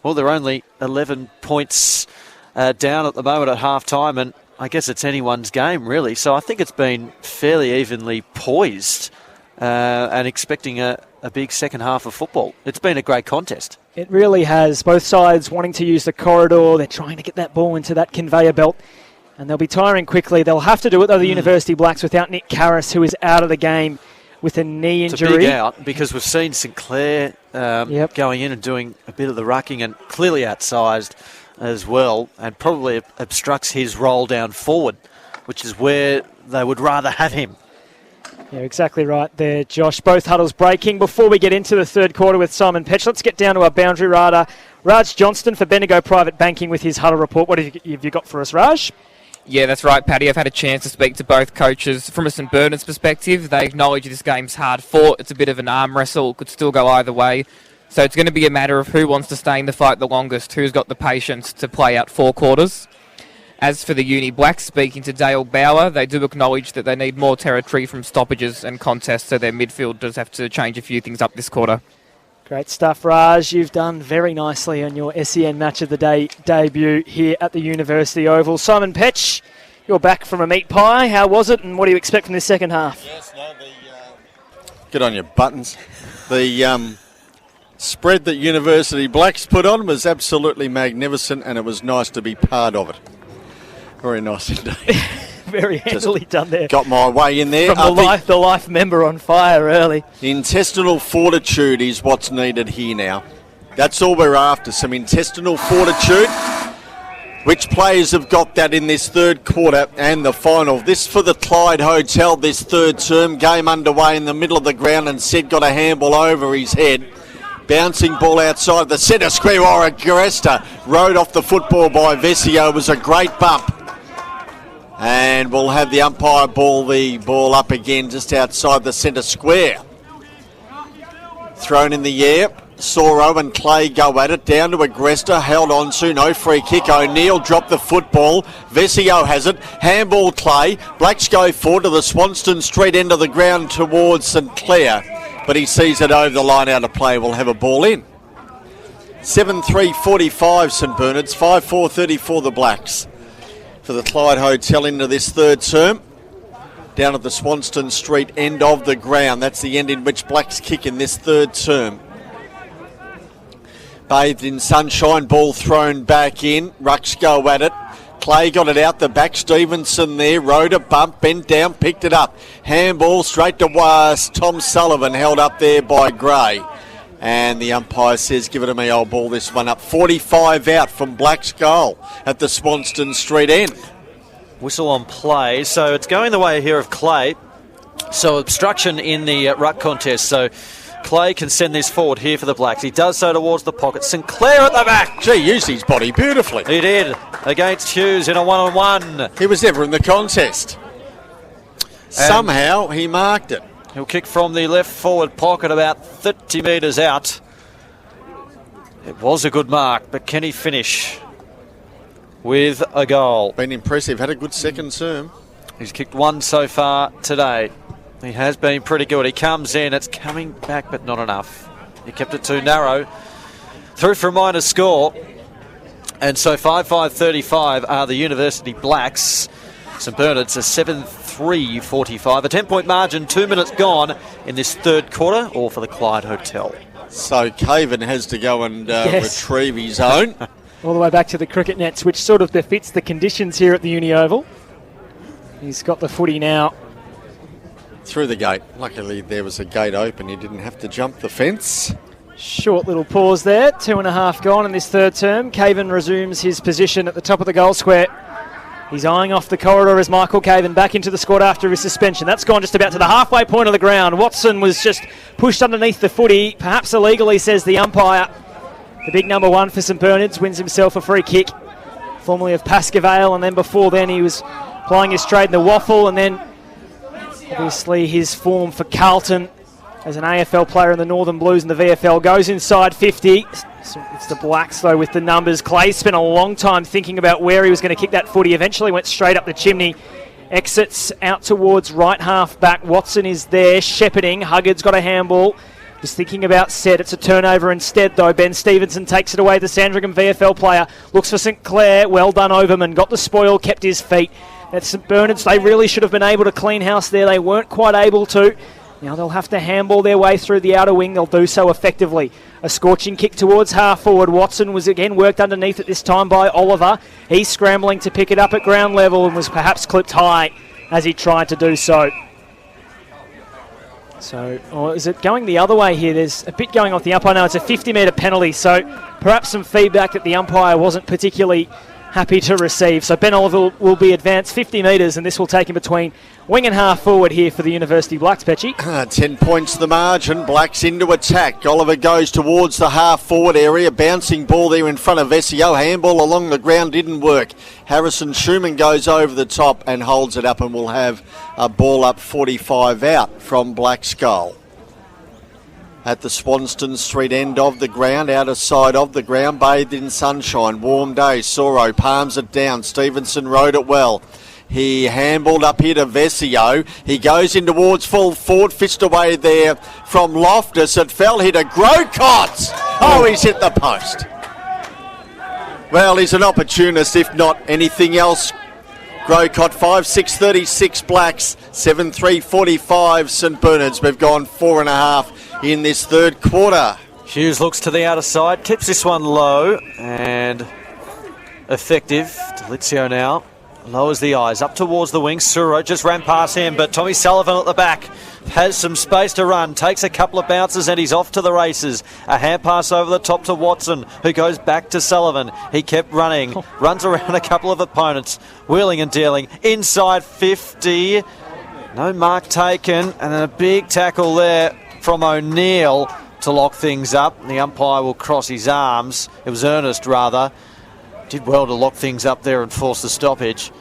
well, they're only 11 points down at the moment at half-time, and I guess it's anyone's game, really. So I think it's been fairly evenly poised and expecting a big second half of football. It's been a great contest. It really has. Both sides wanting to use the corridor. They're trying to get that ball into that conveyor belt, and they'll be tiring quickly. They'll have to do it, though, the University Blacks, without Nick Karras, who is out of the game with a knee injury. It's a big out, because we've seen Sinclair going in and doing a bit of the rucking, and clearly outsized as well, and probably obstructs his roll down forward, which is where they would rather have him. Yeah, exactly right there, Josh. Both huddles breaking. Before we get into the third quarter with Simon Petch, let's get down to our boundary radar. Raj Johnston for Bendigo Private Banking with his huddle report. What have you got for us, Raj? Yeah, that's right, Paddy. I've had a chance to speak to both coaches. From a St Bernard's perspective, they acknowledge this game's hard fought. It's a bit of an arm wrestle. It could still go either way. So it's going to be a matter of who wants to stay in the fight the longest, who's got the patience to play out 4 quarters. As for the Uni Blacks, speaking to Dale Bauer, they do acknowledge that they need more territory from stoppages and contests, so their midfield does have to change a few things up this quarter. Great stuff, Raj. You've done very nicely on your SEN Match of the Day debut here at the University Oval. Simon Petch, you're back from a meat pie. How was it, and what do you expect from this second half? Yes, get on your buttons. The spread that University Blacks put on was absolutely magnificent, and it was nice to be part of it. Very nice indeed. Very handily done there. Got my way in there. From the life member on fire early. Intestinal fortitude is what's needed here now. That's all we're after, some intestinal fortitude. Which players have got that in this third quarter and the final? This for the Clyde Hotel, this third term. Game underway in the middle of the ground, and Sid got a handball over his head. Bouncing ball outside the centre square. Agresta rode off the football by Vesio. It was a great bump. And we'll have the umpire ball the ball up again just outside the centre square. Thrown in the air. Soro and Clay go at it. Down to Agresta. Held on to. No free kick. O'Neill dropped the football. Vesio has it. Handball Clay. Blacks go forward to the Swanston Street end of the ground towards St Clair. But he sees it over the line out of play. We'll have a ball in. 7-3-45 St Bernard's. 5-4-34 the Blacks. For the Clyde Hotel into this third term. Down at the Swanston Street end of the ground. That's the end in which Blacks kick in this third term. Bathed in sunshine, ball thrown back in. Rucks go at it. Clay got it out the back. Stevenson there, rode a bump, bent down, picked it up. Handball straight to Tom Sullivan, held up there by Gray. And the umpire says, give it to me, I'll ball this one up. 45 out from Black's goal at the Swanston Street end. Whistle on play, so it's going the way here of Clay. So obstruction in the ruck contest, so Clay can send this forward here for the Blacks. He does so towards the pocket. Sinclair at the back. Gee, used his body beautifully. He did. Against Hughes in a one-on-one. He was never in the contest. Somehow he marked it. He'll kick from the left forward pocket about 30 metres out. It was a good mark, but can he finish with a goal? Been impressive. Had a good second term. He's kicked one so far today. He has been pretty good. He comes in. It's coming back, but not enough. He kept it too narrow. Through for a minor score. And so 5-5-35 are the University Blacks. St Bernard's a 7-3-45. A 10-point margin, 2 minutes gone in this third quarter, all for the Clyde Hotel. So Caven has to go and retrieve his own. All the way back to the cricket nets, which sort of befits the conditions here at the Uni Oval. He's got the footy now. Through the gate. Luckily there was a gate open. He didn't have to jump the fence. Short little pause there. 2.5 gone in this third term. Caven resumes his position at the top of the goal square. He's eyeing off the corridor as Michael Caven back into the squad after his suspension. That's gone just about to the halfway point of the ground. Watson was just pushed underneath the footy, perhaps illegally, says the umpire. The big number 1 for St Bernard's wins himself a free kick, formerly of Pascoe, and then before then he was plying his trade in the waffle, and then obviously his form for Carlton as an AFL player in the Northern Blues and the VFL goes inside 50. So it's the Blacks, though, with the numbers. Clay spent a long time thinking about where he was going to kick that footy. Eventually went straight up the chimney. Exits out towards right half back. Watson is there, shepherding. Huggard's got a handball. Just thinking about set. It's a turnover instead, though. Ben Stevenson takes it away. The Sandringham VFL player looks for St Clair. Well done, Overman. Got the spoil, kept his feet. At St Bernard's, they really should have been able to clean house there. They weren't quite able to. Now they'll have to handball their way through the outer wing. They'll do so effectively. A scorching kick towards half forward. Watson was again worked underneath at this time by Oliver. He's scrambling to pick it up at ground level and was perhaps clipped high as he tried to do so. So, or is it going the other way here? There's a bit going off the umpire. No, it's a 50-metre penalty. So perhaps some feedback that the umpire wasn't particularly happy to receive. So Ben Oliver will be advanced 50 metres, and this will take him between wing and half forward here for the University Blacks, Petchy. 10 points the margin. Blacks into attack. Oliver goes towards the half forward area. Bouncing ball there in front of Vesio. Handball along the ground didn't work. Harrison Schumann goes over the top and holds it up, and we'll have a ball up 45 out from Black's goal. At the Swanston Street end of the ground, outer side of the ground, bathed in sunshine, warm day. Soro palms it down. Stevenson rode it well. He handballed up here to Vesio. He goes in towards full forward, fished away there from Loftus. It fell here to Grocott. Oh, he's hit the post. Well, he's an opportunist, if not anything else. Grocott 5-6-36 Blacks, 7-3-45 St Bernard's. We've gone 4.5 in this third quarter. Hughes looks to the outer side, keeps this one low and effective. Delizio now lowers the eyes up towards the wing. Suro just ran past him, but Tommy Sullivan at the back has some space to run, takes a couple of bounces and he's off to the races. A hand pass over the top to Watson, who goes back to Sullivan. He kept running, runs around a couple of opponents, wheeling and dealing inside 50. No mark taken, and then a big tackle there from O'Neill to lock things up. The umpire will cross his arms. It was Ernest, rather. Did well to lock things up there and force the stoppage.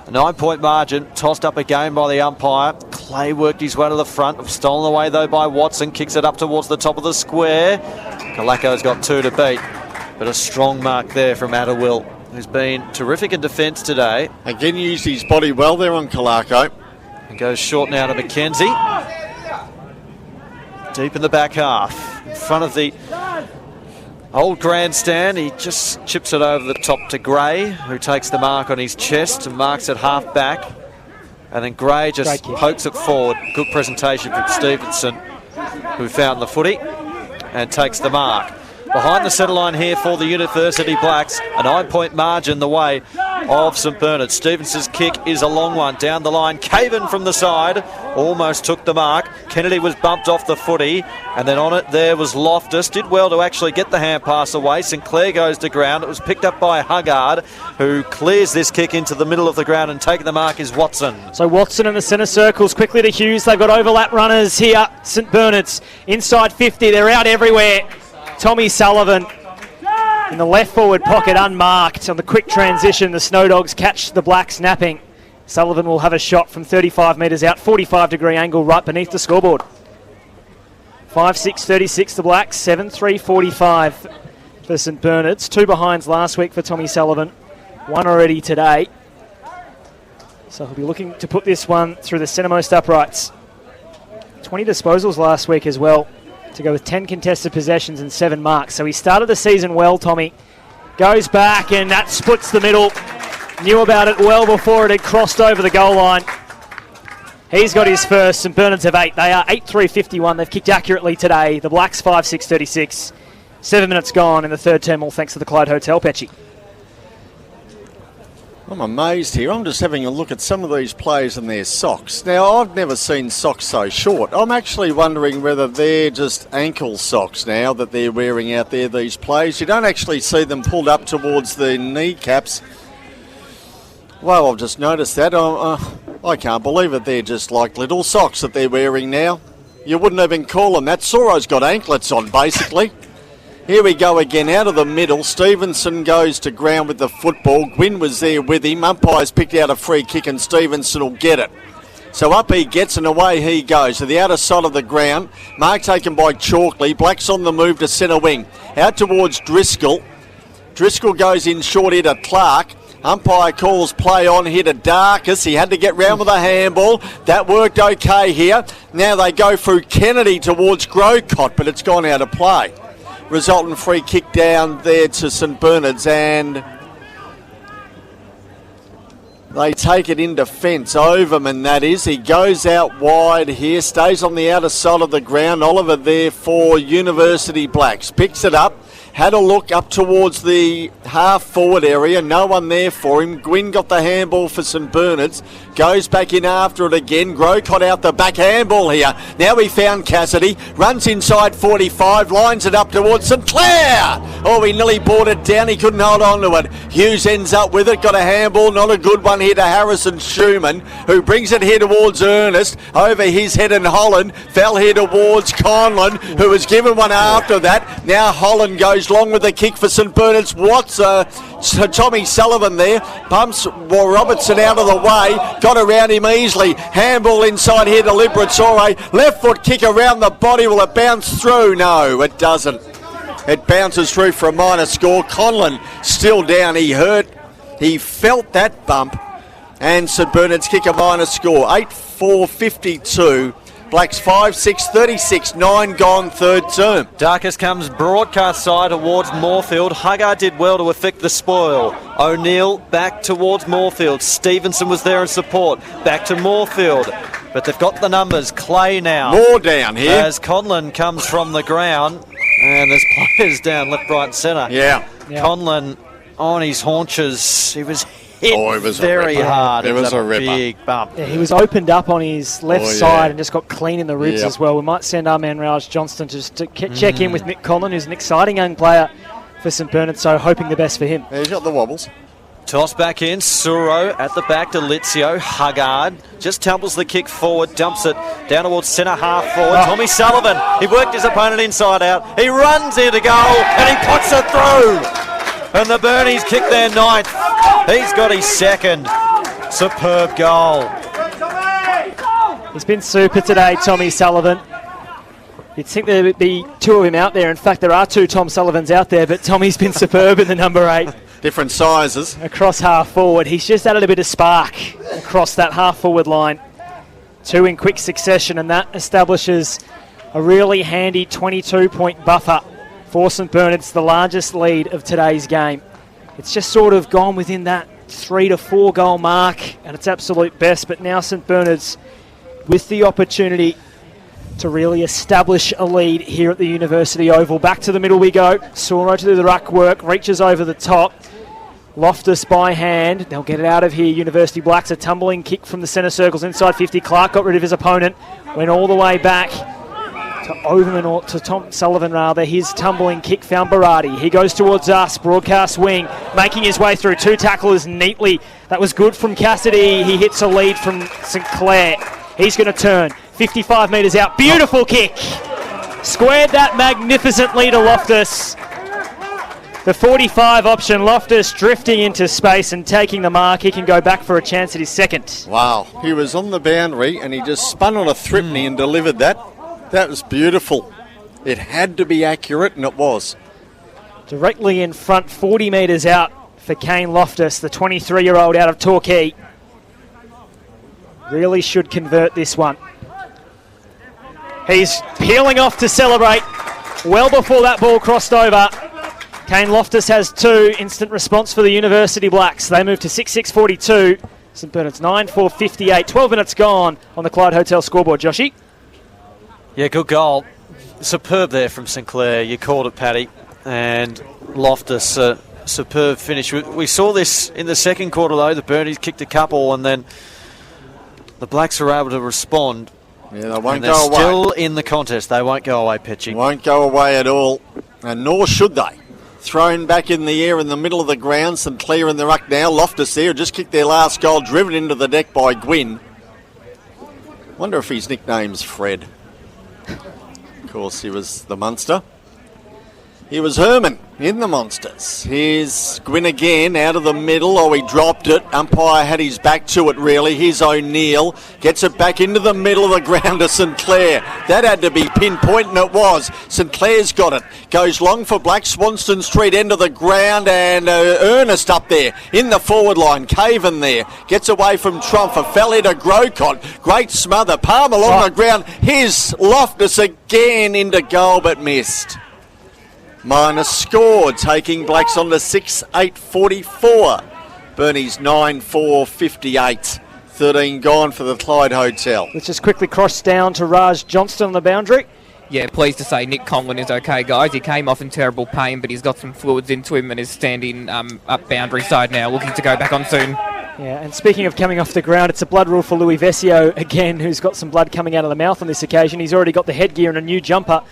A 9-point margin, tossed up again by the umpire. Clay worked his way to the front. Stolen away, though, by Watson. Kicks it up towards the top of the square. Calaco's got 2 to beat. But a strong mark there from Adderwill, who's been terrific in defence today. Again, used his body well there on Calaco. And goes short now to McKenzie. Deep in the back half, in front of the old grandstand. He just chips it over the top to Gray, who takes the mark on his chest and marks it half back. And then Gray just pokes it forward. Good presentation from Stevenson, who found the footy and takes the mark. Behind the centre line here for the University Blacks, a 9-point margin the way of St Bernard. Stevenson's kick is a long one down the line. Caven from the side almost took the mark. Kennedy was bumped off the footy, and then on it there was Loftus. Did well to actually get the hand pass away. Sinclair goes to ground. It was picked up by Huggard, who clears this kick into the middle of the ground, and taking the mark is Watson. So Watson in the centre circles, quickly to Hughes. They've got overlap runners here. St Bernard's inside 50. They're out everywhere. Tommy Sullivan in the left forward pocket, unmarked. On the quick transition, the Snowdogs catch the Blacks napping. Sullivan will have a shot from 35 metres out, 45-degree angle right beneath the scoreboard. 5-6-36 the Blacks, 7-3-45 for St Bernard's. 2 behinds last week for Tommy Sullivan, 1 already today. So he'll be looking to put this one through the centremost uprights. 20 disposals last week as well, to go with 10 contested possessions and 7 marks. So he started the season well, Tommy. Goes back, and that splits the middle. Knew about it well before it had crossed over the goal line. He's got his first. St Bernard's have 8. They are 8-3-51. They've kicked accurately today. The Blacks 5-6-36. 7 minutes gone in the third term, all thanks to the Clyde Hotel, Petchy. I'm amazed here. I'm just having a look at some of these players and their socks. Now, I've never seen socks so short. I'm actually wondering whether they're just ankle socks now that they're wearing out there, these players. You don't actually see them pulled up towards the kneecaps. Well, I've just noticed that. I can't believe it. They're just like little socks that they're wearing now. You wouldn't even call them that. Soro's got anklets on, basically. Here we go again, out of the middle. Stevenson goes to ground with the football. Gwynn was there with him. Umpires picked out a free kick and Stevenson will get it. So up he gets and away he goes to the outer side of the ground. Mark taken by Chalkley. Black's on the move to centre wing. Out towards Driscoll. Driscoll goes in short here to Clark. Umpire calls play on here to Darkus. He had to get round with a handball. That worked okay here. Now they go through Kennedy towards Grocott, but it's gone out of play. Resultant free kick down there to St Bernard's, and they take it in defence. Overman, that is. He goes out wide here, stays on the outer side of the ground. Oliver there for University Blacks. Picks it up. Had a look up towards the half-forward area. No one there for him. Gwynn got the handball for St Bernard's. Goes back in after it again. Grocott out the back handball here. Now he found Cassidy. Runs inside 45. Lines it up towards St Clair. Oh, he nearly brought it down. He couldn't hold on to it. Hughes ends up with it. Got a handball. Not a good one here to Harrison Schumann, who brings it here towards Ernest. Over his head and Holland. Fell here towards Conlon, who was given one after that. Now Holland goes long with the kick for St Bernard's. Tommy Sullivan there pumps Robertson out of the way, got around him easily. Handball inside here to Liberazzore. Left foot kick around the body. Will it bounce through? No, it doesn't. It bounces through for a minor score. Conlon still down. He felt that bump, and St Bernard's kick a minor score. 8-4-52. Blacks 5-6-36, 9 gone third term. Darkus comes broadcast side towards Moorfield. Huggard did well to affect the spoil. O'Neill back towards Moorfield. Stevenson was there in support. Back to Moorfield. But they've got the numbers. Clay now. More down here. As Conlon comes from the ground. And there's players down left, right and centre. Yeah. Conlon on his haunches. He was hit it was very hard. It was a big bump. Yeah, he was opened up on his left side and just got clean in the ribs as well. We might send our man Raj Johnston just to check in with Nick Conlon, who's an exciting young player for St Bernard, so hoping the best for him. He's got the wobbles. Toss back in. Suro at the back to Lizio. Huggard just tumbles the kick forward, dumps it down towards centre half forward. Tommy Sullivan, he worked his opponent inside out. He runs here to goal and he puts it through. And the Burnies kick their 9th. He's got his 2nd. Superb goal. He's been super today, Tommy Sullivan. You'd think there would be 2 of him out there. In fact, there are 2 Tom Sullivans out there, but Tommy's been superb in the number 8. Different sizes. Across half forward. He's just added a bit of spark across that half forward line. 2 in quick succession, and that establishes a really handy 22-point buffer for St Bernard's, the largest lead of today's game. It's just sort of gone within that 3 to 4 goal mark at its absolute best, but now St Bernard's with the opportunity to really establish a lead here at the University Oval. Back to the middle we go. Soro to do the ruck work, reaches over the top. Loftus by hand. They'll get it out of here. University Blacks, a tumbling kick from the centre circles inside 50. Clark got rid of his opponent. Went all the way back to Overman, or to Tom Sullivan rather. His tumbling kick found Berardi. He goes towards us. Broadcast wing. Making his way through. 2 tacklers neatly. That was good from Cassidy. He hits a lead from St Clair. He's going to turn. 55 metres out. Beautiful kick. Squared that magnificently to Loftus. The 45 option, Loftus drifting into space and taking the mark. He can go back for a chance at his second. Wow, he was on the boundary and he just spun on a thripney and delivered that. That was beautiful. It had to be accurate, and it was. Directly in front, 40 metres out for Kane Loftus, the 23-year-old out of Torquay. Really should convert this one. He's peeling off to celebrate well before that ball crossed over. Kane Loftus has 2. Instant response for the University Blacks. They move to 6-6-42. St Bernard's 9-4-58. 12 minutes gone on the Clyde Hotel scoreboard. Joshy? Yeah, good goal. Superb there from St Clair. You called it, Paddy. And Loftus, superb finish. We saw this in the second quarter, though. The Burnies kicked a couple, and then the Blacks were able to respond. Yeah, they won't and go away. Still in the contest. They won't go away, Petchy. Won't go away at all, and nor should they. Thrown back in the air in the middle of the ground. St Clair in the ruck now. Loftus there, just kicked their last goal, driven into the deck by Gwynn. Wonder if his nickname's Fred. Of course, he was the Munster. He was Herman in the Monsters. Here's Gwynn again, out of the middle. Oh, he dropped it. Umpire had his back to it, really. Here's O'Neill. Gets it back into the middle of the ground to St Clair. That had to be pinpoint, and it was. St Clair's got it. Goes long for Black. Swanston Street, end of the ground, and Ernest up there in the forward line. Caven there. Gets away from Trumfer. Fell into Grocott. Great smother. Palm along the ground. Here's Loftus again into goal, but missed. Minus score, taking Blacks on to 6-8-44. Bernie's 9-4-58. 13 gone for the Clyde Hotel. Let's just quickly cross down to Raj Johnston on the boundary. Yeah, pleased to say Nick Conlon is okay, guys. He came off in terrible pain, but he's got some fluids into him and is standing up boundary side now, looking to go back on soon. Yeah, and speaking of coming off the ground, it's a blood rule for Louis Vesio again, who's got some blood coming out of the mouth on this occasion. He's already got the headgear and a new jumper.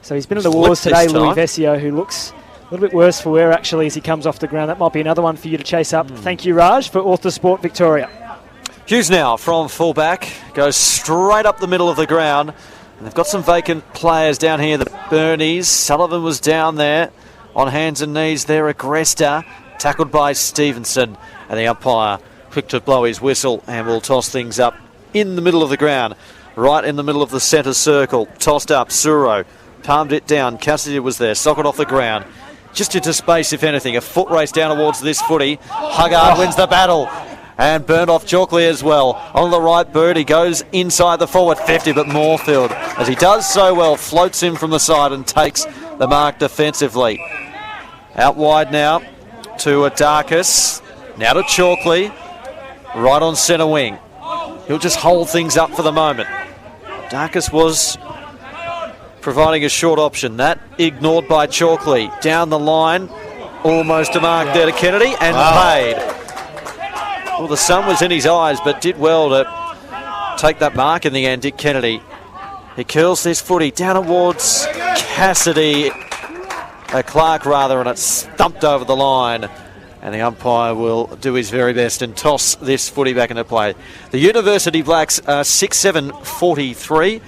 So he's been in the wars today, Louis Vesio, who looks a little bit worse for wear, actually, as he comes off the ground. That might be another one for you to chase up. Thank you, Raj, for Author Sport Victoria. Hughes now from fullback, goes straight up the middle of the ground. And they've got some vacant players down here, the Burnies. Sullivan was down there on hands and knees there. Agresta, tackled by Stevenson. And the umpire quick to blow his whistle and will toss things up in the middle of the ground. Right in the middle of the centre circle. Tossed up, Suro. Palmed it down. Cassidy was there. Socket off the ground. Just into space, if anything. A foot race down towards this footy. Huggard wins the battle. And burned off Chalkley as well. On the right, Bird. He goes inside the forward 50, but Moorfield, as he does so well, floats in from the side and takes the mark defensively. Out wide now to Darkus. Now to Chalkley. Right on centre wing. He'll just hold things up for the moment. Darkus was providing a short option. That ignored by Chalkley. Down the line. Almost a mark there to Kennedy and paid. Well, the sun was in his eyes, but did well to take that mark in the end, Dick Kennedy. He curls this footy down towards Cassidy. Clark, rather, and it's stumped over the line. And the umpire will do his very best and toss this footy back into play. The University Blacks are 6-7-43.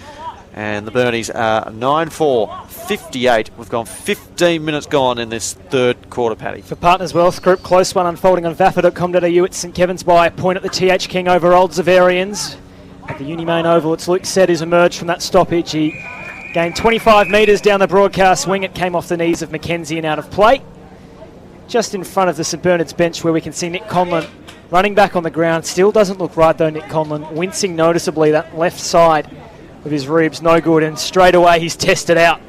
And the Burnies are 9-4-58. We've gone 15 minutes gone in this third quarter, Paddy. For Partners Wealth Group, close one unfolding on vafa.com.au at St Kevin's by a point at the TH King over Old Zavarians. At the Uni Main Oval, it's Luke Sett who's emerged from that stoppage. He gained 25 metres down the broadcast wing. It came off the knees of Mackenzie and out of play. Just in front of the St Bernard's bench where we can see Nick Conlon running back on the ground. Still doesn't look right though, Nick Conlon. Wincing noticeably, that left side with his ribs, no good, and straight away he's tested out.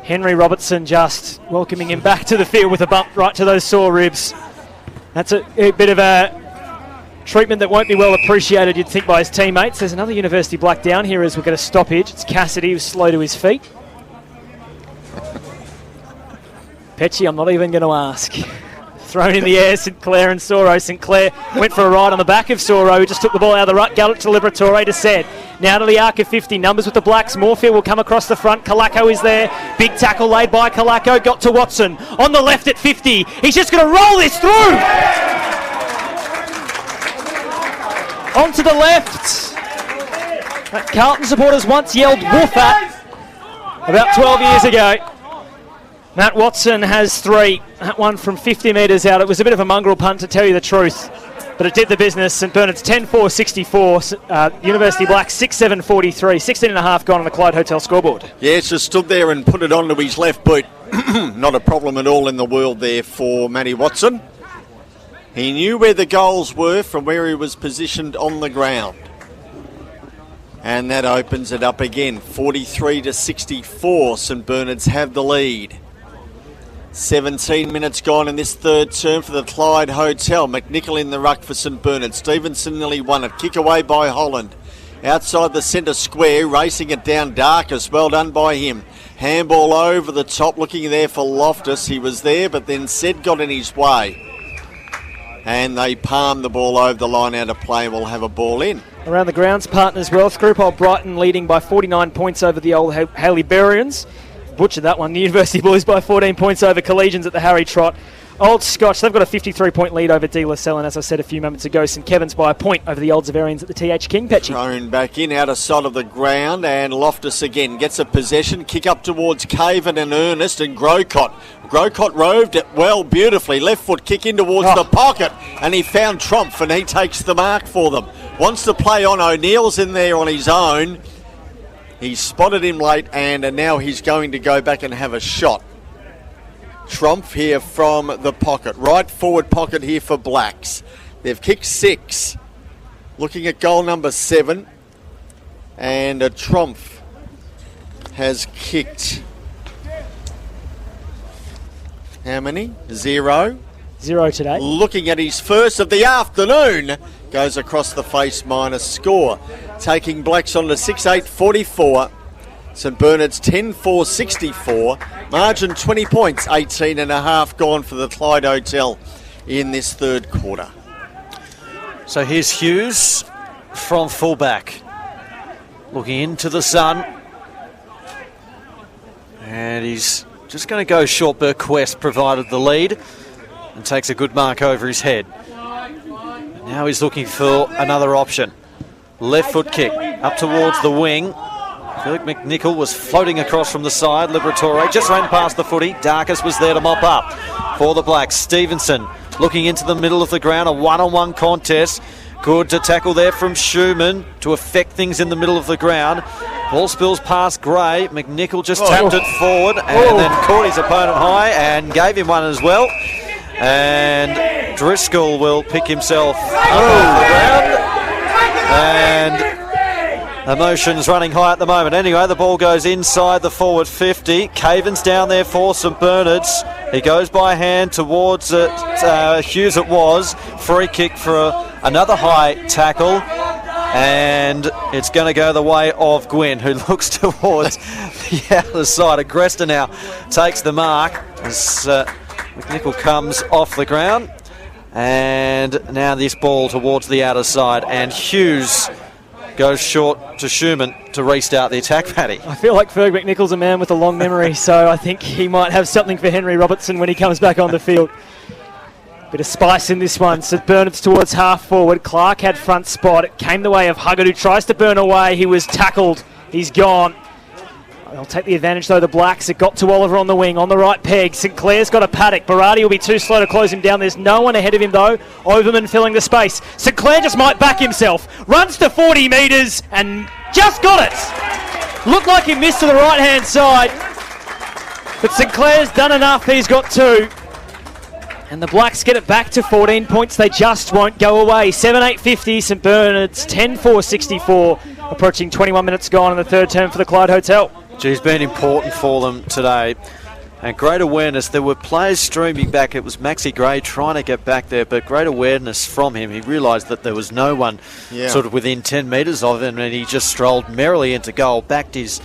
Henry Robertson just welcoming him back to the field with a bump right to those sore ribs. That's a bit of a treatment that won't be well appreciated, you'd think, by his teammates. There's another University Black down here as we get a stoppage. It's Cassidy who's slow to his feet. Petchy, I'm not even going to ask. Thrown in the air, St Clair and Soro. St Clair went for a ride on the back of Soro, who just took the ball out of the ruck, got it to Liberatore to set. Now to the arc of 50, numbers with the Blacks. Moorfield will come across the front. Kalako is there. Big tackle laid by Kalako. Got to Watson. On the left at 50. He's just going to roll this through. Onto the left. That Carlton supporters once yelled woof at about 12 years ago. Matt Watson has 3. That one from 50 metres out. It was a bit of a mongrel punt, to tell you the truth, but it did the business. St Bernard's 10-4-64. University Blacks 6-7-43. 16 and a half gone on the Clyde Hotel scoreboard. Yes, just stood there and put it onto his left boot. Not a problem at all in the world there for Matty Watson. He knew where the goals were from where he was positioned on the ground. And that opens it up again. 43-64. St Bernard's have the lead. 17 minutes gone in this third term for the Clyde Hotel. McNichol in the ruck for St Bernard. Stevenson nearly won it. Kick away by Holland. Outside the centre square, racing it down Darkus. Well done by him. Handball over the top, looking there for Loftus. He was there, but then Sed got in his way. And they palm the ball over the line out of play and will have a ball in. Around the grounds, Partners Wealth Group, Old Brighton leading by 49 points over the old Haley-Burians. Butchered that one. The University Blues by 14 points over Collegians at the Harry Trott. Old Scotch, they've got a 53-point lead over De La Salle, and as I said a few moments ago, St Kevin's by a point over the Old Zavarians at the TH King. Petchy. Thrown back in, out of sight of the ground, and Loftus again gets a possession. Kick up towards Caven and Ernest and Grocott. Grocott roved it well, beautifully. Left foot kick in towards the pocket, and he found Trumpf, and he takes the mark for them. Wants to play on. O'Neill's in there on his own. He spotted him late, and now he's going to go back and have a shot. Trumpf here from the pocket. Right forward pocket here for Blacks. They've kicked 6. Looking at goal number 7. And Trumpf has kicked... how many? 0. 0 today. Looking at his first of the afternoon. Goes across the face minus score. Taking Blacks on to 6-8-44. St Bernard's 10-4-64. Margin 20 points. 18 and a half gone for the Clyde Hotel in this third quarter. So here's Hughes from fullback. Looking into the sun. And he's just going to go short. Burquest provided the lead and takes a good mark over his head. Now he's looking for another option. Left foot kick up towards the wing. Philip McNichol was floating across from the side. Liberatore just ran past the footy. Darkus was there to mop up for the Blacks. Stevenson looking into the middle of the ground. A one-on-one contest. Good to tackle there from Schumann to affect things in the middle of the ground. Ball spills past Gray. McNichol just tapped it forward and then caught his opponent high and gave him one as well. And Driscoll will pick himself up off the ground. And emotions running high at the moment. Anyway, the ball goes inside the forward 50. Caven's down there for St Bernard's. He goes by hand towards it. Hughes it was. Free kick for another high tackle. And it's going to go the way of Gwynn, who looks towards the other side. Agresta now takes the mark as McNichol comes off the ground. And now this ball towards the outer side. And Hughes goes short to Schumann to restart the attack, Paddy. I feel like Ferg McNichol's a man with a long memory, so I think he might have something for Henry Robertson when he comes back on the field. Bit of spice in this one. St Bernard's towards half forward. Clark had front spot. It came the way of Huggard, who tries to burn away. He was tackled. He's gone. They'll take the advantage, though, the Blacks. It got to Oliver on the wing, on the right peg. St Clair's got a paddock. Barati will be too slow to close him down. There's no one ahead of him, though. Overman filling the space. St Clair just might back himself. Runs to 40 metres and just got it. Looked like he missed to the right-hand side. But St Clair's done enough. He's got 2. And the Blacks get it back to 14 points. They just won't go away. 7-8-50. St Bernard's 10-4-64. Approaching 21 minutes gone in the third term for the Clyde Hotel. He's been important for them today. And great awareness. There were players streaming back. It was Maxi Gray trying to get back there, but great awareness from him. He realised that there was no one sort of within 10 metres of him, and he just strolled merrily into goal, backed his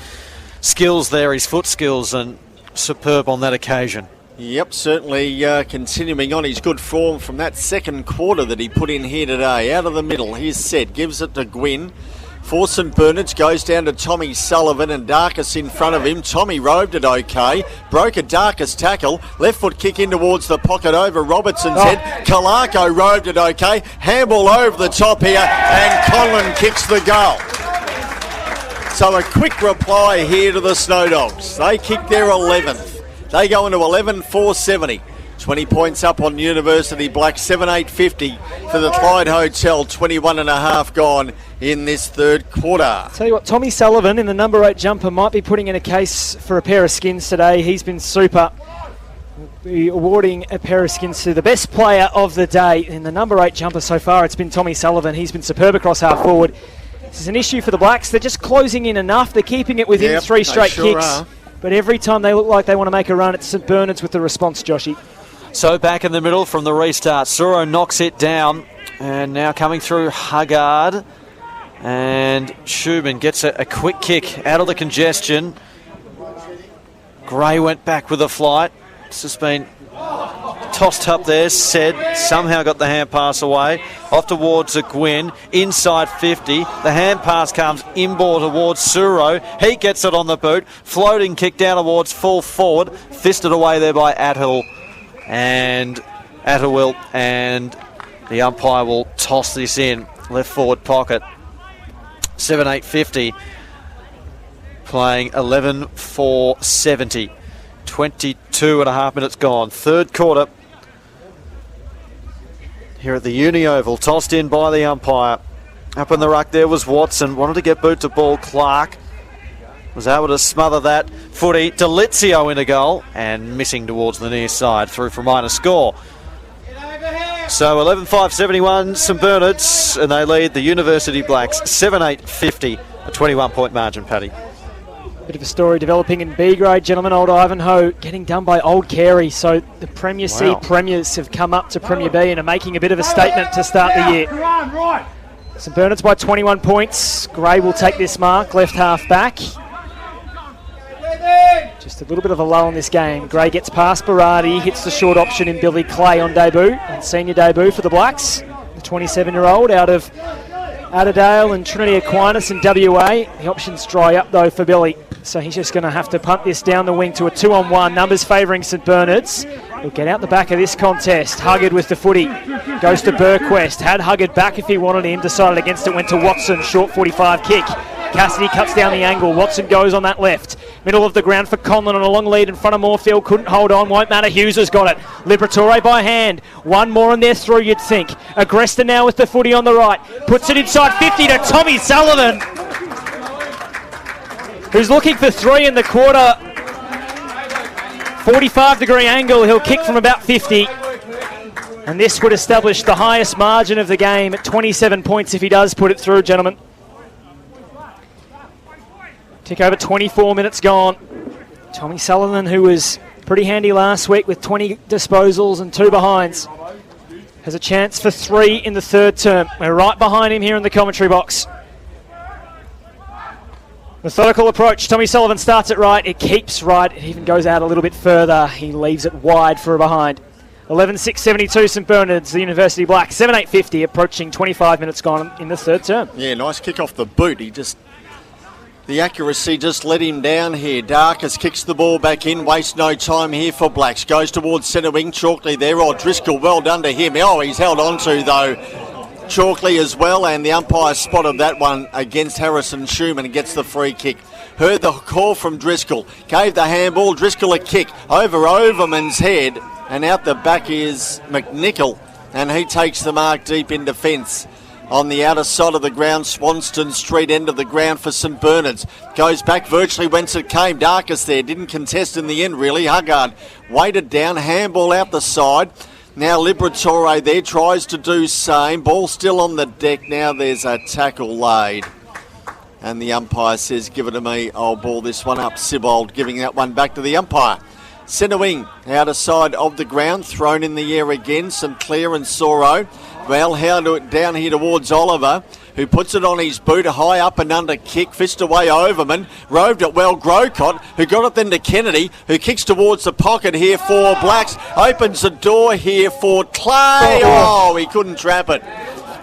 skills there, his foot skills, and superb on that occasion. Yep, certainly continuing on his good form from that second quarter that he put in here today. Out of the middle, here's Set, gives it to Gwynn. For St Bernard's, goes down to Tommy Sullivan and Darkus in front of him. Tommy roved it okay. Broke a Darkus tackle. Left foot kick in towards the pocket over Robertson's head. Kalako roved it okay. Handball over the top here and Conlon kicks the goal. So a quick reply here to the Snowdogs. They kick their 11th. They go into 11-4-70. 20 points up on University Black, 7-8-50 for the Clyde Hotel, 21 and a half gone in this third quarter. Tell you what, Tommy Sullivan in the number 8 jumper might be putting in a case for a pair of skins today. He's been super. We'll be awarding a pair of skins to the best player of the day. In the number 8 jumper so far, it's been Tommy Sullivan. He's been superb across half forward. This is an issue for the Blacks. They're just closing in enough. They're keeping it within 3 straight kicks. But every time they look like they want to make a run, it's St Bernard's with the response, Joshy. So back in the middle from the restart. Suro knocks it down. And now coming through Haggard. And Schumann gets a quick kick out of the congestion. Gray went back with a flight. It's just been tossed up there. Said somehow got the hand pass away. Off towards Gwyn. Inside 50. The hand pass comes inboard towards Suro. He gets it on the boot. Floating kick down towards full forward. Fisted away there by Athill. And Atwill, and the umpire will toss this in. Left forward pocket. 7-8-50. Playing 11-4-70. 22 and a half minutes gone. Third quarter. Here at the Uni Oval. Tossed in by the umpire. Up in the ruck there was Watson. Wanted to get boot to ball. Clark was able to smother that footy. Delizio in a goal and missing towards the near side through for minor score. So 11-5-71 St Bernard's, and they lead the University Blacks 7-8-50, a 21-point margin, Paddy. Bit of a story developing in B grade, gentlemen. Old Ivanhoe getting done by Old Carey. So the Premier C premiers have come up to Premier B and are making a bit of a statement to start the year. St Bernard's by 21 points. Gray will take this mark, left half back. Just a little bit of a lull in this game. Gray gets past Berardi, hits the short option in Billy Clay on debut, and senior debut for the Blacks. The 27-year-old out of Adderale and Trinity Aquinas in WA. The options dry up though for Billy, so he's just going to have to punt this down the wing to a 2-on-1. Numbers favouring St Bernard's. He'll get out the back of this contest. Huggard with the footy. Goes to Burquest. Had Huggard back if he wanted him. Decided against it. Went to Watson. Short 45 kick. Cassidy cuts down the angle. Watson goes on that left. Middle of the ground for Conlon on a long lead in front of Moorfield. Couldn't hold on. Won't matter. Hughes has got it. Liberatore by hand. One more and they're through, you'd think. Agresta now with the footy on the right. Puts it inside 50 to Tommy Sullivan, who's looking for 3 in the quarter. 45-degree angle. He'll kick from about 50. And this would establish the highest margin of the game at 27 points if he does put it through, gentlemen. Tick over 24 minutes gone. Tommy Sullivan, who was pretty handy last week with 20 disposals and 2 behinds, has a chance for 3 in the third term. We're right behind him here in the commentary box. Methodical approach. Tommy Sullivan starts it right. It keeps right. It even goes out a little bit further. He leaves it wide for a behind. 11-6-72 St Bernard's, the University Black. 7-8-50, approaching 25 minutes gone in the third term. Yeah, nice kick off the boot. The accuracy just let him down here. Darkus kicks the ball back in. Wastes no time here for Blacks. Goes towards centre wing. Chalkley there. Oh, Driscoll, well done to him. Oh, he's held on to, though, Chalkley as well. And the umpire spotted that one against Harrison Schumann and gets the free kick. Heard the call from Driscoll. Gave the handball. Driscoll a kick over Overman's head. And out the back is McNichol. And he takes the mark deep in defence. On the outer side of the ground, Swanston Street end of the ground for St Bernard's. Goes back virtually whence it came. Darkus there, didn't contest in the end really. Haggard weighted down, handball out the side. Now Liberatore there, tries to do same. Ball still on the deck. Now there's a tackle laid. And the umpire says, give it to me, I'll ball this one up. Sibold giving that one back to the umpire. Centre wing, outer side of the ground, thrown in the air again. St Clair and Soro. Well, how do it down here towards Oliver. who puts it on his boot, a high up and under kick, fist away Overman, roved it well, Grocott, who got it then to Kennedy, who kicks towards the pocket here for Blacks, opens the door here for Clay. Oh, he couldn't trap it.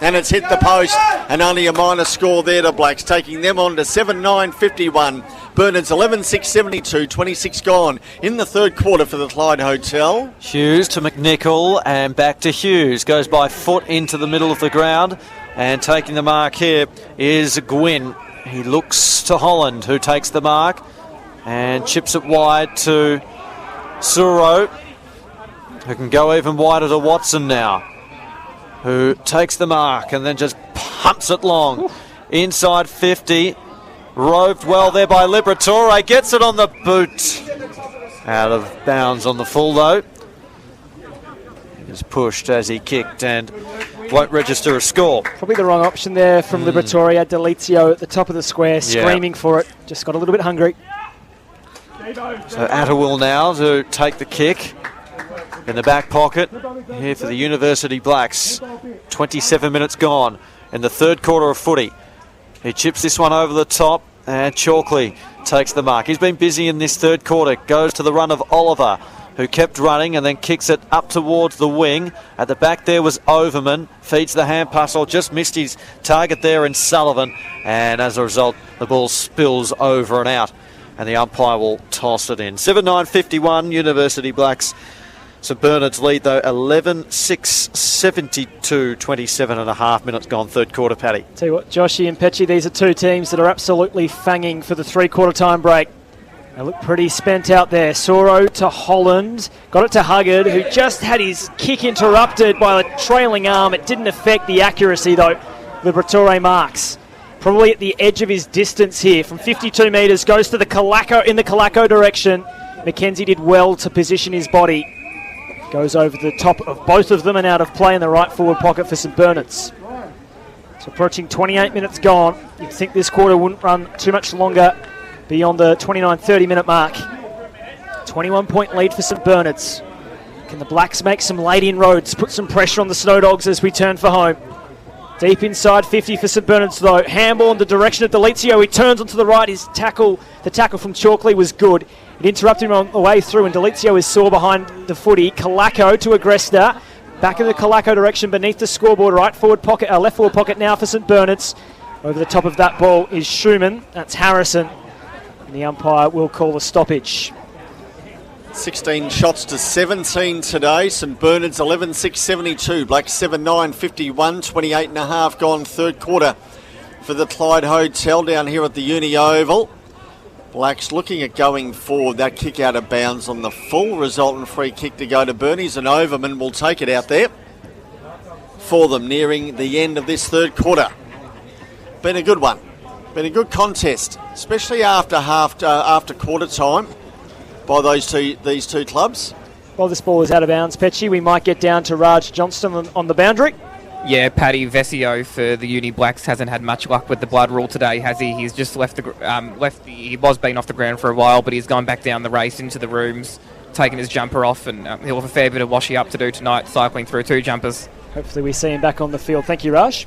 And it's hit the post, and only a minor score there to Blacks, taking them on to 7-9-51. Bernard's 11-6-72, 26 gone in the third quarter for the Clyde Hotel. Hughes to McNichol and back to Hughes. Goes by foot into the middle of the ground, and taking the mark here is Gwynn. He looks to Holland, who takes the mark and chips it wide to Suro, who can go even wider to Watson now, who takes the mark and then just pumps it long. Inside 50. Roved well there by Liberatore. Gets it on the boot. Out of bounds on the full, though. He was pushed as he kicked and won't register a score. Probably the wrong option there from Liberatore. Had Delizio at the top of the square, screaming for it. Just got a little bit hungry. So Atterwill now to take the kick. In the back pocket here for the University Blacks. 27 minutes gone in the third quarter of footy. He chips this one over the top, and Chalkley takes the mark. He's been busy in this third quarter. Goes to the run of Oliver, who kept running and then kicks it up towards the wing. At the back there was Overman. Feeds the hand pass, or just missed his target there in Sullivan. And as a result, the ball spills over and out, and the umpire will toss it in. 7-9-51, University Blacks. St Bernard's lead, though, 11-6-72, 27 and a half minutes gone, third quarter, Paddy. Tell you what, Joshy and Petchy, these are two teams that are absolutely fanging for the three-quarter time break. They look pretty spent out there. Soro to Holland, got it to Huggard, who just had his kick interrupted by a trailing arm. It didn't affect the accuracy, though. Liberatore marks. Probably at the edge of his distance here. From 52 metres, goes to the Calaco in the Calaco direction. McKenzie did well to position his body. Goes over the top of both of them and out of play in the right forward pocket for St Bernard's. So approaching 28 minutes gone. You'd think this quarter wouldn't run too much longer beyond the 29-30 minute mark. 21-point lead for St Bernard's. Can the Blacks make some late inroads, put some pressure on the Snowdogs as we turn for home? Deep inside 50 for St Bernard's, though. Handball in the direction of Delizio. He turns onto the right. The tackle from Chalkley was good. It interrupted him on the way through, and Delizio is sore behind the footy. Calaco to Agresta. Back in the Calaco direction beneath the scoreboard. Left forward pocket now for St Bernard's. Over the top of that ball is Schumann. That's Harrison. And the umpire will call a stoppage. 16 shots to 17 today. St Bernard's 11-6-72. Blacks 7-9-51. 28 and a half gone third quarter for the Clyde Hotel down here at the Uni Oval. Blacks looking at going forward. That kick out of bounds on the full, resultant free kick to go to Bernies, and Overman will take it out there for them nearing the end of this third quarter. Been a good one. Been a good contest, especially after quarter time by these two clubs. While this ball is out of bounds, Petchy, we might get down to Raj Johnston on the boundary. Yeah, Paddy Vesio for the Uni Blacks hasn't had much luck with the blood rule today, has he? He's just he was been off the ground for a while, but he's gone back down the race into the rooms, taken his jumper off, and he'll have a fair bit of washing up to do tonight, cycling through two jumpers. Hopefully we see him back on the field. Thank you, Raj.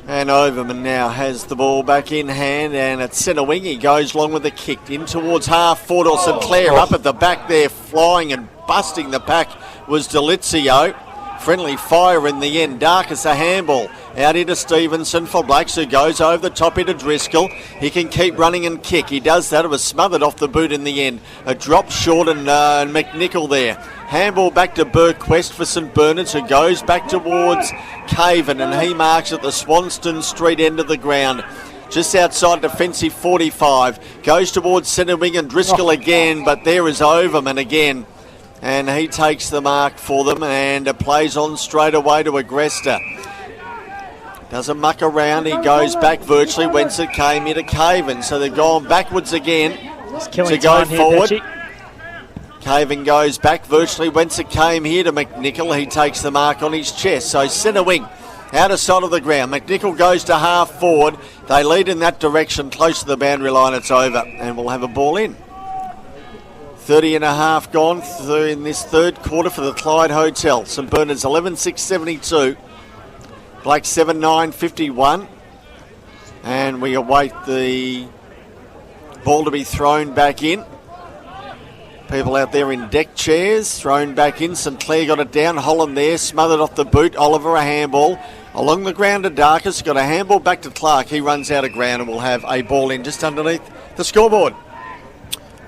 And Overman now has the ball back in hand, and at centre wing he goes along with the kick in towards half forward, or Sinclair up at the back there, flying and busting the pack was Delizio. Friendly fire in the end. Darkus a handball out into Stevenson for Blacks, who goes over the top into Driscoll. He can keep running and kick. He does that. It was smothered off the boot in the end. A drop short, and McNichol there. Handball back to Burquest for St Bernard's, who goes back towards Caven, and he marks at the Swanston Street end of the ground. Just outside defensive 45. Goes towards centre wing and Driscoll again, but there is Overman again. And he takes the mark for them and plays on straight away to Agresta. Doesn't muck around. He goes back virtually whence it came into Caven. So they've gone backwards again to go forward. Caven goes back virtually whence it came here to McNichol. He takes the mark on his chest. So centre wing out of sight of the ground. McNichol goes to half forward. They lead in that direction. Close to the boundary line. It's over. And we'll have a ball in. 30 and a half gone in this third quarter for the Clyde Hotel. St Bernard's 11-6-72. Blake 7-9-51. And we await the ball to be thrown back in. People out there in deck chairs, thrown back in. St Clair got it down. Holland there, smothered off the boot. Oliver a handball. Along the ground to Darkus, got a handball back to Clark. He runs out of ground and will have a ball in just underneath the scoreboard.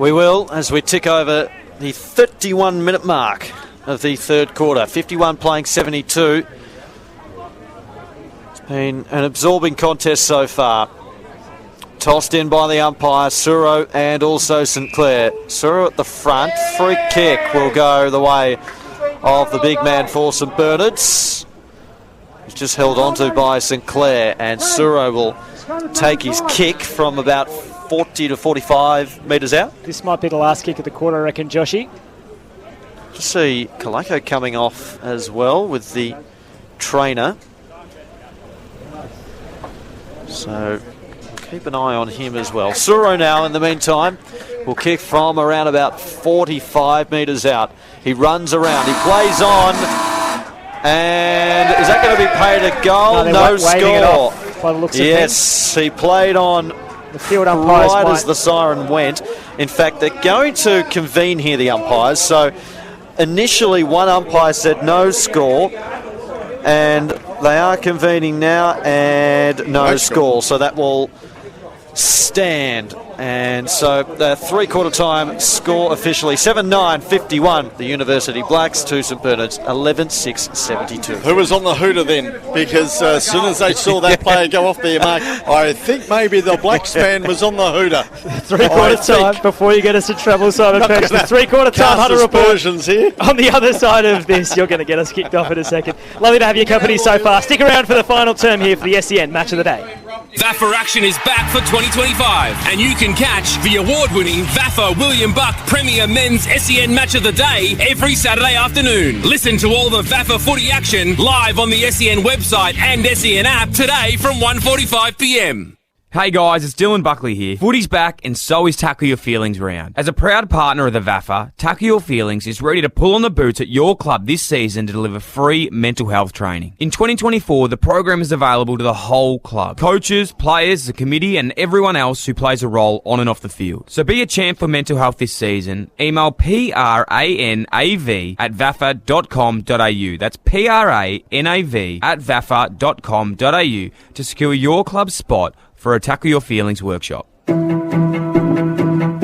We will, as we tick over the 31-minute mark of the third quarter. 51 playing 72. It's been an absorbing contest so far. Tossed in by the umpire, Suro and also St Clair. Suro at the front. Free kick will go the way of the big man for St Bernard's. He's just held onto by St Clair, and Suro will take his kick from about 40 to 45 metres out. This might be the last kick of the quarter, I reckon, Joshy. Just see Kalako coming off as well with the trainer. So keep an eye on him as well. Suro now, in the meantime, will kick from around about 45 metres out. He runs around, he plays on, and is that going to be paid a goal? No score. By the looks of yes, he played on the field umpires right as the siren went. In fact, they're going to convene here, the umpires. So initially one umpire said no score, and they are convening now, and no score. So that will stand. And so the three-quarter time score officially 7-9-51, the University Blacks to St Bernard's 11-6-72. Who was on the hooter then? Because as soon as they saw that player go off their mark, I think maybe the Blacks man was on the hooter. Three-quarter time, before you get us in trouble, Simon Petch. The three-quarter time Hunter report here. On the other side of this. You're going to get us kicked off in a second. Lovely to have your company so far. Stick around for the final term here for the SEN Match of the Day. VAFA action is back for 2025, and you can catch the award-winning VAFA William Buck Premier Men's SEN Match of the Day every Saturday afternoon. Listen to all the VAFA footy action live on the SEN website and SEN app today from 1:45 p.m. Hey guys, it's Dylan Buckley here. Footy's back and so is Tackle Your Feelings round. As a proud partner of the VAFA, Tackle Your Feelings is ready to pull on the boots at your club this season to deliver free mental health training. In 2024, the program is available to the whole club. Coaches, players, the committee and everyone else who plays a role on and off the field. So be a champ for mental health this season. Email pranav@vafa.com.au. That's pranav@vafa.com.au to secure your club's spot for a Tackle Your Feelings workshop.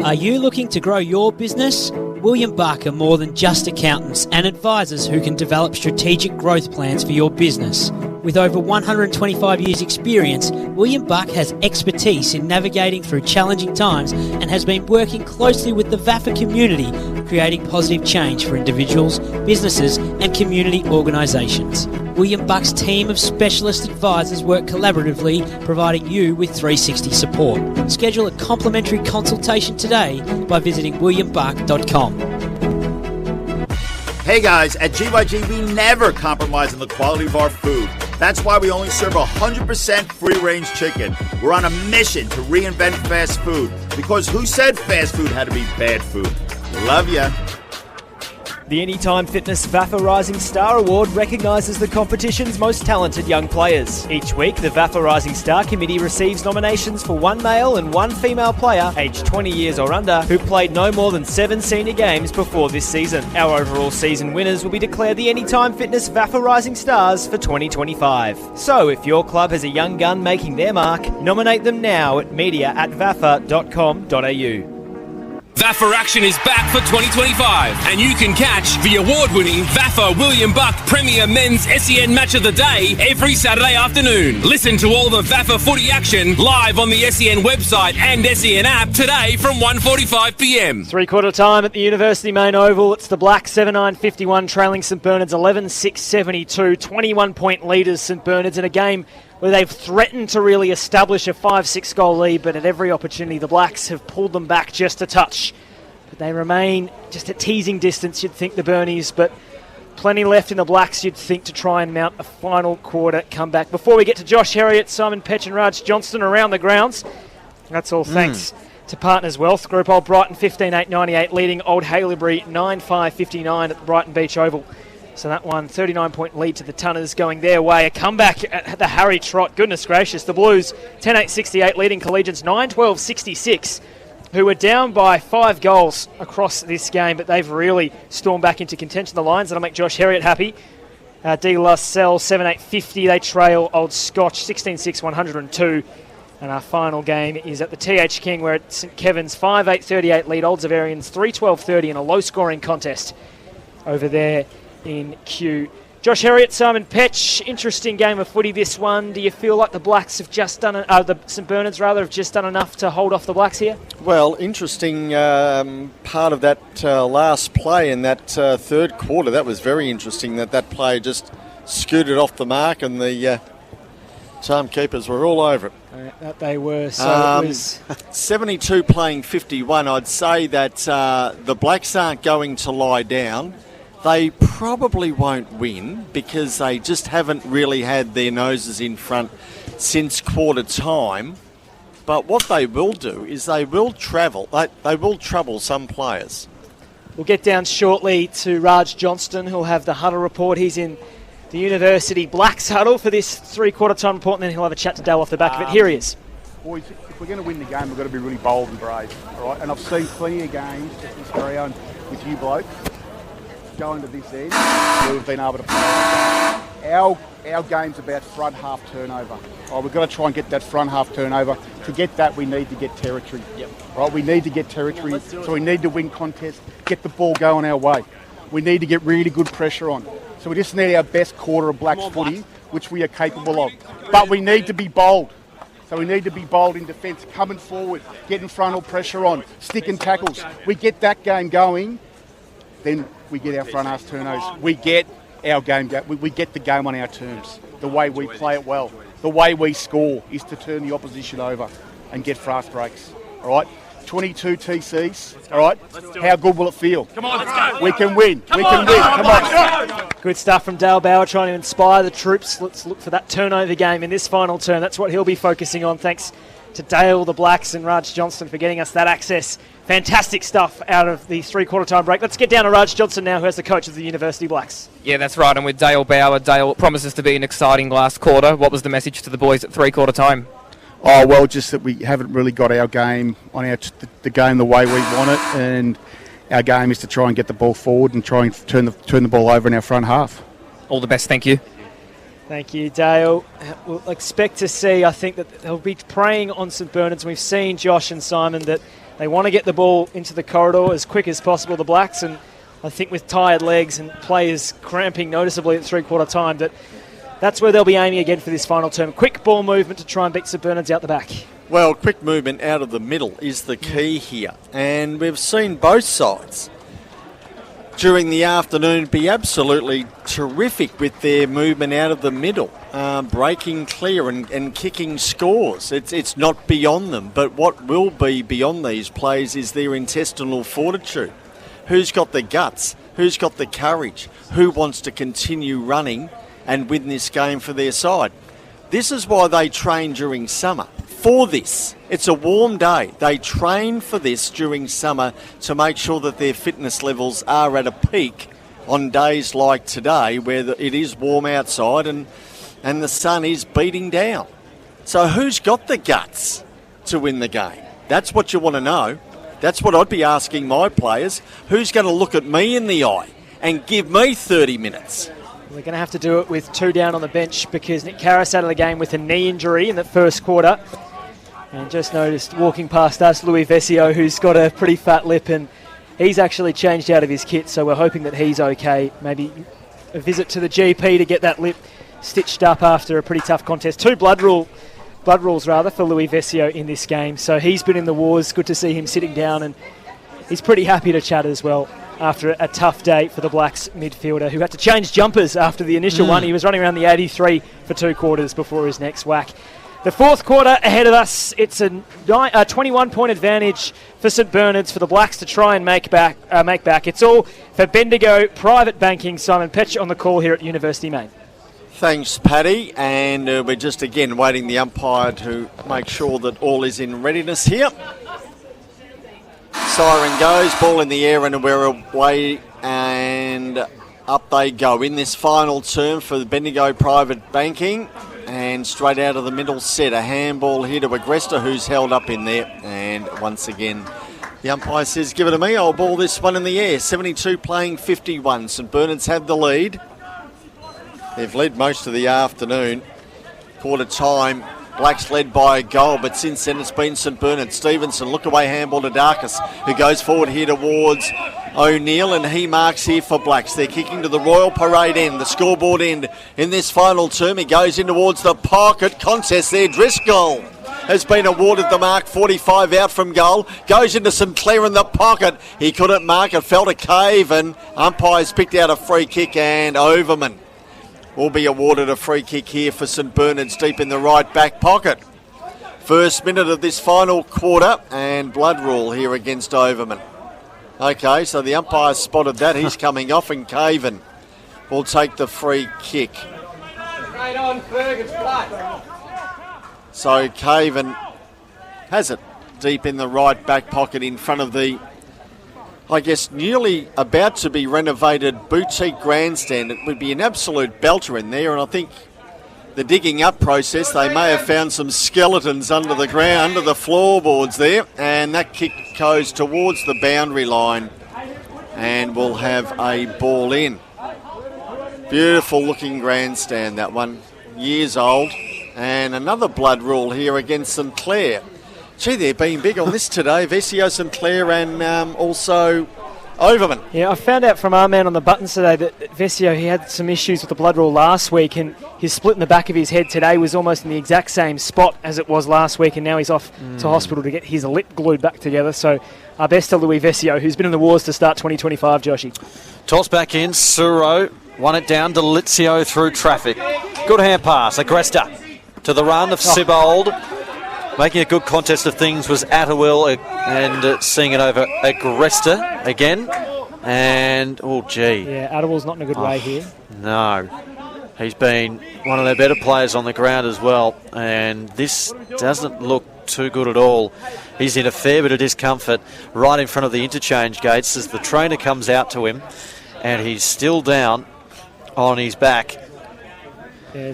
Are you looking to grow your business? William Buck are more than just accountants and advisors who can develop strategic growth plans for your business. With over 125 years' experience, William Buck has expertise in navigating through challenging times and has been working closely with the VAFA community, creating positive change for individuals, businesses and community organisations. William Buck's team of specialist advisors work collaboratively, providing you with 360 support. Schedule a complimentary consultation today by visiting williambuck.com. Hey guys, at GYG we never compromise on the quality of our food. That's why we only serve 100% free-range chicken. We're on a mission to reinvent fast food, because who said fast food had to be bad food? Love ya. The Anytime Fitness VAFA Rising Star Award recognises the competition's most talented young players. Each week, the VAFA Rising Star Committee receives nominations for one male and one female player, aged 20 years or under, who played no more than 7 senior games before this season. Our overall season winners will be declared the Anytime Fitness VAFA Rising Stars for 2025. So, if your club has a young gun making their mark, nominate them now at media@vafa.com.au. VAFA action is back for 2025, and you can catch the award-winning VAFA William Buck Premier Men's SEN Match of the Day every Saturday afternoon. Listen to all the VAFA footy action live on the SEN website and SEN app today from 1:45 p.m. Three-quarter time at the University Main Oval. It's the Blacks 7-9-51 trailing St Bernard's 11-6-72. 21-point leaders St Bernard's in a game where they've threatened to really establish a 5-6 goal lead, but at every opportunity the Blacks have pulled them back just a touch. But they remain just at teasing distance, you'd think, the Burnies, but plenty left in the Blacks, you'd think, to try and mount a final quarter comeback. Before we get to Josh Heriot, Simon Petch and Raj Johnston around the grounds, that's all thanks to Partners Wealth Group. Old Brighton 15-8-98 leading Old Haileybury 9-5-59 at the Brighton Beach Oval. So that one, 39-point lead to the Tunners going their way. A comeback at the Harry Trot. Goodness gracious. The Blues, 10-8-68, leading Collegians 9-12-66, who were down by 5 goals across this game, but they've really stormed back into contention. The Lions, that'll make Josh Heriot happy. De La Salle, 7-8-50. They trail Old Scotch, 16-6, 102. And our final game is at the TH King, where at St Kevin's 5-8-38 lead Old Zavarians 3-12-30 in a low-scoring contest over there in Kew. Josh Heriot, Simon Petch, interesting game of footy this one. Do you feel like the Blacks have just done, the St Bernards rather, have just done enough to hold off the Blacks here? Well, interesting part of that last play in that third quarter. That was very interesting that play just scooted off the mark and the timekeepers were all over it. That they were. So it was 72 playing 51. I'd say that the Blacks aren't going to lie down. They probably won't win because they just haven't really had their noses in front since quarter time. But what they will do is they will travel. They will trouble some players. We'll get down shortly to Raj Johnston, who'll have the huddle report. He's in the University Blacks huddle for this three-quarter time report, and then he'll have a chat to Dale off the back of it. Here he is. Boys, if we're going to win the game, we've got to be really bold and brave, all right? And I've seen plenty of games just this round with you blokes going to this end where we've been able to play. Our game's about front half turnover. Right, we've got to try and get that front half turnover. To get that, we need to get territory. Yep. Right, we need to get territory, so we need to win contests, get the ball going our way. We need to get really good pressure on. So we just need our best quarter of Blacks footy, which we are capable of. But we need to be bold. So we need to be bold in defence, coming forward, getting frontal pressure on, sticking tackles. We get that game going, then we get our front half turnovers. We get our game. We get the game on our terms. The way we play it well, the way we score is to turn the opposition over and get fast breaks. All right. 22 TCs, all right? How good will it feel? Come on, let's go. We can win. Come on. Good stuff from Dale Bauer, trying to inspire the troops. Let's look for that turnover game in this final term. That's what he'll be focusing on. Thanks to Dale, the Blacks, and Raj Johnston for getting us that access. Fantastic stuff out of the three-quarter time break. Let's get down to Raj Johnston now, who is the coach of the University Blacks. Yeah, that's right. And with Dale Bauer, Dale promises to be an exciting last quarter. What was the message to the boys at three-quarter time? Oh, well, just that we haven't really got our game on the game the way we want it, and our game is to try and get the ball forward and try and turn the ball over in our front half. All the best, thank you. Thank you, Dale. We'll expect to see, I think, that they'll be preying on St Bernards. We've seen Josh and Simon that they want to get the ball into the corridor as quick as possible, the Blacks, and I think with tired legs and players cramping noticeably at three-quarter time, that's where they'll be aiming again for this final term. Quick ball movement to try and beat St Bernards out the back. Well, quick movement out of the middle is the key here. And we've seen both sides during the afternoon be absolutely terrific with their movement out of the middle, breaking clear and kicking scores. It's not beyond them, but what will be beyond these plays is their intestinal fortitude. Who's got the guts? Who's got the courage? Who wants to continue running and win this game for their side? This is why they train during summer. For this, it's a warm day. They train for this during summer to make sure that their fitness levels are at a peak on days like today where it is warm outside and the sun is beating down. So who's got the guts to win the game? That's what you want to know. That's what I'd be asking my players. Who's going to look at me in the eye and give me 30 minutes? We're going to have to do it with two down on the bench because Nick Karras out of the game with a knee injury in the first quarter. And just noticed walking past us, Louis Vesio, who's got a pretty fat lip, and he's actually changed out of his kit, so we're hoping that he's okay. Maybe a visit to the GP to get that lip stitched up after a pretty tough contest. Two blood rules for Louis Vesio in this game. So he's been in the wars. Good to see him sitting down, and he's pretty happy to chat as well after a tough day for the Blacks midfielder, who had to change jumpers after the initial one. He was running around the 83 for two quarters before his next whack. The fourth quarter ahead of us. It's a 21-point advantage for St Bernards for the Blacks to try and make back. It's all for Bendigo Private Banking. Simon Petch on the call here at University Main. Thanks, Paddy. And we're just again waiting the umpire to make sure that all is in readiness here. Siren goes, ball in the air and we're away, and up they go in this final term for the Bendigo Private Banking. And straight out of the middle set, a handball here to Agresta, who's held up in there. And once again, the umpire says, give it to me, I'll ball this one in the air. 72 playing 51. St Bernard's had the lead. They've led most of the afternoon. Quarter time, Blacks led by a goal, but since then it's been St Bernard. Stevenson, look away handball to Darkus, who goes forward here towards O'Neill, and he marks here for Blacks. They're kicking to the Royal Parade end, the scoreboard end in this final term. He goes in towards the pocket contest there. Driscoll has been awarded the mark, 45 out from goal. Goes into St Clair in the pocket. He couldn't mark it, fell to Cave, and umpires picked out a free kick, and Overman will be awarded a free kick here for St Bernard's deep in the right back pocket. First minute of this final quarter, and blood rule here against Overman. Okay, so the umpire spotted that. He's coming off, and Caven will take the free kick. Straight on, Fergus, blood. So Caven has it deep in the right back pocket in front of the, I guess, newly about to be renovated boutique grandstand. It would be an absolute belter in there, and I think the digging up process, they may have found some skeletons under the ground, under the floorboards there, and that kick goes towards the boundary line and we'll have a ball in. Beautiful looking grandstand, that one, years old, and another blood rule here against St Clair. Gee, they're being big on this today. Vesio, St Clair, and also Overman. Yeah, I found out from our man on the buttons today that Vesio, he had some issues with the blood rule last week, and his split in the back of his head today was almost in the exact same spot as it was last week, and now he's off to hospital to get his lip glued back together. So our best to Louis Vesio, who's been in the wars to start 2025, Joshy. Toss back in, Suro won it down to Lizio through traffic. Good hand pass, Agresta to the run of Sibold. Making a good contest of things was Atterwill, and seeing it over Agresta again. And, oh, gee. Yeah, Atterwill's not in a good way here. No. He's been one of their better players on the ground as well. And this doesn't look too good at all. He's in a fair bit of discomfort right in front of the interchange gates as the trainer comes out to him. And he's still down on his back. Yeah,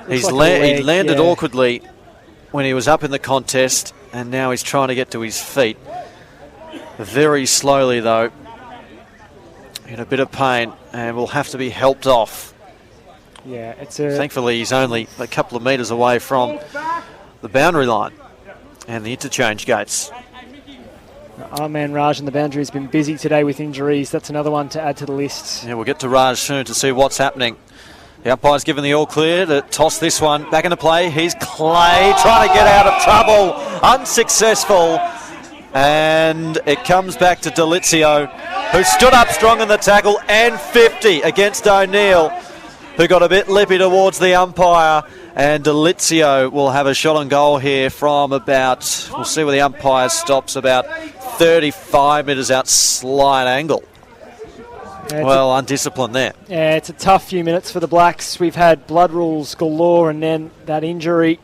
he landed awkwardly when he was up in the contest, and now he's trying to get to his feet. Very slowly, though, in a bit of pain, and will have to be helped off. Yeah, Thankfully, he's only a couple of metres away from the boundary line and the interchange gates. Our man Raj on the boundary has been busy today with injuries. That's another one to add to the list. Yeah, we'll get to Raj soon to see what's happening. The umpire's given the all clear to toss this one back into play. Here's Clay trying to get out of trouble. Unsuccessful. And it comes back to Delizio, who stood up strong in the tackle, and 50 against O'Neill, who got a bit lippy towards the umpire. And Delizio will have a shot on goal here from about, we'll see where the umpire stops, about 35 metres out slight angle. Well, undisciplined there. Yeah, it's a tough few minutes for the Blacks. We've had blood rules galore, and then that injury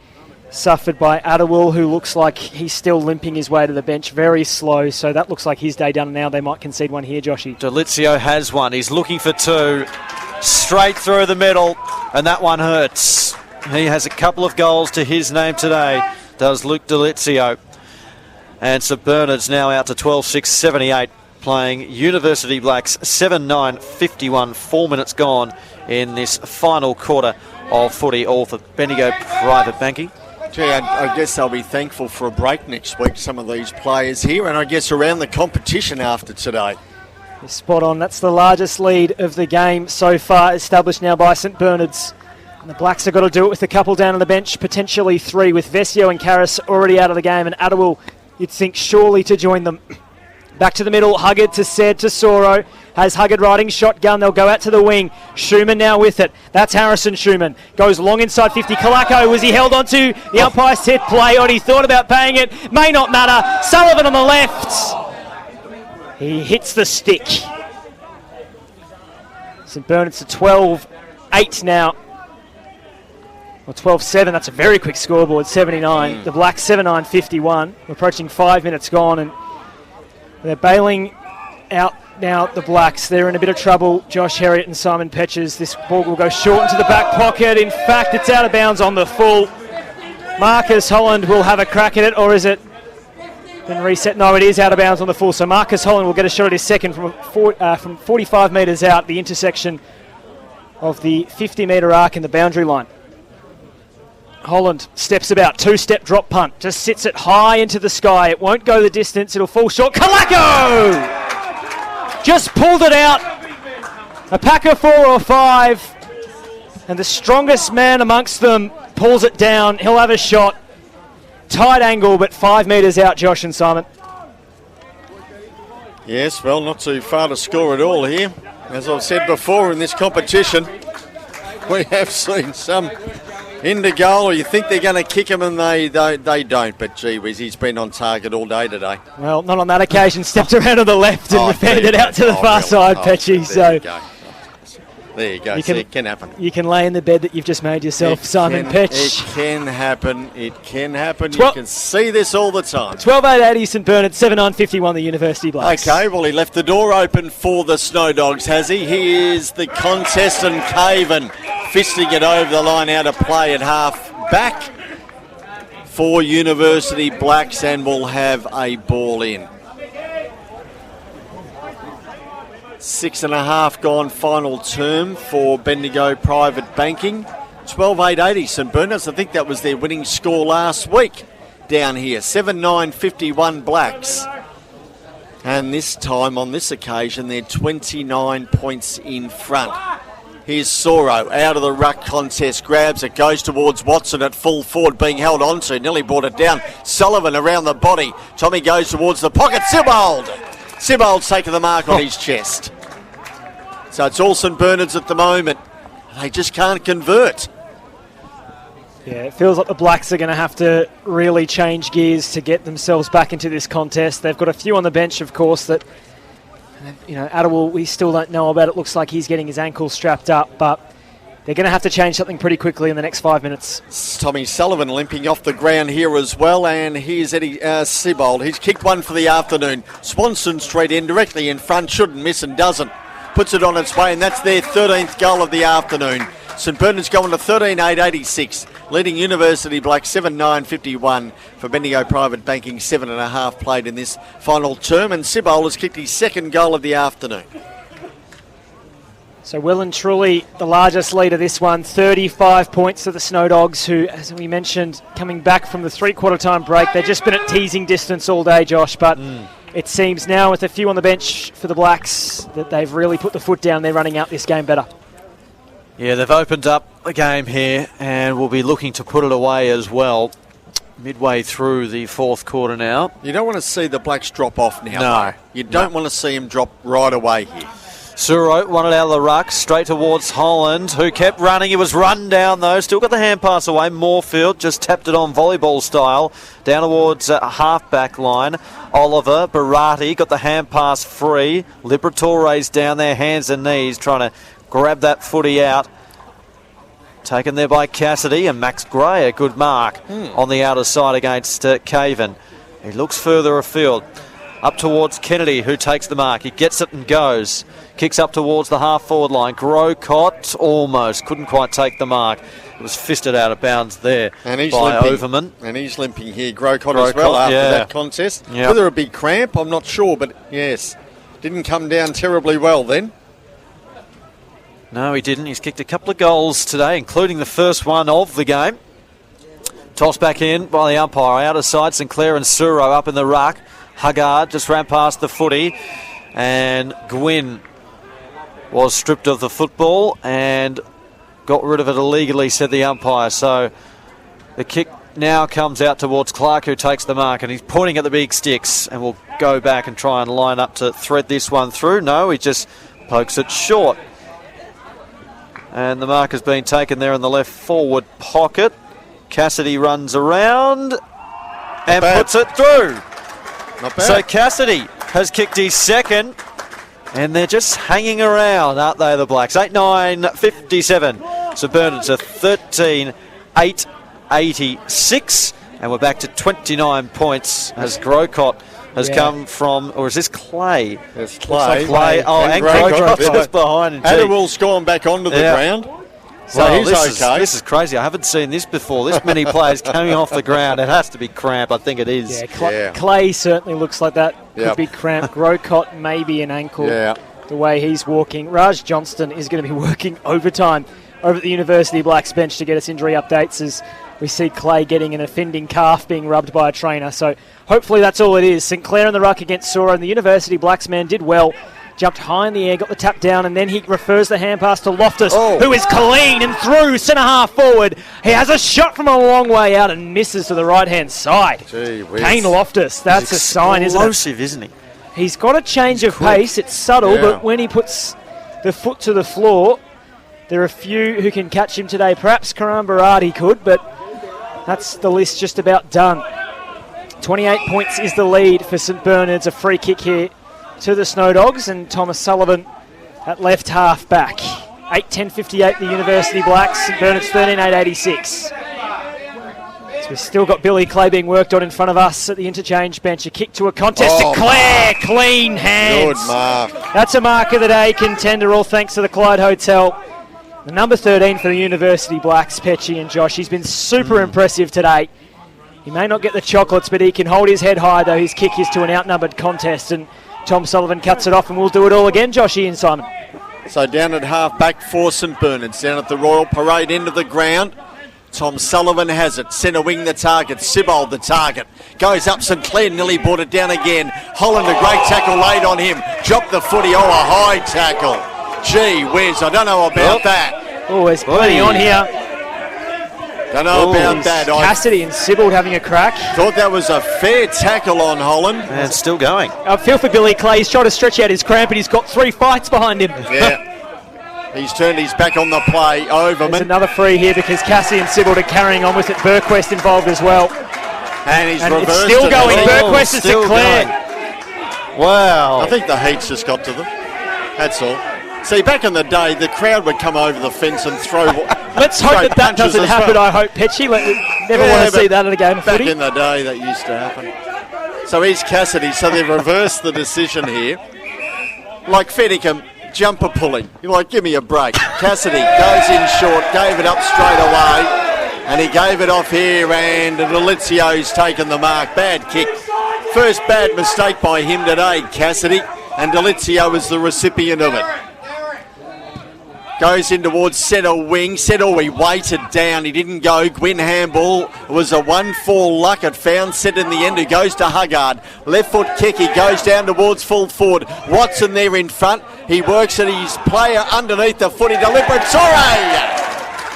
suffered by Atterwill, who looks like he's still limping his way to the bench, very slow. So that looks like his day done now. They might concede one here, Joshy. Delizio has one. He's looking for two. Straight through the middle, and that one hurts. He has a couple of goals to his name today, does Luke Delizio. And St Bernard's now out to 12-6-78. Playing University Blacks 7-9-51, 4 minutes gone in this final quarter of footy, all for Bendigo Private Banking. Gee, I guess they'll be thankful for a break next week, some of these players here, and I guess around the competition after today. You're spot on. That's the largest lead of the game so far, established now by St Bernard's. And the Blacks have got to do it with a couple down on the bench, potentially three, with Vesio and Karras already out of the game, and Atterwill, you'd think, surely to join them. Back to the middle, Huggard to Said to Soro. Has Huggard riding shotgun. They'll go out to the wing. Schumann now with it. That's Harrison Schumann. Goes long inside 50. Kalako, was he held onto? The umpire said play on. He thought about paying it. May not matter. Sullivan on the left. He hits the stick. St Bernard's to 12-8 now. Or 12-7. That's a very quick scoreboard. 79. The Blacks 7-9-51. We're approaching 5 minutes gone, and they're bailing out now the Blacks. They're in a bit of trouble. Josh Heriot and Simon Petches. This ball will go short into the back pocket. In fact, it's out of bounds on the full. Marcus Holland will have a crack at it, or is it been reset? No, it is out of bounds on the full. So Marcus Holland will get a shot at his second from 45 metres out, the intersection of the 50-metre arc in the boundary line. Holland steps about, two-step drop punt, just sits it high into the sky. It won't go the distance, it'll fall short. Kalako! Just pulled it out. A pack of 4 or 5, and the strongest man amongst them pulls it down. He'll have a shot. Tight angle, but 5 metres out, Josh and Simon. Yes, well, not too far to score at all here. As I've said before in this competition, we have seen some into goal, or you think they're going to kick him and they don't. But gee whiz, he's been on target all day today. Well, not on that occasion. Stepped around to the left and fanned it out to the far side, Petchy. So there you go. It can happen. You can lay in the bed that you've just made yourself, Simon Petch. It can happen. It can happen. You can see this all the time. 12-8-80 St Bernard, 7-9-51 the University Blacks. Okay, well, he left the door open for the Snowdogs, has he? Here's the contest, and Caven fisting it over the line out of play at half back for University Blacks, and will have a ball in. 6.5 gone final term for Bendigo Private Banking. 12-8-80 St Bernard's. I think that was their winning score last week down here. 7-9-51 Blacks. And this time, on this occasion, they're 29 points in front. Here's Soro out of the ruck contest. Grabs it, goes towards Watson at full forward, being held onto. Nearly brought it down. Sullivan around the body. Tommy goes towards the pocket. Sibbald's taken the mark on his chest. So it's all St Bernard's at the moment. They just can't convert. Yeah, it feels like the Blacks are going to have to really change gears to get themselves back into this contest. They've got a few on the bench, of course, that, Adderwell, we still don't know about. It looks like he's getting his ankle strapped up, but they're going to have to change something pretty quickly in the next 5 minutes. Tommy Sullivan limping off the ground here as well, and here's Eddie Sibbald. He's kicked one for the afternoon. Swanson straight in, directly in front, shouldn't miss and doesn't. Puts it on its way, and that's their 13th goal of the afternoon. St Bernard's going to 13-8-86, leading University Blacks 7-9-51 for Bendigo Private Banking. 7.5 played in this final term, and Sibbald has kicked his second goal of the afternoon. So well and truly the largest lead of this one, 35 points to the Snowdogs, who, as we mentioned, coming back from the three-quarter time break. They've just been at teasing distance all day, Josh, but it seems now with a few on the bench for the Blacks that they've really put the foot down. They're running out this game better. Yeah, they've opened up the game here and will be looking to put it away as well. Midway through the fourth quarter now. You don't want to see the Blacks drop off now. No. You don't want to see them drop right away here. Suro won it out of the ruck, straight towards Holland, who kept running. He was run down, though. Still got the hand pass away. Moorfield just tapped it on volleyball style. Down towards half-back line. Oliver, Barati got the hand pass free. Liberatore's down there, hands and knees, trying to grab that footy out. Taken there by Cassidy, and Max Gray, a good mark on the outer side against Caven. He looks further afield. Up towards Kennedy, who takes the mark. He gets it and goes. Kicks up towards the half-forward line. Grocott almost couldn't quite take the mark. It was fisted out of bounds there by Overman. And he's limping here, Grocott as well, after that contest. Yep. Whether it be cramp, I'm not sure, but yes, didn't come down terribly well then. No, he didn't. He's kicked a couple of goals today, including the first one of the game. Tossed back in by the umpire. Out of sight, Sinclair and Suro up in the ruck. Huggard just ran past the footy, and Gwynn was stripped of the football and got rid of it illegally, said the umpire. So the kick now comes out towards Clark, who takes the mark, and he's pointing at the big sticks and will go back and try and line up to thread this one through. No, he just pokes it short. And the mark has been taken there in the left forward pocket. Cassidy runs around and puts it through. Not bad. So Cassidy has kicked his second, and they're just hanging around, aren't they, the Blacks? 8-9-57. St Bernard's a 13-8-86. And we're back to 29 points as Grocott has come from, or is this Clay? It's Clay. Clay. Oh, and Grocott just behind. Adderall's gone back onto the ground. So well, he's okay. This is crazy. I haven't seen this before. This many players coming off the ground. It has to be cramp. I think it is. Clay certainly looks like that. Could be cramp. Grocott maybe an ankle. Yeah. The way he's walking. Raj Johnston is going to be working overtime over at the University Blacks bench to get us injury updates as we see Clay getting an offending calf being rubbed by a trainer. So hopefully that's all it is. St Clair in the ruck against Sora, and the University Blacks man did well. Jumped high in the air, got the tap down, and then he refers the hand pass to Loftus, who is clean and through centre half forward. He has a shot from a long way out and misses to the right-hand side. Kane Loftus, that's a sign, isn't it? Explosive, isn't he? He's got a change of pace. It's subtle, but when he puts the foot to the floor, there are few who can catch him today. Perhaps Karan Barati could, but that's the list just about done. 28 points is the lead for St Bernard's. A free kick here to the Snowdogs, and Thomas Sullivan at left half back. 8:10:58 the University Blacks. St Bernard's 13:8:86. So we've still got Billy Clay being worked on in front of us at the interchange bench. A kick to a contest to Clare. Clean hands. Good mark. That's a mark of the day contender, all thanks to the Clyde Hotel. The number 13 for the University Blacks, Petchy and Josh. He's been super impressive today. He may not get the chocolates, but he can hold his head high, though his kick is to an outnumbered contest, and Tom Sullivan cuts it off, and we'll do it all again, Joshy and Simon. So down at half back for St Bernard's, down at the Royal Parade end of the ground. Tom Sullivan has it. Centre wing the target. Sibold the target. Goes up St Clair, nearly brought it down again. Holland, a great tackle laid on him. Dropped the footy. Oh, a high tackle. Gee whiz, I don't know about that. Oh, there's plenty on here. Don't know about that. Cassidy and Sibold having a crack. Thought that was a fair tackle on Holland. And it's still going. I feel for Billy Clay. He's trying to stretch out his cramp, and he's got 3 fights behind him. Yeah. He's turned his back on the play. Overman. There's another free here because Cassidy and Sibold are carrying on with it. Burquest involved as well. And he's reversed it's still going. Burquest is still declared. Wow. I think the heat's just got to them. That's all. See, back in the day, the crowd would come over the fence and throw. Let's hope that doesn't happen. I hope, Petchy. Never want to see that in a game of back footy. in the day, that used to happen. So here's Cassidy. So they've reversed the decision here. Like Fedicum, jumper pulling. You're like, give me a break. Cassidy goes in short, gave it up straight away, and he gave it off here, and Delizio's taken the mark. Bad kick. First bad mistake by him today, Cassidy, and Delizio was the recipient of it. Goes in towards centre wing. He waited down. He didn't go. Gwyn handball. It was a 1-4 luck. It found Set in the end, who goes to Huggard. Left foot kick. He goes down towards full forward. Watson there in front. He works at his player underneath the footy to Liberatore.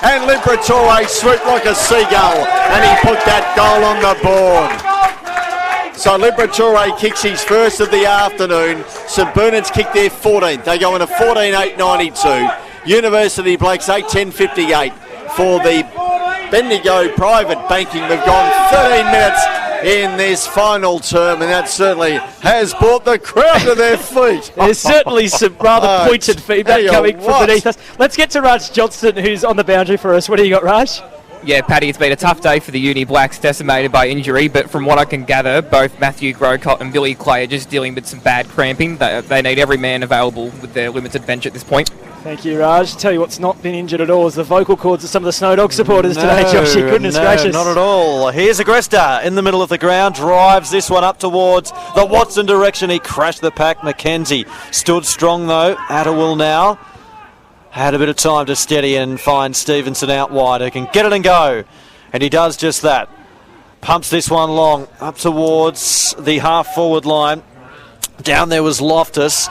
And Liberatore swooped like a seagull, and he put that goal on the board. So Liberatore kicks his first of the afternoon. St Bernard's kicked their 14th. They go into 14-8-92. University Blacks 8:10:58 for the Bendigo Private Banking. We've gone 13 minutes in this final term, and that certainly has brought the crowd to their feet. There's certainly some rather pointed feedback coming from beneath us. Let's get to Raj Johnston, who's on the boundary for us. What do you got, Raj? Yeah, Paddy, it's been a tough day for the Uni Blacks, decimated by injury, but from what I can gather, both Matthew Grocott and Billy Clay are just dealing with some bad cramping. They need every man available with their limited bench at this point. Thank you, Raj. Tell you what's not been injured at all is the vocal cords of some of the Snowdog supporters today, Joshy. Goodness gracious. Not at all. Here's Agresta in the middle of the ground, drives this one up towards the Watson direction. He crashed the pack. McKenzie stood strong, though. Attawell now had a bit of time to steady and find Stevenson out wide, who can get it and go. And he does just that. Pumps this one long up towards the half-forward line. Down there was Loftus.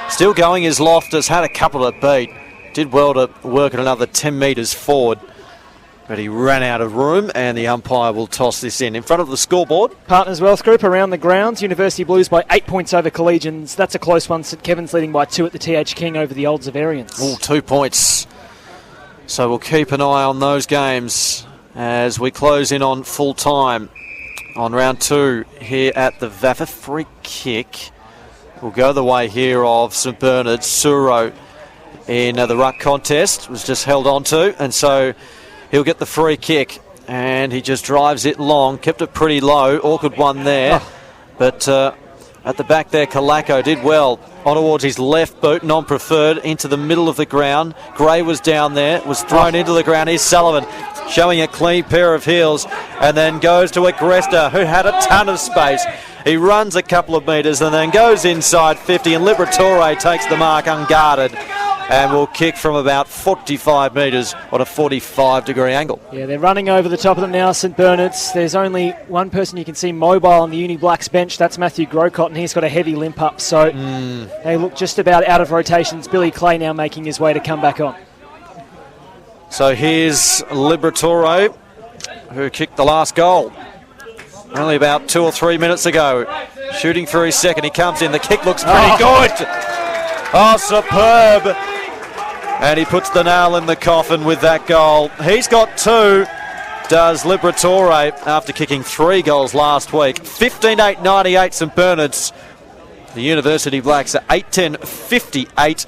Still going is Loftus. Had a couple to beat. Did well to work at another 10 metres forward. But he ran out of room, and the umpire will toss this in front of the scoreboard. Partners Wealth Group around the grounds. University Blues by 8 points over Collegians. That's a close one. St Kevin's leading by 2 at the TH King over the Old Zavarians. Oh, 2 points. So we'll keep an eye on those games as we close in on full time on round 2 here at the VAFA. Free kick will go the way here of St Bernard's. Suro in the ruck contest was just held on to, and so he'll get the free kick And he just drives it long, kept it pretty low. Awkward one there. But at the back there, Kalako did well. On towards his left boot, non-preferred, into the middle of the ground. Gray was down there, was thrown into the ground. Here's Sullivan showing a clean pair of heels and then goes to Agresta, who had a ton of space. He runs a couple of metres and then goes inside 50, and Liberatore takes the mark unguarded and will kick from about 45 metres on a 45-degree angle. Yeah, they're running over the top of them now, St Bernard's. There's only one person you can see mobile on the Uni Blacks bench. That's Matthew Grocott, and he's got a heavy limp up. So they look just about out of rotations. Billy Clay now making his way to come back on. So here's Liberatore, who kicked the last goal only about 2 or 3 minutes ago. Shooting for his second. He comes in. The kick looks pretty good. Oh, superb. And he puts the nail in the coffin with that goal. He's got 2, does Liberatore, after kicking 3 goals last week. 15-8-98 St Bernard's. The University Blacks are 8-10-58.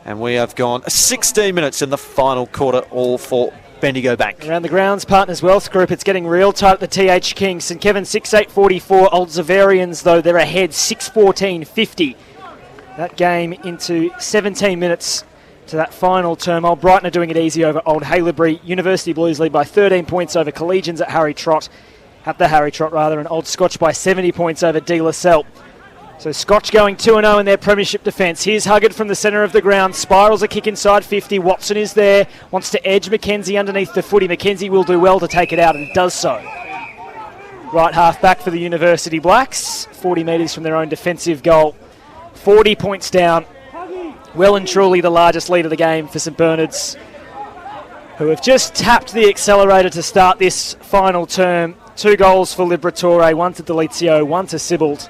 And we have gone 16 minutes in the final quarter, all for Bendigo Bank. Around the grounds, Partners Wealth Group, it's getting real tight at the TH King. St Kevin 6-8-44. Old Zavarians, though, they're ahead 6-14-50. That game into 17 minutes to that final term. Old Brighton are doing it easy over Old Haileybury. University Blues lead by 13 points over Collegians at the Harry Trot, and Old Scotch by 70 points over De La Salle. So Scotch going 2-0 in their premiership defence. Here's Huggard from the centre of the ground. Spirals a kick inside 50. Watson is there. Wants to edge McKenzie underneath the footy. McKenzie will do well to take it out and does so. Right half back for the University Blacks. 40 metres from their own defensive goal. 40 points down. Well and truly the largest lead of the game for St Bernard's, who have just tapped the accelerator to start this final term. 2 goals for Liberatore, 1 to Delizio, 1 to Sibbald.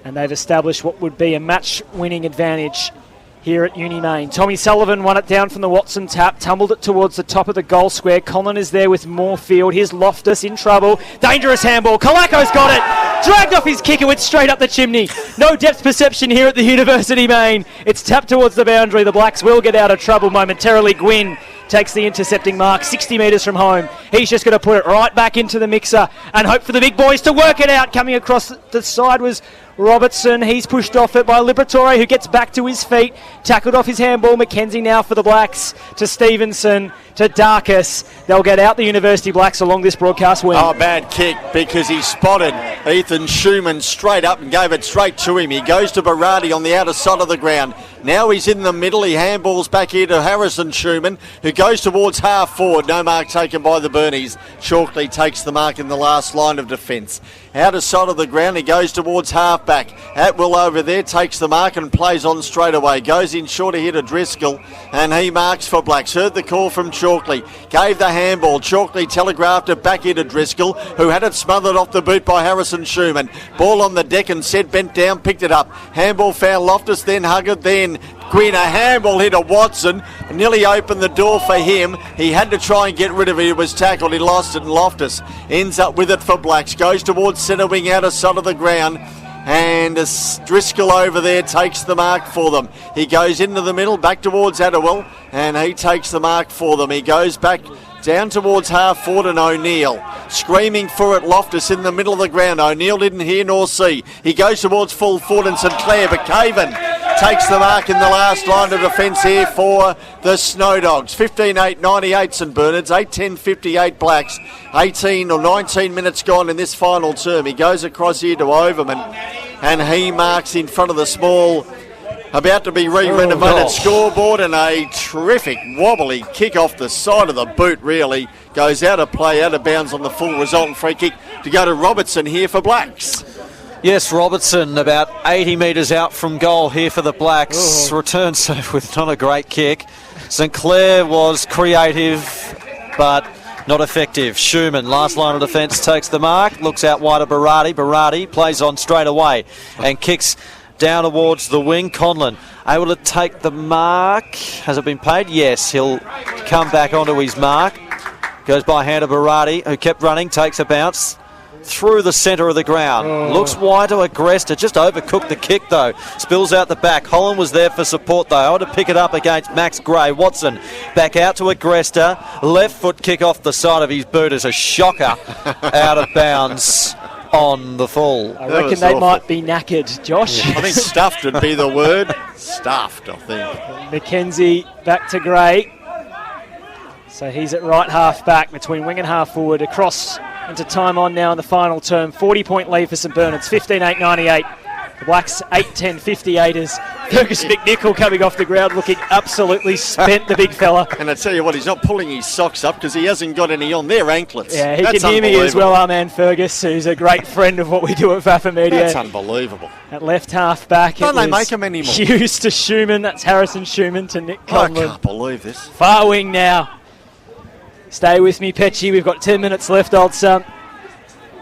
And they've established what would be a match-winning advantage here at Uni Main. Tommy Sullivan won it down from the Watson tap, tumbled it towards the top of the goal square. Conlon is there with more field. Here's Loftus in trouble. Dangerous handball. Kalako's got it. Dragged off his kicker, went straight up the chimney. No depth perception here at the University Main. It's tapped towards the boundary. The Blacks will get out of trouble momentarily. Gwynn takes the intercepting mark 60 metres from home. He's just going to put it right back into the mixer and hope for the big boys to work it out. Coming across the side was Robertson. He's pushed off it by Liberatore, who gets back to his feet. Tackled off his handball. McKenzie now for the Blacks to Stevenson to Darkus. They'll get out the University Blacks along this broadcast wing. Oh, bad kick because he spotted Ethan Schumann straight up and gave it straight to him. He goes to Berardi on the outer side of the ground. Now he's in the middle. He handballs back here to Harrison Schumann, who goes towards half forward. No mark taken by the Burnies. Chalkley takes the mark in the last line of defence. Outer side of the ground, he goes towards half back. Atwill over there takes the mark and plays on straight away. Goes in shorter here to Driscoll, and he marks for Blacks. Heard the call from Chalkley. Gave the handball. Chalkley telegraphed it back here to Driscoll, who had it smothered off the boot by Harrison Schumann. Ball on the deck and said bent down, picked it up. Handball foul Loftus, then Huggard, then Gwynn. A handball hit to Watson. Nearly opened the door for him. He had to try and get rid of it. He was tackled. He lost it, and Loftus ends up with it for Blacks. Goes towards centre wing, outer side of the ground. And Driscoll over there takes the mark for them. He goes into the middle, back towards Atwill, and he takes the mark for them. He goes back down towards half forward, and O'Neill screaming for it. Loftus in the middle of the ground. O'Neill didn't hear nor see. He goes towards full forward and St Clair, but Caven takes the mark in the last line of defence here for the Snowdogs. 15-8-98 St Bernard's, 8-10-58 Blacks. 18 or 19 minutes gone in this final term. He goes across here to Overman, and he marks in front of the small, about to be re-renovated scoreboard, and a terrific wobbly kick off the side of the boot, really. Goes out of play, out of bounds on the full resultant free kick to go to Robertson here for Blacks. Yes, Robertson about 80 metres out from goal here for the Blacks. Returns with not a great kick. St Clair was creative, but not effective. Schumann, last line of defence, takes the mark. Looks out wide of Berardi. Berardi plays on straight away and kicks down towards the wing. Conlon able to take the mark. Has it been paid? Yes, he'll come back onto his mark. Goes by hand of Berardi, who kept running, takes a bounce. through the centre of the ground. Looks wide to Agresta. Just overcooked the kick, though. Spills out the back. Holland was there for support, though. Able to pick it up against Max Gray. Watson back out to Agresta. Left foot kick off the side of his boot is a shocker out of bounds on the full. I reckon they might be knackered, Josh. I think stuffed would be the word. Stuffed, I think. McKenzie back to Gray. So he's at right half back between wing and half forward. Across into time on now in the final term. 40-point lead for St Bernard's, 15-8-98. The Blacks 8-10-58 as Fergus McNichol coming off the ground looking absolutely spent, the big fella. And I tell you what, he's not pulling his socks up because he hasn't got any on. They're anklets. Yeah, he can hear me as well, our man Fergus, who's a great friend of what we do at VAFA Media. That's unbelievable. At left half back, Don't they make them anymore? Hughes to Schumann. That's Harrison Schumann to Nick Conlon. I can't believe this. Far wing now. Stay with me, Petchy. We've got 10 minutes left, old son.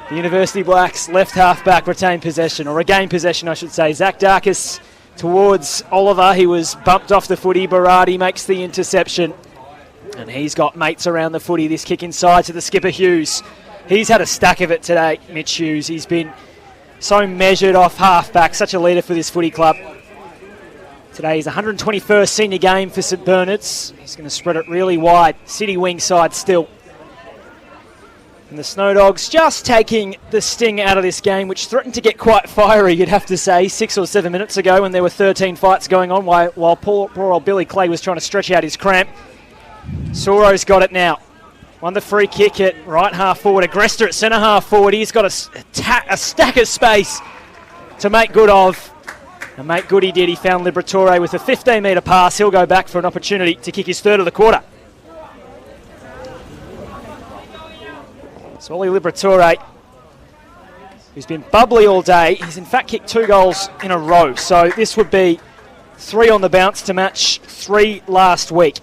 The University Blacks left half back retain possession, or regain possession, I should say. Zach Darkus towards Oliver. He was bumped off the footy. Berardi makes the interception. And he's got mates around the footy. This kick inside to the skipper, Hughes. He's had a stack of it today, Mitch Hughes. He's been so measured off half back, such a leader for this footy club. Today is 121st senior game for St Bernard's. He's going to spread it really wide. City wing side still. And the Snowdogs just taking the sting out of this game, which threatened to get quite fiery, you'd have to say, 6 or 7 minutes ago when there were 13 fights going on while poor old Billy Clay was trying to stretch out his cramp. Soro's got it now. Won the free kick at right half forward. Agresta at centre half forward. He's got a stack of space to make good of. And make good he did. He found Liberatore with a 15-metre pass. He'll go back for an opportunity to kick his third of the quarter. So Ollie Liberatore, who's been bubbly all day, he's in fact kicked 2 goals in a row. So this would be 3 on the bounce to match 3 last week.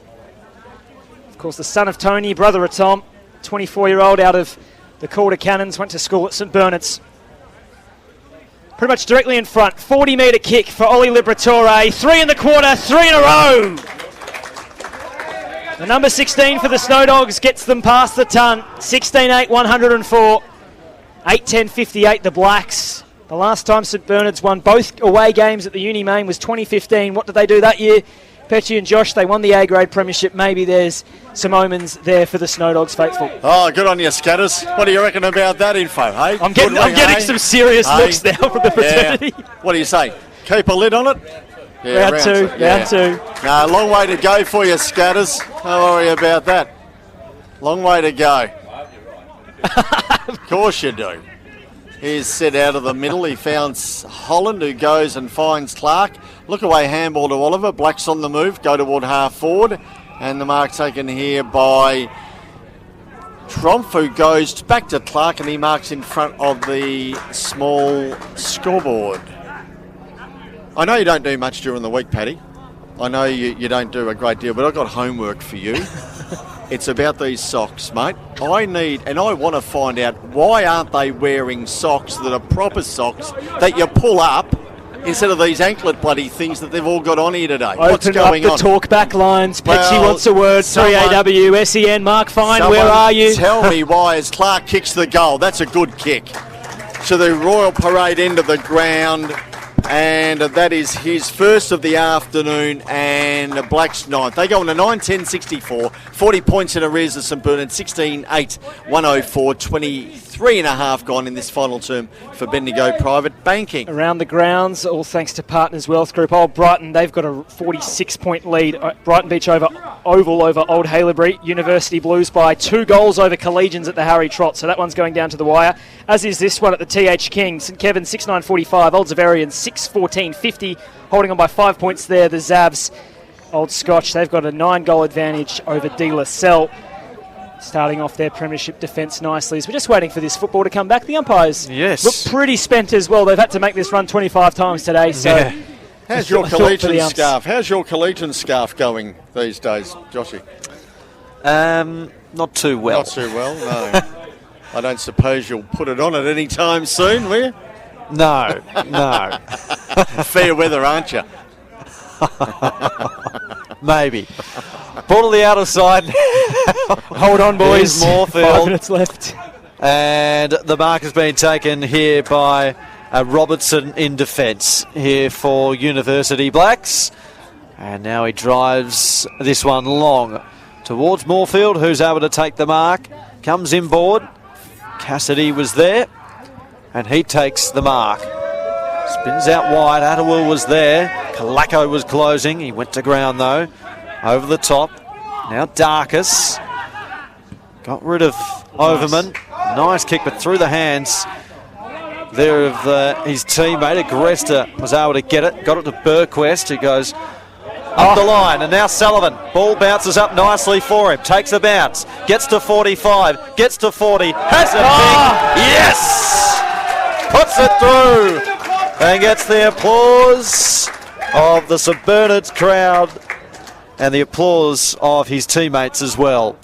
Of course, the son of Tony, brother of Tom, 24-year-old out of the Calder Cannons, went to school at St Bernard's. Pretty much directly in front. 40-metre kick for Ollie Liberatore. 3 in the quarter, 3 in a row. The number 16 for the Snowdogs gets them past the ton. 16-8, 104. 8-10-58, the Blacks. The last time St Bernard's won both away games at the Uni Main was 2015. What did they do that year? Petchy and Josh, they won the A-grade premiership. Maybe there's some omens there for the Snowdogs faithful. Oh, good on you, Scatters. What do you reckon about that info, hey? I'm getting some serious looks now from the fraternity. Yeah. What do you say? Keep a lid on it? Yeah, round two. No, long way to go for you, Scatters. Don't worry about that. Long way to go. Of course you do. He's set out of the middle. He found Holland, who goes and finds Clark. Look away, handball to Oliver. Black's on the move, go toward half forward. And the mark taken here by Tromp, who goes back to Clark, and he marks in front of the small scoreboard. I know you don't do much during the week, Paddy. I know you don't do a great deal, but I've got homework for you. It's about these socks, mate. I want to find out, why aren't they wearing socks that are proper socks that you pull up instead of these anklet bloody things that they've all got on here today? What's going on? Open up the talkback lines. Petchy wants a word. 3AW, SEN, Mark Fine, where are you? Tell me why, as Clark kicks the goal. That's a good kick. To the Royal Parade end of the ground. And that is his first of the afternoon, and Black's ninth. They go on to 9-10-64, 40 points in arrears of St Bernard, 16-8, 104, 23 and a half gone in this final term for Bendigo Private Banking. Around the grounds, all thanks to Partners Wealth Group. Old Brighton, they've got a 46-point lead. Brighton Beach Oval over Old Haileybury. University Blues by 2 goals over Collegians at the Harry Trot, so that one's going down to the wire. As is this one at the TH King. St Kevin 6-9-45, Old Zaverian 6-14-50, holding on by 5 points there. The Zavs, Old Scotch, they've got a 9-goal advantage over De La Salle, starting off their premiership defence nicely. As we're just waiting for this football to come back. The umpires look pretty spent as well. They've had to make this run 25 times today. So, How's your collegiate scarf? How's your collegiate scarf going these days, Joshy? Not too well. Not too well, no. I don't suppose you'll put it on at any time soon, will you? No. Fair weather, aren't you? Maybe. Ball to the outer side. Hold on, boys. 5 minutes left. And the mark has been taken here by Robertson in defence here for University Blacks. And now he drives this one long towards Moorfield, who's able to take the mark. Comes inboard. Cassidy was there, and he takes the mark. Spins out wide. Attawell was there. Kalako was closing. He went to ground, though. Over the top. Now Darkus. Got rid of Overman. Nice kick, but through the hands there of his teammate. Agresta was able to get it. Got it to Burquest, who goes up the line, and now Sullivan. Ball bounces up nicely for him. Takes a bounce. Gets to 45. Gets to 40. Has a kick. Yes! Puts it through. And gets the applause of the St Bernard's crowd and the applause of his teammates as well.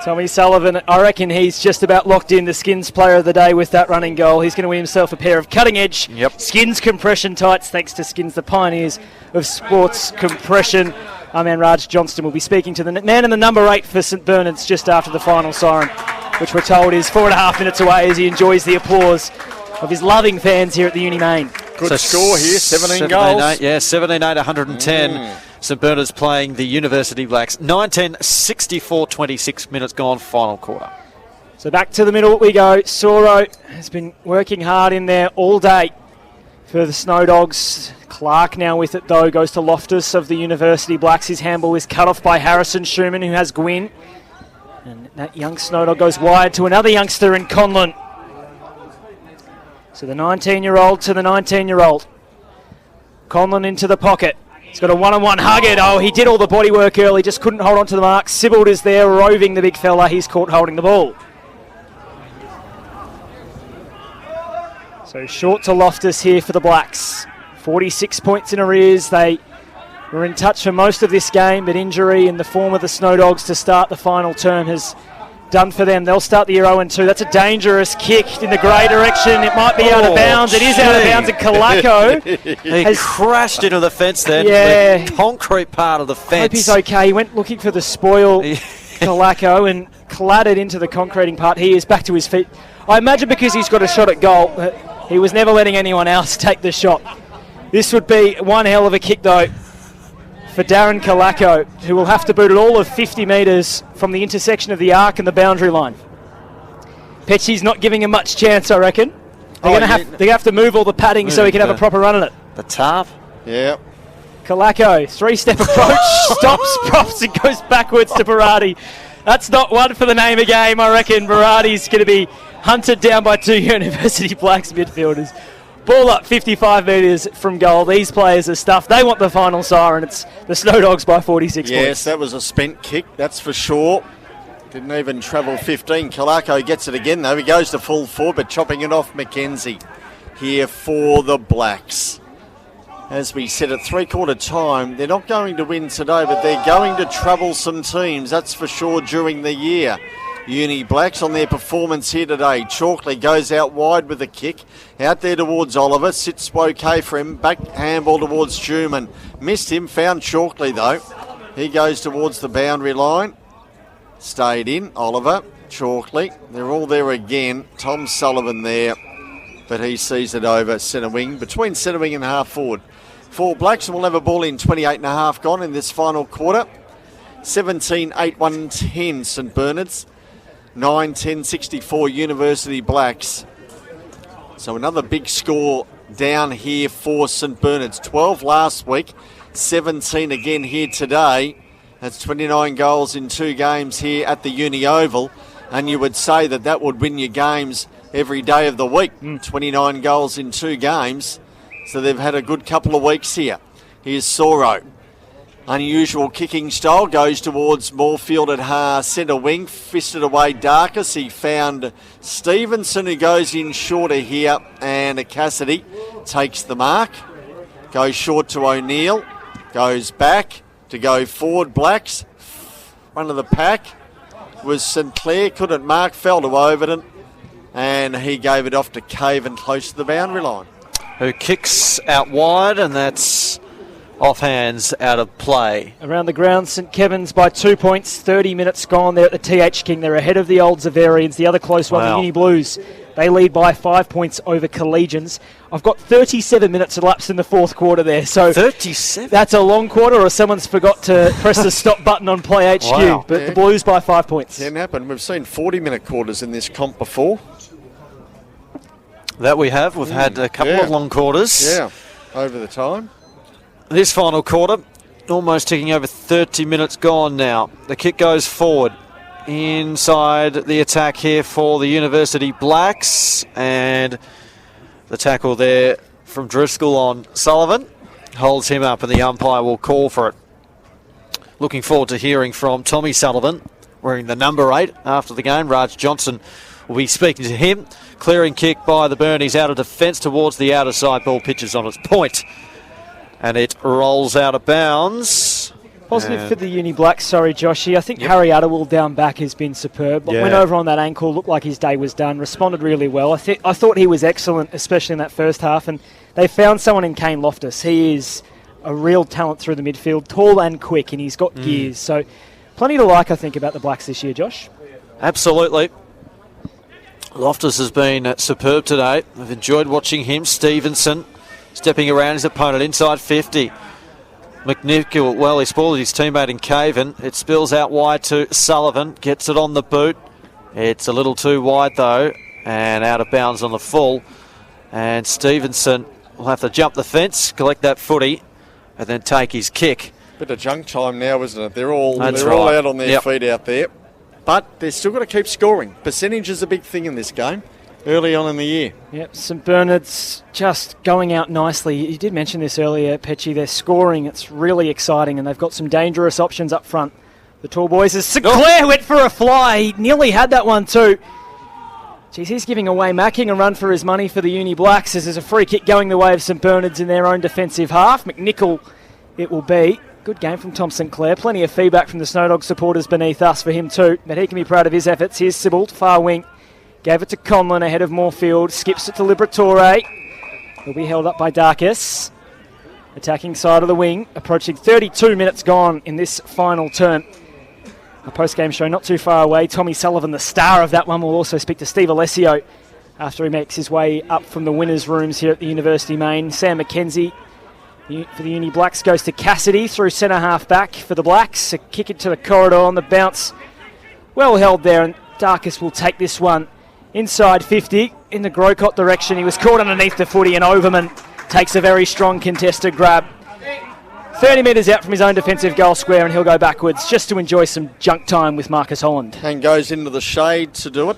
Tommy Sullivan, I reckon he's just about locked in the Skins player of the day with that running goal. He's going to win himself a pair of cutting-edge Skins compression tights, thanks to Skins, the pioneers of sports compression. Our man Raj Johnston will be speaking to the man in the number 8 for St Bernard's just after the final siren, which we're told is 4.5 minutes away as he enjoys the applause of his loving fans here at the Uni Main. Good score here, 17 goals. 17-8, 110. St Bernard's playing the University Blacks. 19, 64, 26 minutes gone, final quarter. So back to the middle we go. Soro has been working hard in there all day for the Snowdogs. Clark now with it, though, goes to Loftus of the University Blacks. His handball is cut off by Harrison Schumann, who has Gwyn. And that young Snowdog goes wide to another youngster in Conlon. So the 19-year-old to the 19-year-old. Conlon into the pocket. He's got a one-on-one hug it. Oh, he did all the body work early, just couldn't hold on to the mark. Sibbald is there, roving the big fella. He's caught holding the ball. So short to Loftus here for the Blacks. 46 points in arrears. They were in touch for most of this game, but injury in the form of the Snowdogs to start the final term has done for them. They'll start the year 0-2. That's a dangerous kick in the grey direction. It might be out of bounds. It is out of bounds, and Kalako has crashed into the fence then. Yeah. The concrete part of the fence. I hope he's okay. He went looking for the spoil, Kalako, and clattered into the concreting part. He is back to his feet. I imagine because he's got a shot at goal, but he was never letting anyone else take the shot. This would be one hell of a kick, though, for Darren Kalako, who will have to boot it all of 50 metres from the intersection of the arc and the boundary line. Petchy's not giving him much chance, I reckon. They're going to have to move all the padding so he can have a proper run at it. The tarp. Yeah. Kalako, 3-step approach, stops, props, and goes backwards to Barati. That's not one for the name of game, I reckon. Barati's going to be hunted down by 2 University Blacks midfielders. Ball up 55 metres from goal. These players are stuffed. They want the final siren. It's the Snowdogs by 46 points. Yes, that was a spent kick, that's for sure. Didn't even travel 15. Kalako gets it again, though. He goes to full forward, but chopping it off Mackenzie here for the Blacks. As we said at three-quarter time, they're not going to win today, but they're going to trouble some teams, that's for sure, during the year. Uni Blacks on their performance here today. Chalkley goes out wide with a kick. Out there towards Oliver. Sits okay for him. Back handball towards Schumann. Missed him. Found Chalkley though. He goes towards the boundary line. Stayed in. Oliver. Chalkley. They're all there again. Tom Sullivan there. But he sees it over centre wing. Between centre wing and half forward. For Blacks, and we'll have a ball in 28 and a half gone in this final quarter. 17-8, 110 St Bernard's. 9-10-64 University Blacks. So another big score down here for St Bernard's. 12 last week, 17 again here today. That's 29 goals in 2 games here at the Uni Oval. And you would say that that would win your games every day of the week. 29 goals in 2 games. So they've had a good couple of weeks here. Here's Soro. Unusual kicking style, goes towards Moorfield at centre wing, fisted away Darkus. He found Stevenson, who goes in shorter here, and Cassidy takes the mark. Goes short to O'Neill, goes back to go forward. Blacks, front of the pack was St Clair, couldn't mark, fell to Overton, and he gave it off to Caven close to the boundary line. Who kicks out wide, and that's Offhands out of play. Around the ground, St Kevin's by 2 points, 30 minutes gone there at the TH King. They're ahead of the Old Zavarians, the other close one, the Uni Blues. They lead by 5 points over Collegians. I've got 37 minutes elapsed in the fourth quarter there. So 37? That's a long quarter, or someone's forgot to press the stop button on Play HQ. Wow. But the Blues by 5 points. Can happen. We've seen 40-minute quarters in this comp before. That we have. We've had a couple of long quarters. Yeah, over the time. This final quarter, almost ticking over 30 minutes gone now. The kick goes forward. Inside the attack here for the University Blacks, and the tackle there from Driscoll on Sullivan holds him up, and the umpire will call for it. Looking forward to hearing from Tommy Sullivan, wearing the number 8 after the game. Raj Johnston will be speaking to him. Clearing kick by the Burnies out of defence towards the outer side. Ball pitches on its point, and it rolls out of bounds. Positive for the Uni Blacks, sorry Joshy. I think Heriot Raj down back has been superb. But went over on that ankle, looked like his day was done, responded really well. I thought he was excellent, especially in that first half, and they found someone in Kane Loftus. He is a real talent through the midfield, tall and quick, and he's got gears. So plenty to like, I think, about the Blacks this year, Josh. Absolutely. Loftus has been superb today. I've enjoyed watching him. Stevenson stepping around his opponent inside 50. McNichol, well, he spoiled his teammate in Caven. It spills out wide to Sullivan. Gets it on the boot. It's a little too wide, though, and out of bounds on the full. And Stevenson will have to jump the fence, collect that footy, and then take his kick. Bit of junk time now, isn't it? They're all all out on their feet out there. But they're still got to keep scoring. Percentage is a big thing in this game. Early on in the year. Yep, St Bernard's just going out nicely. You did mention this earlier, Petchy. They're scoring. It's really exciting, and they've got some dangerous options up front. The tall boys as Sinclair went for a fly. He nearly had that one too. Geez, he's giving away Macking a run for his money for the Uni Blacks as there's a free kick going the way of St Bernard's in their own defensive half. McNichol it will be. Good game from Tom Sinclair. Plenty of feedback from the Snowdog supporters beneath us for him too, but he can be proud of his efforts. Here's Sibbald, far wing. Gave it to Conlon ahead of Moorfield. Skips it to Liberatore. He'll be held up by Darkus. Attacking side of the wing. Approaching 32 minutes gone in this final term. A post-game show not too far away. Tommy Sullivan, the star of that one, will also speak to Steve Alessio after he makes his way up from the winners' rooms here at the University Main. Sam McKenzie for the Uni Blacks goes to Cassidy through centre half back for the Blacks. A kick into the corridor on the bounce. Well held there, and Darkus will take this one. Inside 50, in the Grocott direction. He was caught underneath the footy, and Overman takes a very strong contested grab. 30 metres out from his own defensive goal square, and he'll go backwards just to enjoy some junk time with Marcus Holland. And goes into the shade to do it.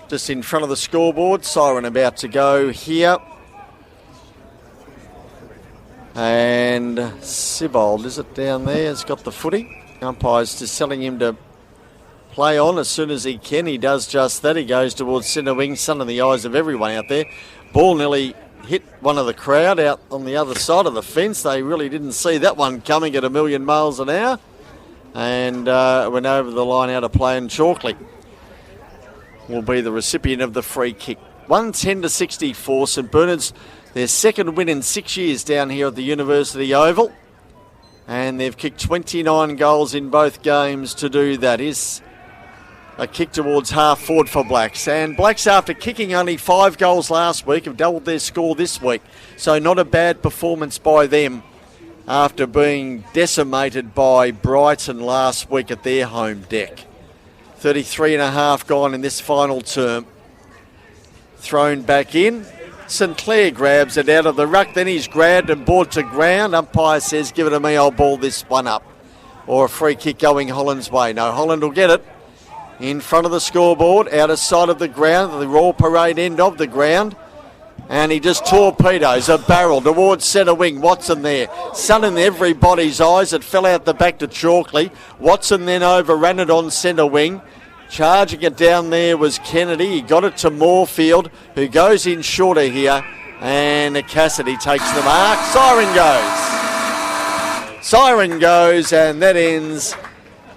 Just in front of the scoreboard. Siren about to go here. And Sibbald, is it down there, has got the footy. Umpire's just telling him to play on as soon as he can. He does just that. He goes towards centre wing, sun in the eyes of everyone out there. Ball nearly hit one of the crowd out on the other side of the fence. They really didn't see that one coming at 1,000,000 miles an hour. And went over the line out of play, and Chalkley will be the recipient of the free kick. 110-64. St Bernard's, their second win in 6 years down here at the University Oval. And they've kicked 29 goals in both games to do that. Is a kick towards half forward for Blacks. And Blacks, after kicking only 5 goals last week, have doubled their score this week. So not a bad performance by them after being decimated by Brighton last week at their home deck. 33.5 gone in this final term. Thrown back in. Sinclair grabs it out of the ruck. Then he's grabbed and brought to ground. Umpire says, give it to me, I'll ball this one up. Or a free kick going Holland's way. No, Holland will get it. In front of the scoreboard, out of sight of the ground, the Royal Parade end of the ground. And he just torpedoes a barrel towards centre wing. Watson there. Sun in everybody's eyes. It fell out the back to Chalkley. Watson then overran it on centre wing. Charging it down there was Kennedy. He got it to Moorfield, who goes in shorter here. And Cassidy takes the mark. Siren goes. Siren goes, and that ends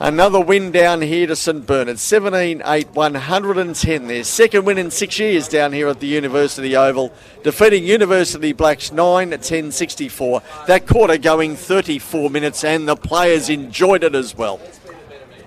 Another win down here to St Bernard, 17-8, 110. Their second win in 6 years down here at the University Oval, defeating University Blacks 9-10-64. That quarter going 34 minutes, and the players enjoyed it as well.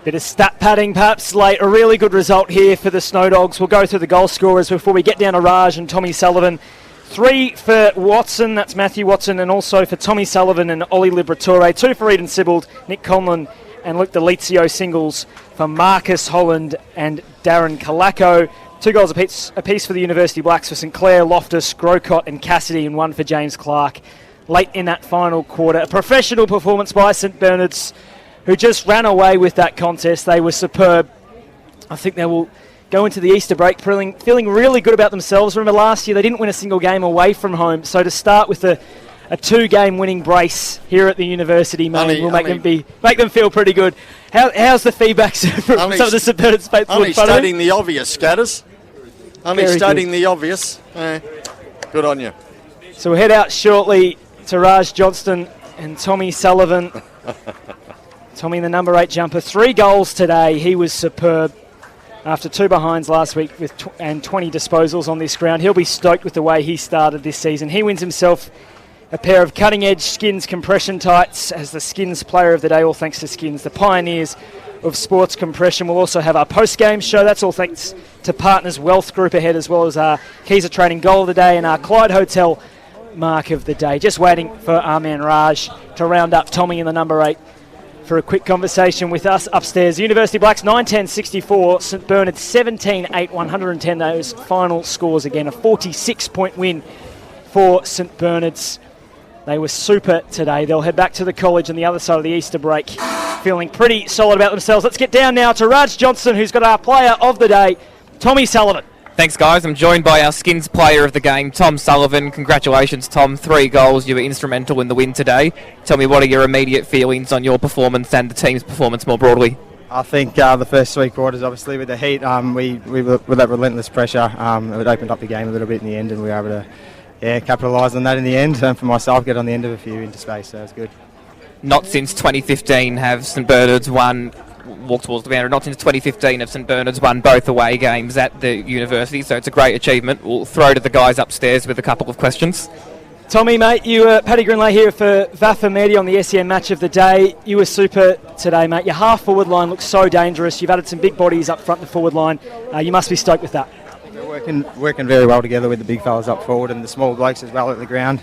Bit of stat padding perhaps late. A really good result here for the Snowdogs. We'll go through the goal scorers before we get down to Raj and Tommy Sullivan. 3 for Watson, that's Matthew Watson, and also for Tommy Sullivan and Ollie Liberatore. 2 for Eden Sibbald, Nick Conlon and Luke Delizio singles for Marcus Holland and Darren Kalako. 2 goals apiece for the University Blacks for St Clair, Loftus, Grocott and Cassidy, and 1 for James Clark. Late in that final quarter, a professional performance by St Bernard's, who just ran away with that contest. They were superb. I think they will go into the Easter break feeling really good about themselves. Remember last year they didn't win a single game away from home, so to start with a 2-game winning brace here at the university, will make them feel pretty good. How's the feedback from some of the St Bernard's faithful? Only stating the obvious, Scatters. Only stating the obvious. Good on you. So we'll head out shortly to Raj Johnston and Tommy Sullivan. Tommy, the number 8 jumper, 3 goals today. He was superb after 2 behinds last week and 20 disposals on this ground. He'll be stoked with the way he started this season. He wins himself a pair of cutting-edge Skins compression tights as the Skins player of the day, all thanks to Skins, the pioneers of sports compression. We'll also have our post-game show. That's all thanks to Partners Wealth Group ahead, as well as our Keys of Training goal of the day and our Clyde Hotel mark of the day. Just waiting for our man Raj to round up Tommy in the number 8 for a quick conversation with us upstairs. University Blacks 9-10-64, St Bernard 17-8, 110. Those final scores again, a 46-point win for St Bernard's. They were super today. They'll head back to the college on the other side of the Easter break, feeling pretty solid about themselves. Let's get down now to Raj Johnston, who's got our player of the day, Tommy Sullivan. Thanks, guys. I'm joined by our Skins player of the game, Tom Sullivan. Congratulations, Tom. 3 goals. You were instrumental in the win today. Tell me, what are your immediate feelings on your performance and the team's performance more broadly? I think the first 3 quarters, obviously, with the heat, we were with that relentless pressure. It opened up the game a little bit in the end, and we were able to capitalise on that in the end. For myself, get on the end of a few into space, so it was good. Not since 2015 have St Bernard's won, walk towards the boundary, not since 2015 have St Bernard's won both away games at the university, so it's a great achievement. We'll throw to the guys upstairs with a couple of questions. Tommy, mate, you were Paddy Grindlay here for VAFA Media on the SEN match of the day. You were super today, mate. Your half-forward line looks so dangerous. You've added some big bodies up front in the forward line. You must be stoked with that. We're working very well together with the big fellas up forward and the small blokes as well at the ground.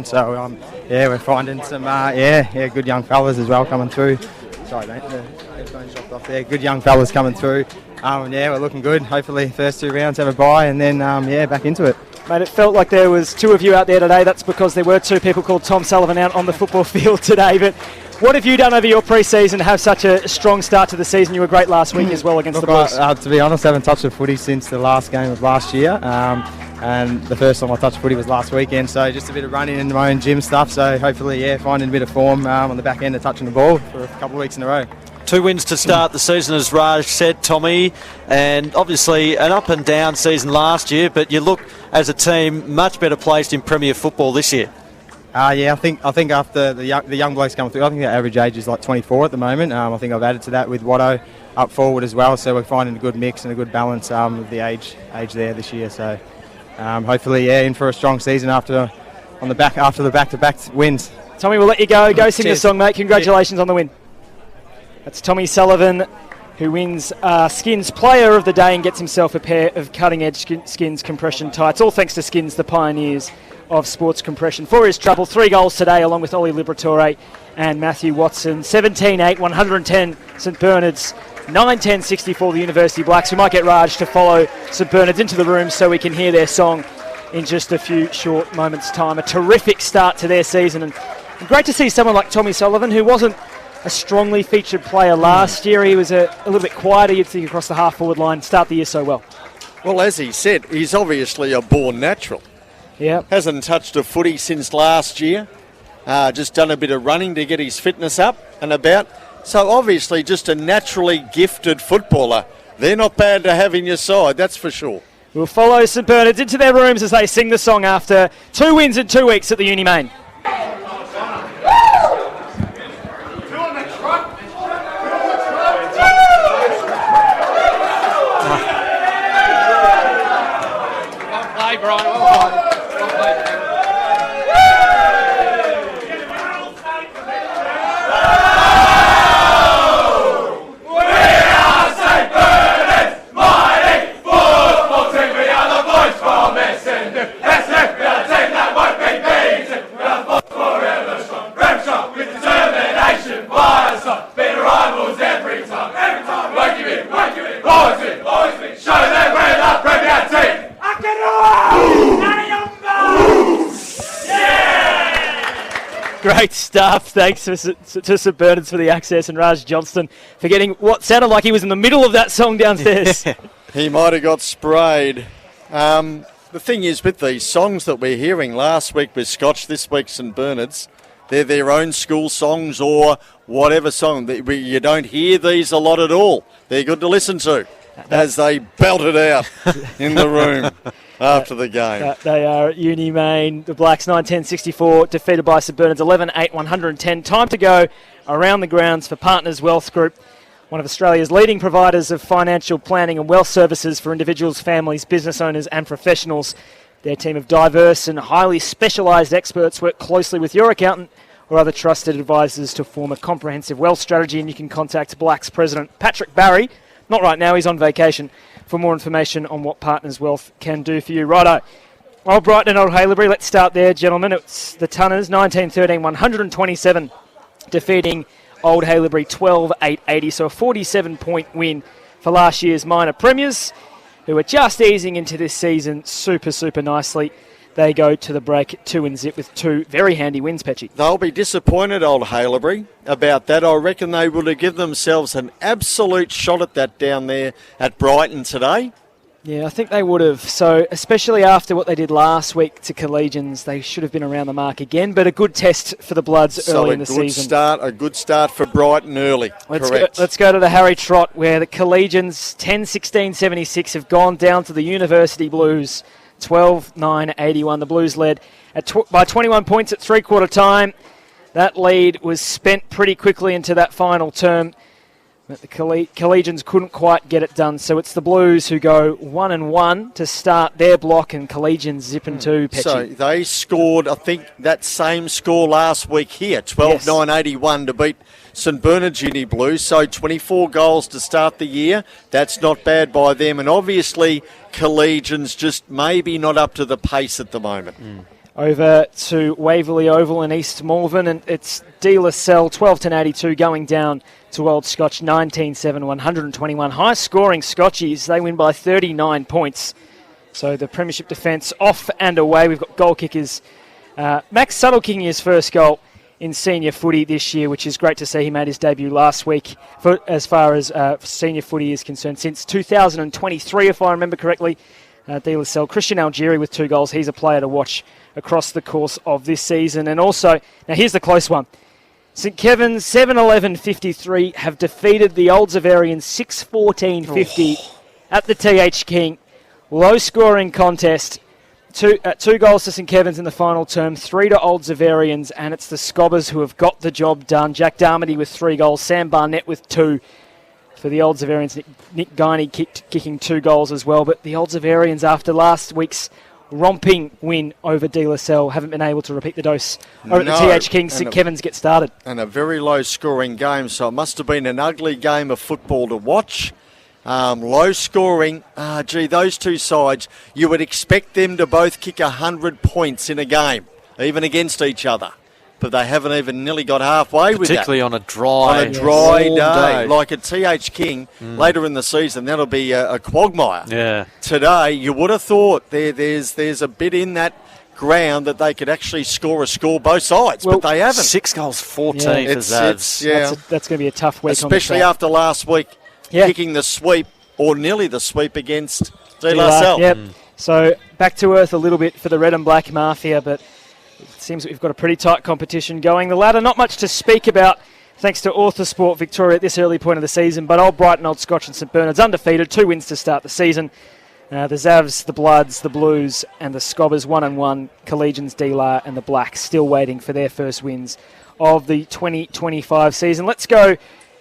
So we're finding some good young fellas as well coming through. Sorry, mate, the headphones dropped off there. Good young fellas coming through. We're looking good. Hopefully, first 2 rounds have a bye, and then back into it. Mate, it felt like there was 2 of you out there today. That's because there were 2 people called Tom Sullivan out on the football field today. But what have you done over your pre-season to have such a strong start to the season? You were great last week as well against the Blues. To be honest, I haven't touched the footy since the last game of last year. And the first time I touched footy was last weekend. So just a bit of running and my own gym stuff. So hopefully, finding a bit of form on the back end of touching the ball for a couple of weeks in a row. 2 wins to start the season, as Raj said, Tommy, and obviously an up and down season last year, but you look as a team much better placed in Premier football this year. I think after the young blokes coming through, I think our average age is like 24 at the moment. I think I've added to that with Watto up forward as well, so we're finding a good mix and a good balance of the age there this year. So hopefully, in for a strong season after the back-to-back wins. Tommy, we'll let you go. Go sing the song, mate. Congratulations on the win. That's Tommy Sullivan, who wins Skins Player of the Day and gets himself a pair of cutting-edge Skins compression tights. All thanks to Skins, the pioneers of sports compression. For his trouble, 3 goals today, along with Ollie Liberatore and Matthew Watson. 17-8, 110 St Bernard's, 9-10-64 the University Blacks. We might get Raj to follow St Bernard's into the room so we can hear their song in just a few short moments' time. A terrific start to their season, and great to see someone like Tommy Sullivan, who wasn't a strongly featured player last year. He was a little bit quieter, you'd think, across the half-forward line. Start the year so well. Well, as he said, he's obviously a born natural. Yeah. Hasn't touched a footy since last year. Just done a bit of running to get his fitness up and about. So obviously just a naturally gifted footballer. They're not bad to have in your side, that's for sure. We'll follow St Bernard's into their rooms as they sing the song after 2 wins in 2 weeks at the Uni Main. Brian. Well played. Great stuff. Thanks to St Bernard's for the access, and Raj Johnston for getting what sounded like he was in the middle of that song downstairs. He might have got sprayed. The thing is, with these songs that we're hearing, last week was Scotch, this week St Bernard's, they're their own school songs or whatever song. You don't hear these a lot at all. They're good to listen to as they belt it out in the room after the game. They are at Uni Main. The Blacks 1964 defeated by St Bernard's 11-8, 110. Time to go around the grounds for Partners Wealth Group, one of Australia's leading providers of financial planning and wealth services for individuals, families, business owners and professionals. Their team of diverse and highly specialised experts work closely with your accountant or other trusted advisors to form a comprehensive wealth strategy, and you can contact Blacks President Patrick Barry. Not right now, he's on vacation, for more information on what Partners Wealth can do for you. Righto. Old Brighton and Old Haileybury, let's start there, gentlemen. It's the Tunners, 1913, 127, defeating Old Haileybury 12-880, so a 47-point win for last year's minor premiers, who are just easing into this season super nicely. They go to the break 2-0 with two very handy wins, Petchy. They'll be disappointed, Old Haileybury, about that. I reckon they would have given themselves an absolute shot at that down there at Brighton today. Yeah, I think they would have. So, especially after what they did last week to Collegians, they should have been around the mark again. But a good test for the Bloods early in the season. A good start for Brighton early. Let's go to the Harry Trot, where the Collegians 10-16-76 have gone down to the University Blues 12-9-81. The Blues led by 21 points at three-quarter time. That lead was spent pretty quickly into that final term, but the Collegians couldn't quite get it done. So it's the Blues who go 1-1 to start their block, and Collegians zipping to Petchy. So they scored, I think, that same score last week here, 12-9-81 to beat St Bernard's Uni Blues. So 24 goals to start the year. That's not bad by them. And obviously, Collegians just maybe not up to the pace at the moment. Over to Waverley Oval in East Malvern, and it's De La Salle 12-82 going down to Old Scotch 19-7, 121. High-scoring Scotchies, they win by 39 points. So the premiership defence off and away. We've got goal kickers. Max Suttle kicking his first goal in senior footy this year, which is great to see. He made his debut last week as far as senior footy is concerned. Since 2023, if I remember correctly, De La Salle. Christian Algieri with 2 goals. He's a player to watch across the course of this season. And also, now here's the close one. St Kevin's 7-11-53 have defeated the Old Zaverians 6-14-50 at the TH King. Low-scoring contest. Two goals to St Kevin's in the final term, 3 to Old Zaverians, and it's the Scobbers who have got the job done. Jack Darmody with 3 goals, Sam Barnett with 2. For the Old Zaverians, Nick Guiney kicking 2 goals as well. But the Old Zaverians, after last week's romping win over De La Salle, haven't been able to repeat the dose over at the TH King. St Kevin's get started. And a very low-scoring game, so it must have been an ugly game of football to watch. Low scoring. Those two sides, you would expect them to both kick 100 points in a game, even against each other. But they haven't even nearly got halfway with that. Particularly on a dry day. Like at TH King, later in the season, that'll be a quagmire. Yeah. Today, you would have thought there's a bit in that ground that they could actually score a score both sides, but they haven't. 6 goals, 14 for Zavs. That's going to be a tough week, especially after last week. Kicking the sweep, or nearly the sweep, against De La Salle. Yep. So back to earth a little bit for the Red and Black Mafia, but it seems that we've got a pretty tight competition going. The ladder, not much to speak about, thanks to Authorsport Victoria at this early point of the season, but Old Brighton, Old Scotch and St Bernard's undefeated, 2 wins to start the season. The Zavs, the Bloods, the Blues and the Scobbers 1-1, Collegians, D-La and the Blacks still waiting for their first wins of the 2025 season. Let's go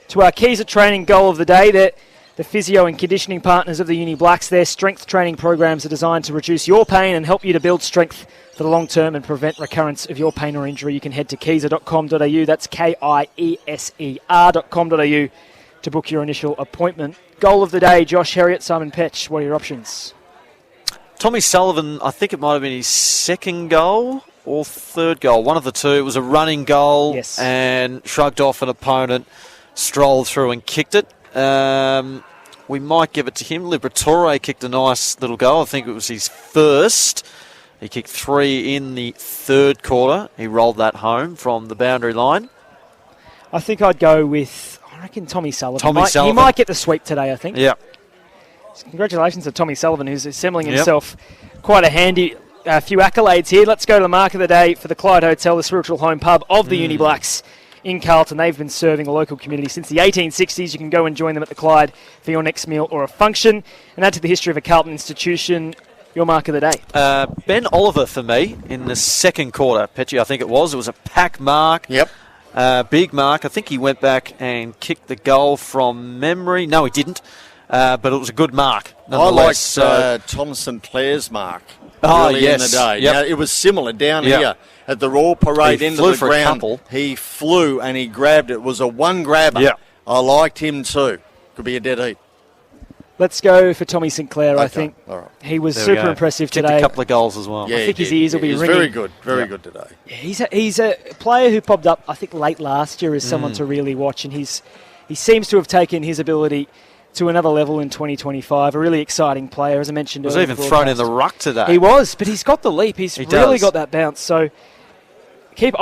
to our Keys of Training goal of the day. the physio and conditioning partners of the Uni Blacks. Their strength training programs are designed to reduce your pain and help you to build strength for the long term and prevent recurrence of your pain or injury. You can head to Kieser.com.au, that's KIESER.com.au, to book your initial appointment. Goal of the day, Josh Heriot, Simon Petch. What are your options? Tommy Sullivan, I think it might have been his second goal or third goal, one of the two. It was a running goal, yes, and shrugged off an opponent, strolled through and kicked it. We might give it to him. Liberatore kicked a nice little goal. I think it was his first. He kicked 3 in the third quarter. He rolled that home from the boundary line. I think I'd go with, I reckon, Tommy Sullivan. He might get the sweep today, I think. Yeah. Congratulations to Tommy Sullivan, who's assembling himself quite a handy few accolades here. Let's go to the mark of the day for the Clyde Hotel, the spiritual home pub of the Uni Blacks in Carlton. They've been serving the local community since the 1860s. You can go and join them at the Clyde for your next meal or a function. And add to the history of a Carlton institution, your mark of the day. Ben Oliver for me in the second quarter. Petchy, I think it was. It was a pack mark. Yep. Big mark. I think he went back and kicked the goal from memory. No, he didn't. But it was a good mark. I liked Tom Sinclair's mark early in the day. Yep. Now, it was similar down here at the Royal Parade into the ground. He flew and he grabbed it. It was a one grabber. Yep. I liked him too. Could be a dead heat. Let's go for Tommy Sinclair, Okay. I think. All right. He was super impressive Kicked today. a couple of goals as well. Yeah, I think his ears will be He's ringing. very good. Very good today. Yeah, he's a player who popped up, I think, late last year as someone to really watch, and he seems to have taken his ability to another level in 2025. A really exciting player, as I mentioned earlier. Was even thrown in the ruck today. He was, but he's got the leap. He really got that bounce. So keep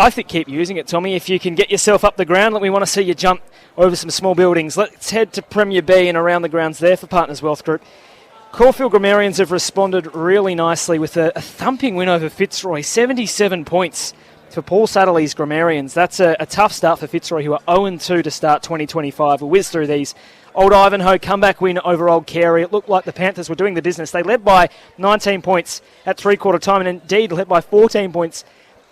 using it, Tommy. If you can get yourself up the ground, we want to see you jump over some small buildings. Let's head to Premier B and around the grounds there for Partners Wealth Group. Caulfield Grammarians have responded really nicely with a thumping win over Fitzroy, 77 points for Paul Satterley's Grammarians. That's a tough start for Fitzroy, who are 0-2 to start 2025. We'll whiz through these. Old Ivanhoe comeback win over Old Carey. It looked like the Panthers were doing the business. They led by 19 points at three-quarter time, and indeed led by 14 points.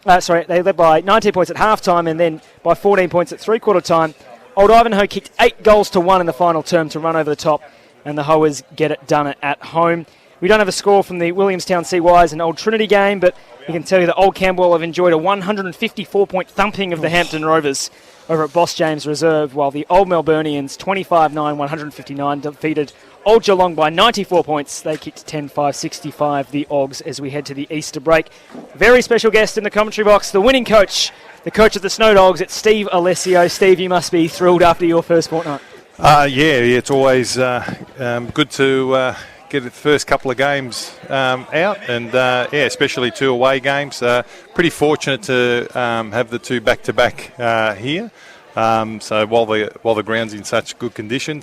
They led by 19 points at half-time and then by 14 points at three-quarter time. Old Ivanhoe kicked 8 goals to 1 in the final term to run over the top, and the Hoers get it done at home. We don't have a score from the Williamstown Seawise and Old Trinity game, but we can tell you that Old Camberwell have enjoyed a 154-point thumping of the Hampton Rovers over at Boss James Reserve, while the Old Melburnians, 25-9-159, defeated Old Geelong by 94 points. They kicked 10-5-65, the Ogs, as we head to the Easter break. Very special guest in the commentary box, the winning coach, the coach of the Snowdogs, it's Steve Alessio. Steve, you must be thrilled after your first fortnight. It's always good to get the first couple of games out, and especially 2 away games. Pretty fortunate to have the 2 back-to-back here. So while the ground's in such good condition,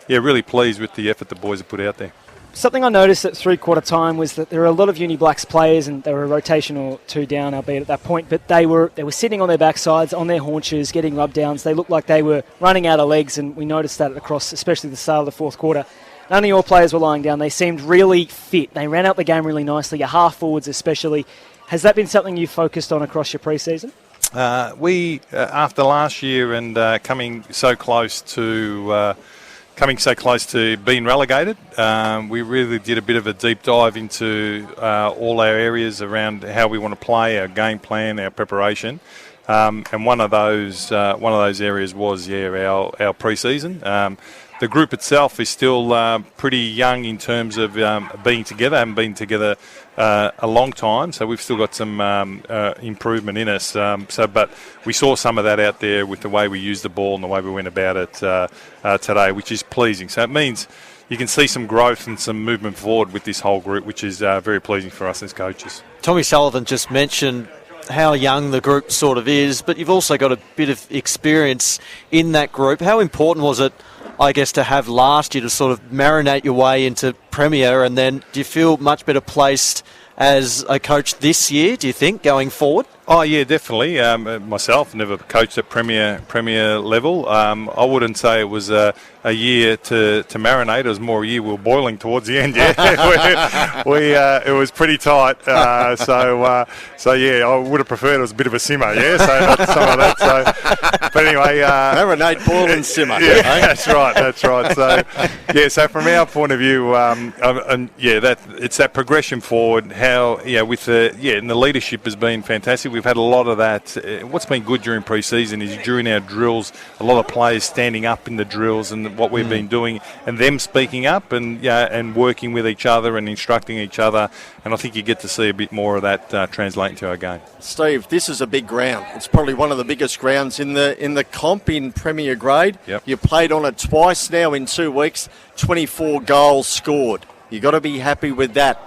really pleased with the effort the boys have put out there. Something I noticed at three-quarter time was that there were a lot of Uni Blacks players, and they were a rotation or 2 down, albeit at that point, but they were sitting on their backsides, on their haunches, getting rub-downs. They looked like they were running out of legs, and we noticed that across, especially the start of the fourth quarter. None of your players were lying down. They seemed really fit. They ran out the game really nicely, your half-forwards especially. Has that been something you focused on across your pre-season? We, after last year and coming so close to being relegated, we really did a bit of a deep dive into all our areas around how we want to play, our game plan, our preparation, and one of those areas was our pre-season. The group itself is still pretty young in terms of being together. Haven't been together a long time, so we've still got some improvement in us. But we saw some of that out there with the way we used the ball and the way we went about it today, which is pleasing. So it means you can see some growth and some movement forward with this whole group, which is very pleasing for us as coaches. Tommy Sullivan just mentioned how young the group sort of is, but you've also got a bit of experience in that group. How important was it, I guess, to have last year to sort of marinate your way into Premier, and then do you feel much better placed as a coach this year, do you think, going forward? Oh yeah, definitely. Myself never coached at premier level. I wouldn't say it was a year to marinate. It was more a year we were boiling towards the end. Yeah, it was pretty tight. So yeah, I would have preferred it was a bit of a simmer. Yeah, so not some of that. So, but anyway, marinate, boil, and simmer. Yeah, that's right. So yeah, so from our point of view, it's that progression forward. How with and the leadership has been fantastic. We've had a lot of that. What's been good during pre-season is during our drills, a lot of players standing up in the drills and what we've been doing, and them speaking up and working with each other and instructing each other. And I think you get to see a bit more of that translate into our game. Steve, this is a big ground. It's probably one of the biggest grounds in the comp in Premier Grade. Yep. You played on it twice now in 2 weeks. 24 goals scored. You got to be happy with that.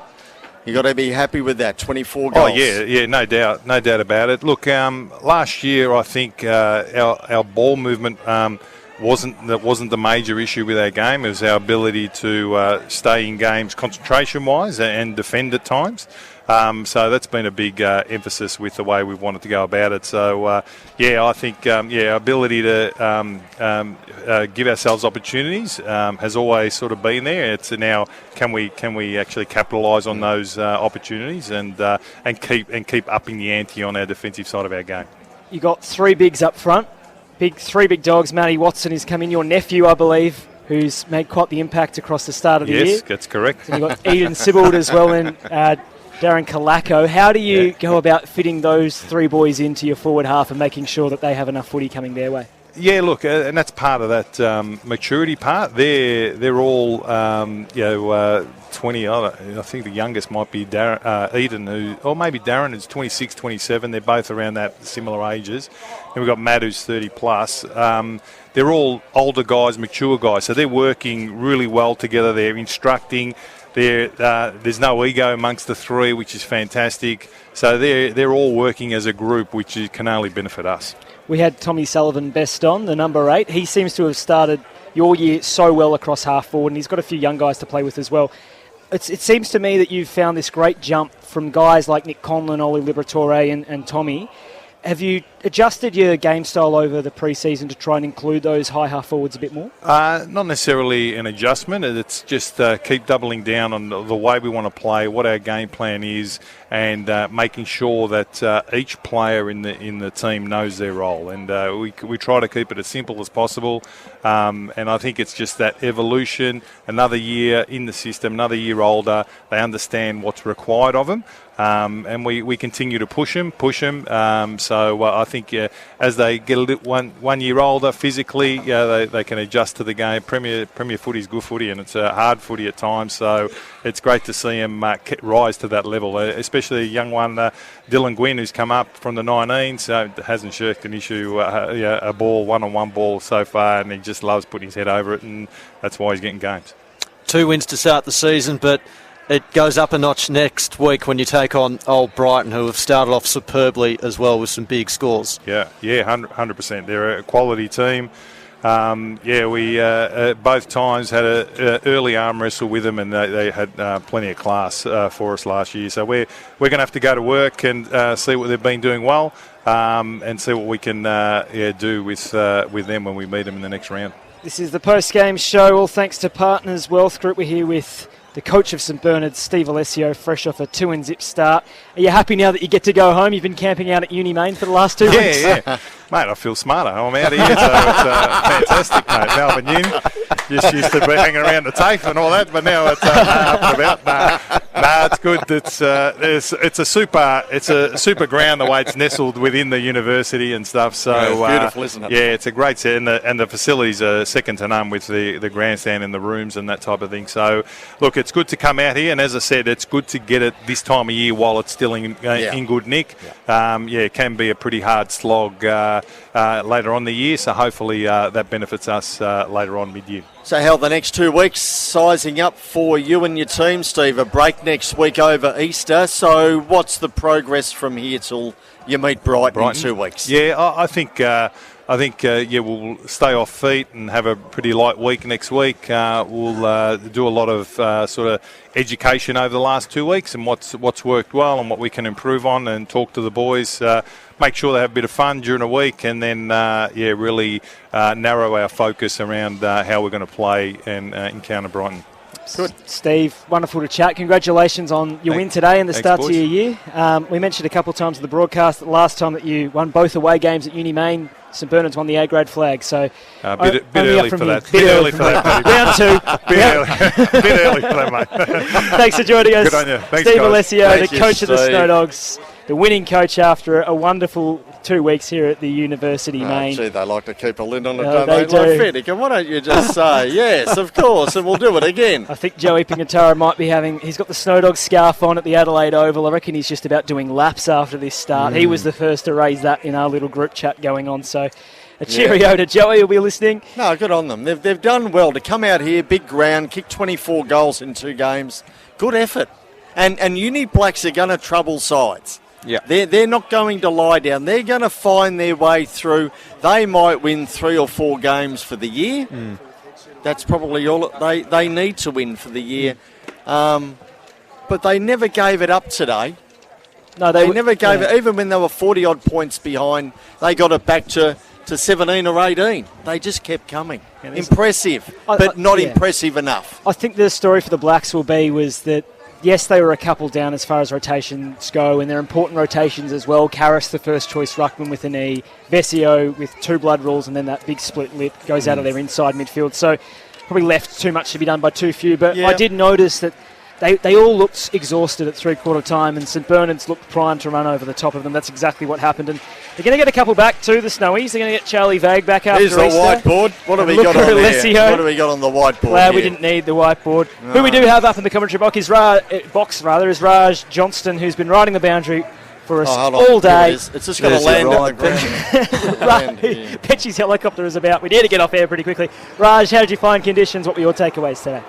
24 goals. Oh yeah, no doubt about it. Look, last year I think our ball movement wasn't the major issue with our game. It was our ability to stay in games concentration-wise and defend at times. So that's been a big emphasis with the way we've wanted to go about it. So, I think our ability to give ourselves opportunities has always sort of been there. It's now can we actually capitalise on those opportunities and keep upping the ante on our defensive side of our game. You got 3 bigs up front, three big dogs. Matty Watson has come in, your nephew, I believe, who's made quite the impact across the start of the year. Yes, that's correct. And you've got Eden Sibbald as well, and Darren Kalako. How do you go about fitting those 3 boys into your forward half and making sure that they have enough footy coming their way? Yeah, look, and that's part of that maturity part. They're all 20. I think the youngest might be Eden, or maybe Darren, who's 26, 27. They're both around that similar ages. And we've got Matt, who's 30 plus. They're all older guys, mature guys, so they're working really well together. They're instructing. There's no ego amongst the 3, which is fantastic. So they're all working as a group, which can only benefit us. We had Tommy Sullivan best on, the number 8. He seems to have started your year so well across half forward, and he's got a few young guys to play with as well. It seems to me that you've found this great jump from guys like Nick Conlon, Oli Liberatore and Tommy. Have you adjusted your game style over the pre-season to try and include those high half forwards a bit more? Not necessarily an adjustment. It's just keep doubling down on the way we want to play, what our game plan is, and making sure that each player in the team knows their role. And we try to keep it as simple as possible. And I think it's just that evolution, another year in the system, another year older. They understand what's required of them. And we continue to push them. So I think as they get a little one year older physically, they can adjust to the game. Premier footy is good footy, and it's a hard footy at times. So it's great to see them rise to that level, especially a young one, Dylan Gwynn, who's come up from the 19, so hasn't shirked an issue, a ball, one-on-one ball so far, and he just loves putting his head over it, and that's why he's getting games. 2 wins to start the season, but it goes up a notch next week when you take on Old Brighton, who have started off superbly as well with some big scores. Yeah, 100%. They're a quality team. We both times had an early arm wrestle with them, and they had plenty of class for us last year. So we're going to have to go to work and see what they've been doing well, and see what we can do with them when we meet them in the next round. This is the post-game show, all thanks to Partners Wealth Group. We're here with the coach of St Bernard's, Steve Alessio, fresh off a 2-0 start. Are you happy now that you get to go home? You've been camping out at Uni Main for the last 2 weeks. Yeah. Mate, I feel smarter. I'm out of here, so it's fantastic, mate. Melbourne Uni. Just used to be hanging around the TAFE and all that, but now it's up and about. It's good. It's a super ground, the way it's nestled within the university and stuff. So it's beautiful, isn't it? Yeah, it's a great set, and the facilities are second to none with the grandstand and the rooms and that type of thing. So, look, it's good to come out here, and as I said, it's good to get it this time of year while it's still in good nick. It can be a pretty hard slog later on the year, so hopefully that benefits us later on mid-year. So how the next 2 weeks sizing up for you and your team, Steve? A break next week over Easter. So what's the progress from here till you meet Brighton in 2 weeks? Yeah, I think I think, we'll stay off feet and have a pretty light week next week. We'll do a lot of sort of education over the last 2 weeks and what's worked well and what we can improve on, and talk to the boys, make sure they have a bit of fun during a week, and then, really narrow our focus around how we're going to play and encounter Brighton. Good. Steve, wonderful to chat. Congratulations on your win today and the start to your year. We mentioned a couple of times in the broadcast that the last time that you won both away games at Uni Main, St Bernard's won the A-grade flag. So a bit early for that. Bit early for that. Round two. Bit early for that, mate. Thanks for joining us. Good on you. Thanks, Steve guys. Alessio, the coach of the Snowdogs, the winning coach after a wonderful 2 weeks here at the University Main. Gee, they like to keep a lid on it, Oh, don't they they? do. Like Fedica, why don't you just say, yes, of course, and we'll do it again. I think Joey Pingataro might be he's got the Snowdogs scarf on at the Adelaide Oval. I reckon he's just about doing laps after this start. He was the first to raise that in our little group chat going on, so a cheerio to Joey, who'll be listening. No, good on them. They've done well to come out here, big ground, kick 24 goals in 2 games. Good effort. And Uni Blacks are going to trouble sides. Yeah, they're not going to lie down. They're going to find their way through. They might win 3 or 4 games for the year. That's probably all they need to win for the year. But they never gave it up today. No, they never gave it. Even when they were 40-odd points behind, they got it back to 17 or 18. They just kept coming. Impressive, but not impressive enough. I think the story for the Blacks was that, yes, they were a couple down as far as rotations go, and they're important rotations as well. Karras, the first choice ruckman with a knee, Vesio with 2 blood rules, and then that big split lip goes out of their inside midfield. So probably left too much to be done by too few. But I did notice that they all looked exhausted at 3/4 time, and St Bernard's looked primed to run over the top of them. That's exactly what happened. And they're going to get a couple back too, the Snowies. They're going to get Charlie Vague back after Here's the Easter. whiteboard. What have we got on there? What have we got on the whiteboard? Glad we didn't need the whiteboard. No. Who we do have up in the commentary box is Raj Johnston, who's been riding the boundary for us all day. It's just going to land on the ground. Petchy's helicopter is about. We need to get off air pretty quickly. Raj, how did you find conditions? What were your takeaways today?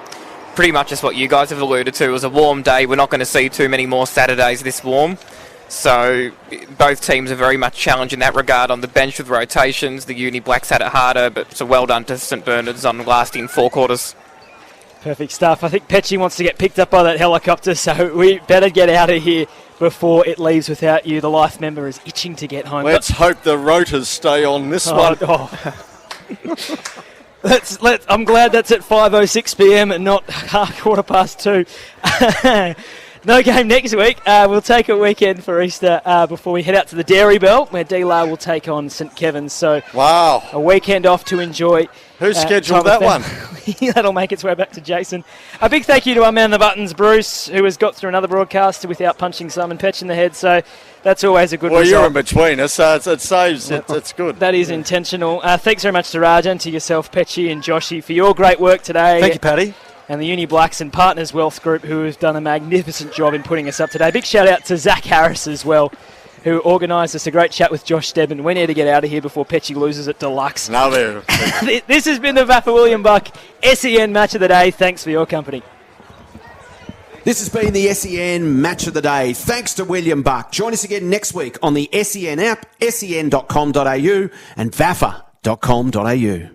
Pretty much just what you guys have alluded to. It was a warm day. We're not going to see too many more Saturdays this warm. So both teams are very much challenged in that regard on the bench with rotations. The Uni Blacks had it harder, but so well done to St Bernard's on lasting 4 quarters. Perfect stuff. I think Petchy wants to get picked up by that helicopter, so we better get out of here before it leaves without you. The life member is itching to get home. Let's hope the rotors stay on this one. I'm glad that's at 5:06 p.m. and not 2:15. No game next week. We'll take a weekend for Easter before we head out to the Dairy Belt, where D-La will take on St Kevin's. So a weekend off to enjoy. Who scheduled that one? That'll make its way back to Jason. A big thank you to our man on the buttons, Bruce, who has got through another broadcaster without punching Simon Petch in the head. So that's always a good result. Well, you're in between us, so it saves it. It's good. That is intentional. Thanks very much to Raj and to yourself, Petchy and Joshy, for your great work today. Thank you, Paddy. And the Uni Blacks and Partners Wealth Group, who have done a magnificent job in putting us up today. Big shout out to Zach Harris as well, who organised us a great chat with Josh Stebbin. We need to get out of here before Petchy loses at Deluxe. This has been the VAFA William Buck SEN Match of the Day. Thanks for your company. This has been the SEN Match of the Day. Thanks to William Buck. Join us again next week on the SEN app, sen.com.au and vafa.com.au.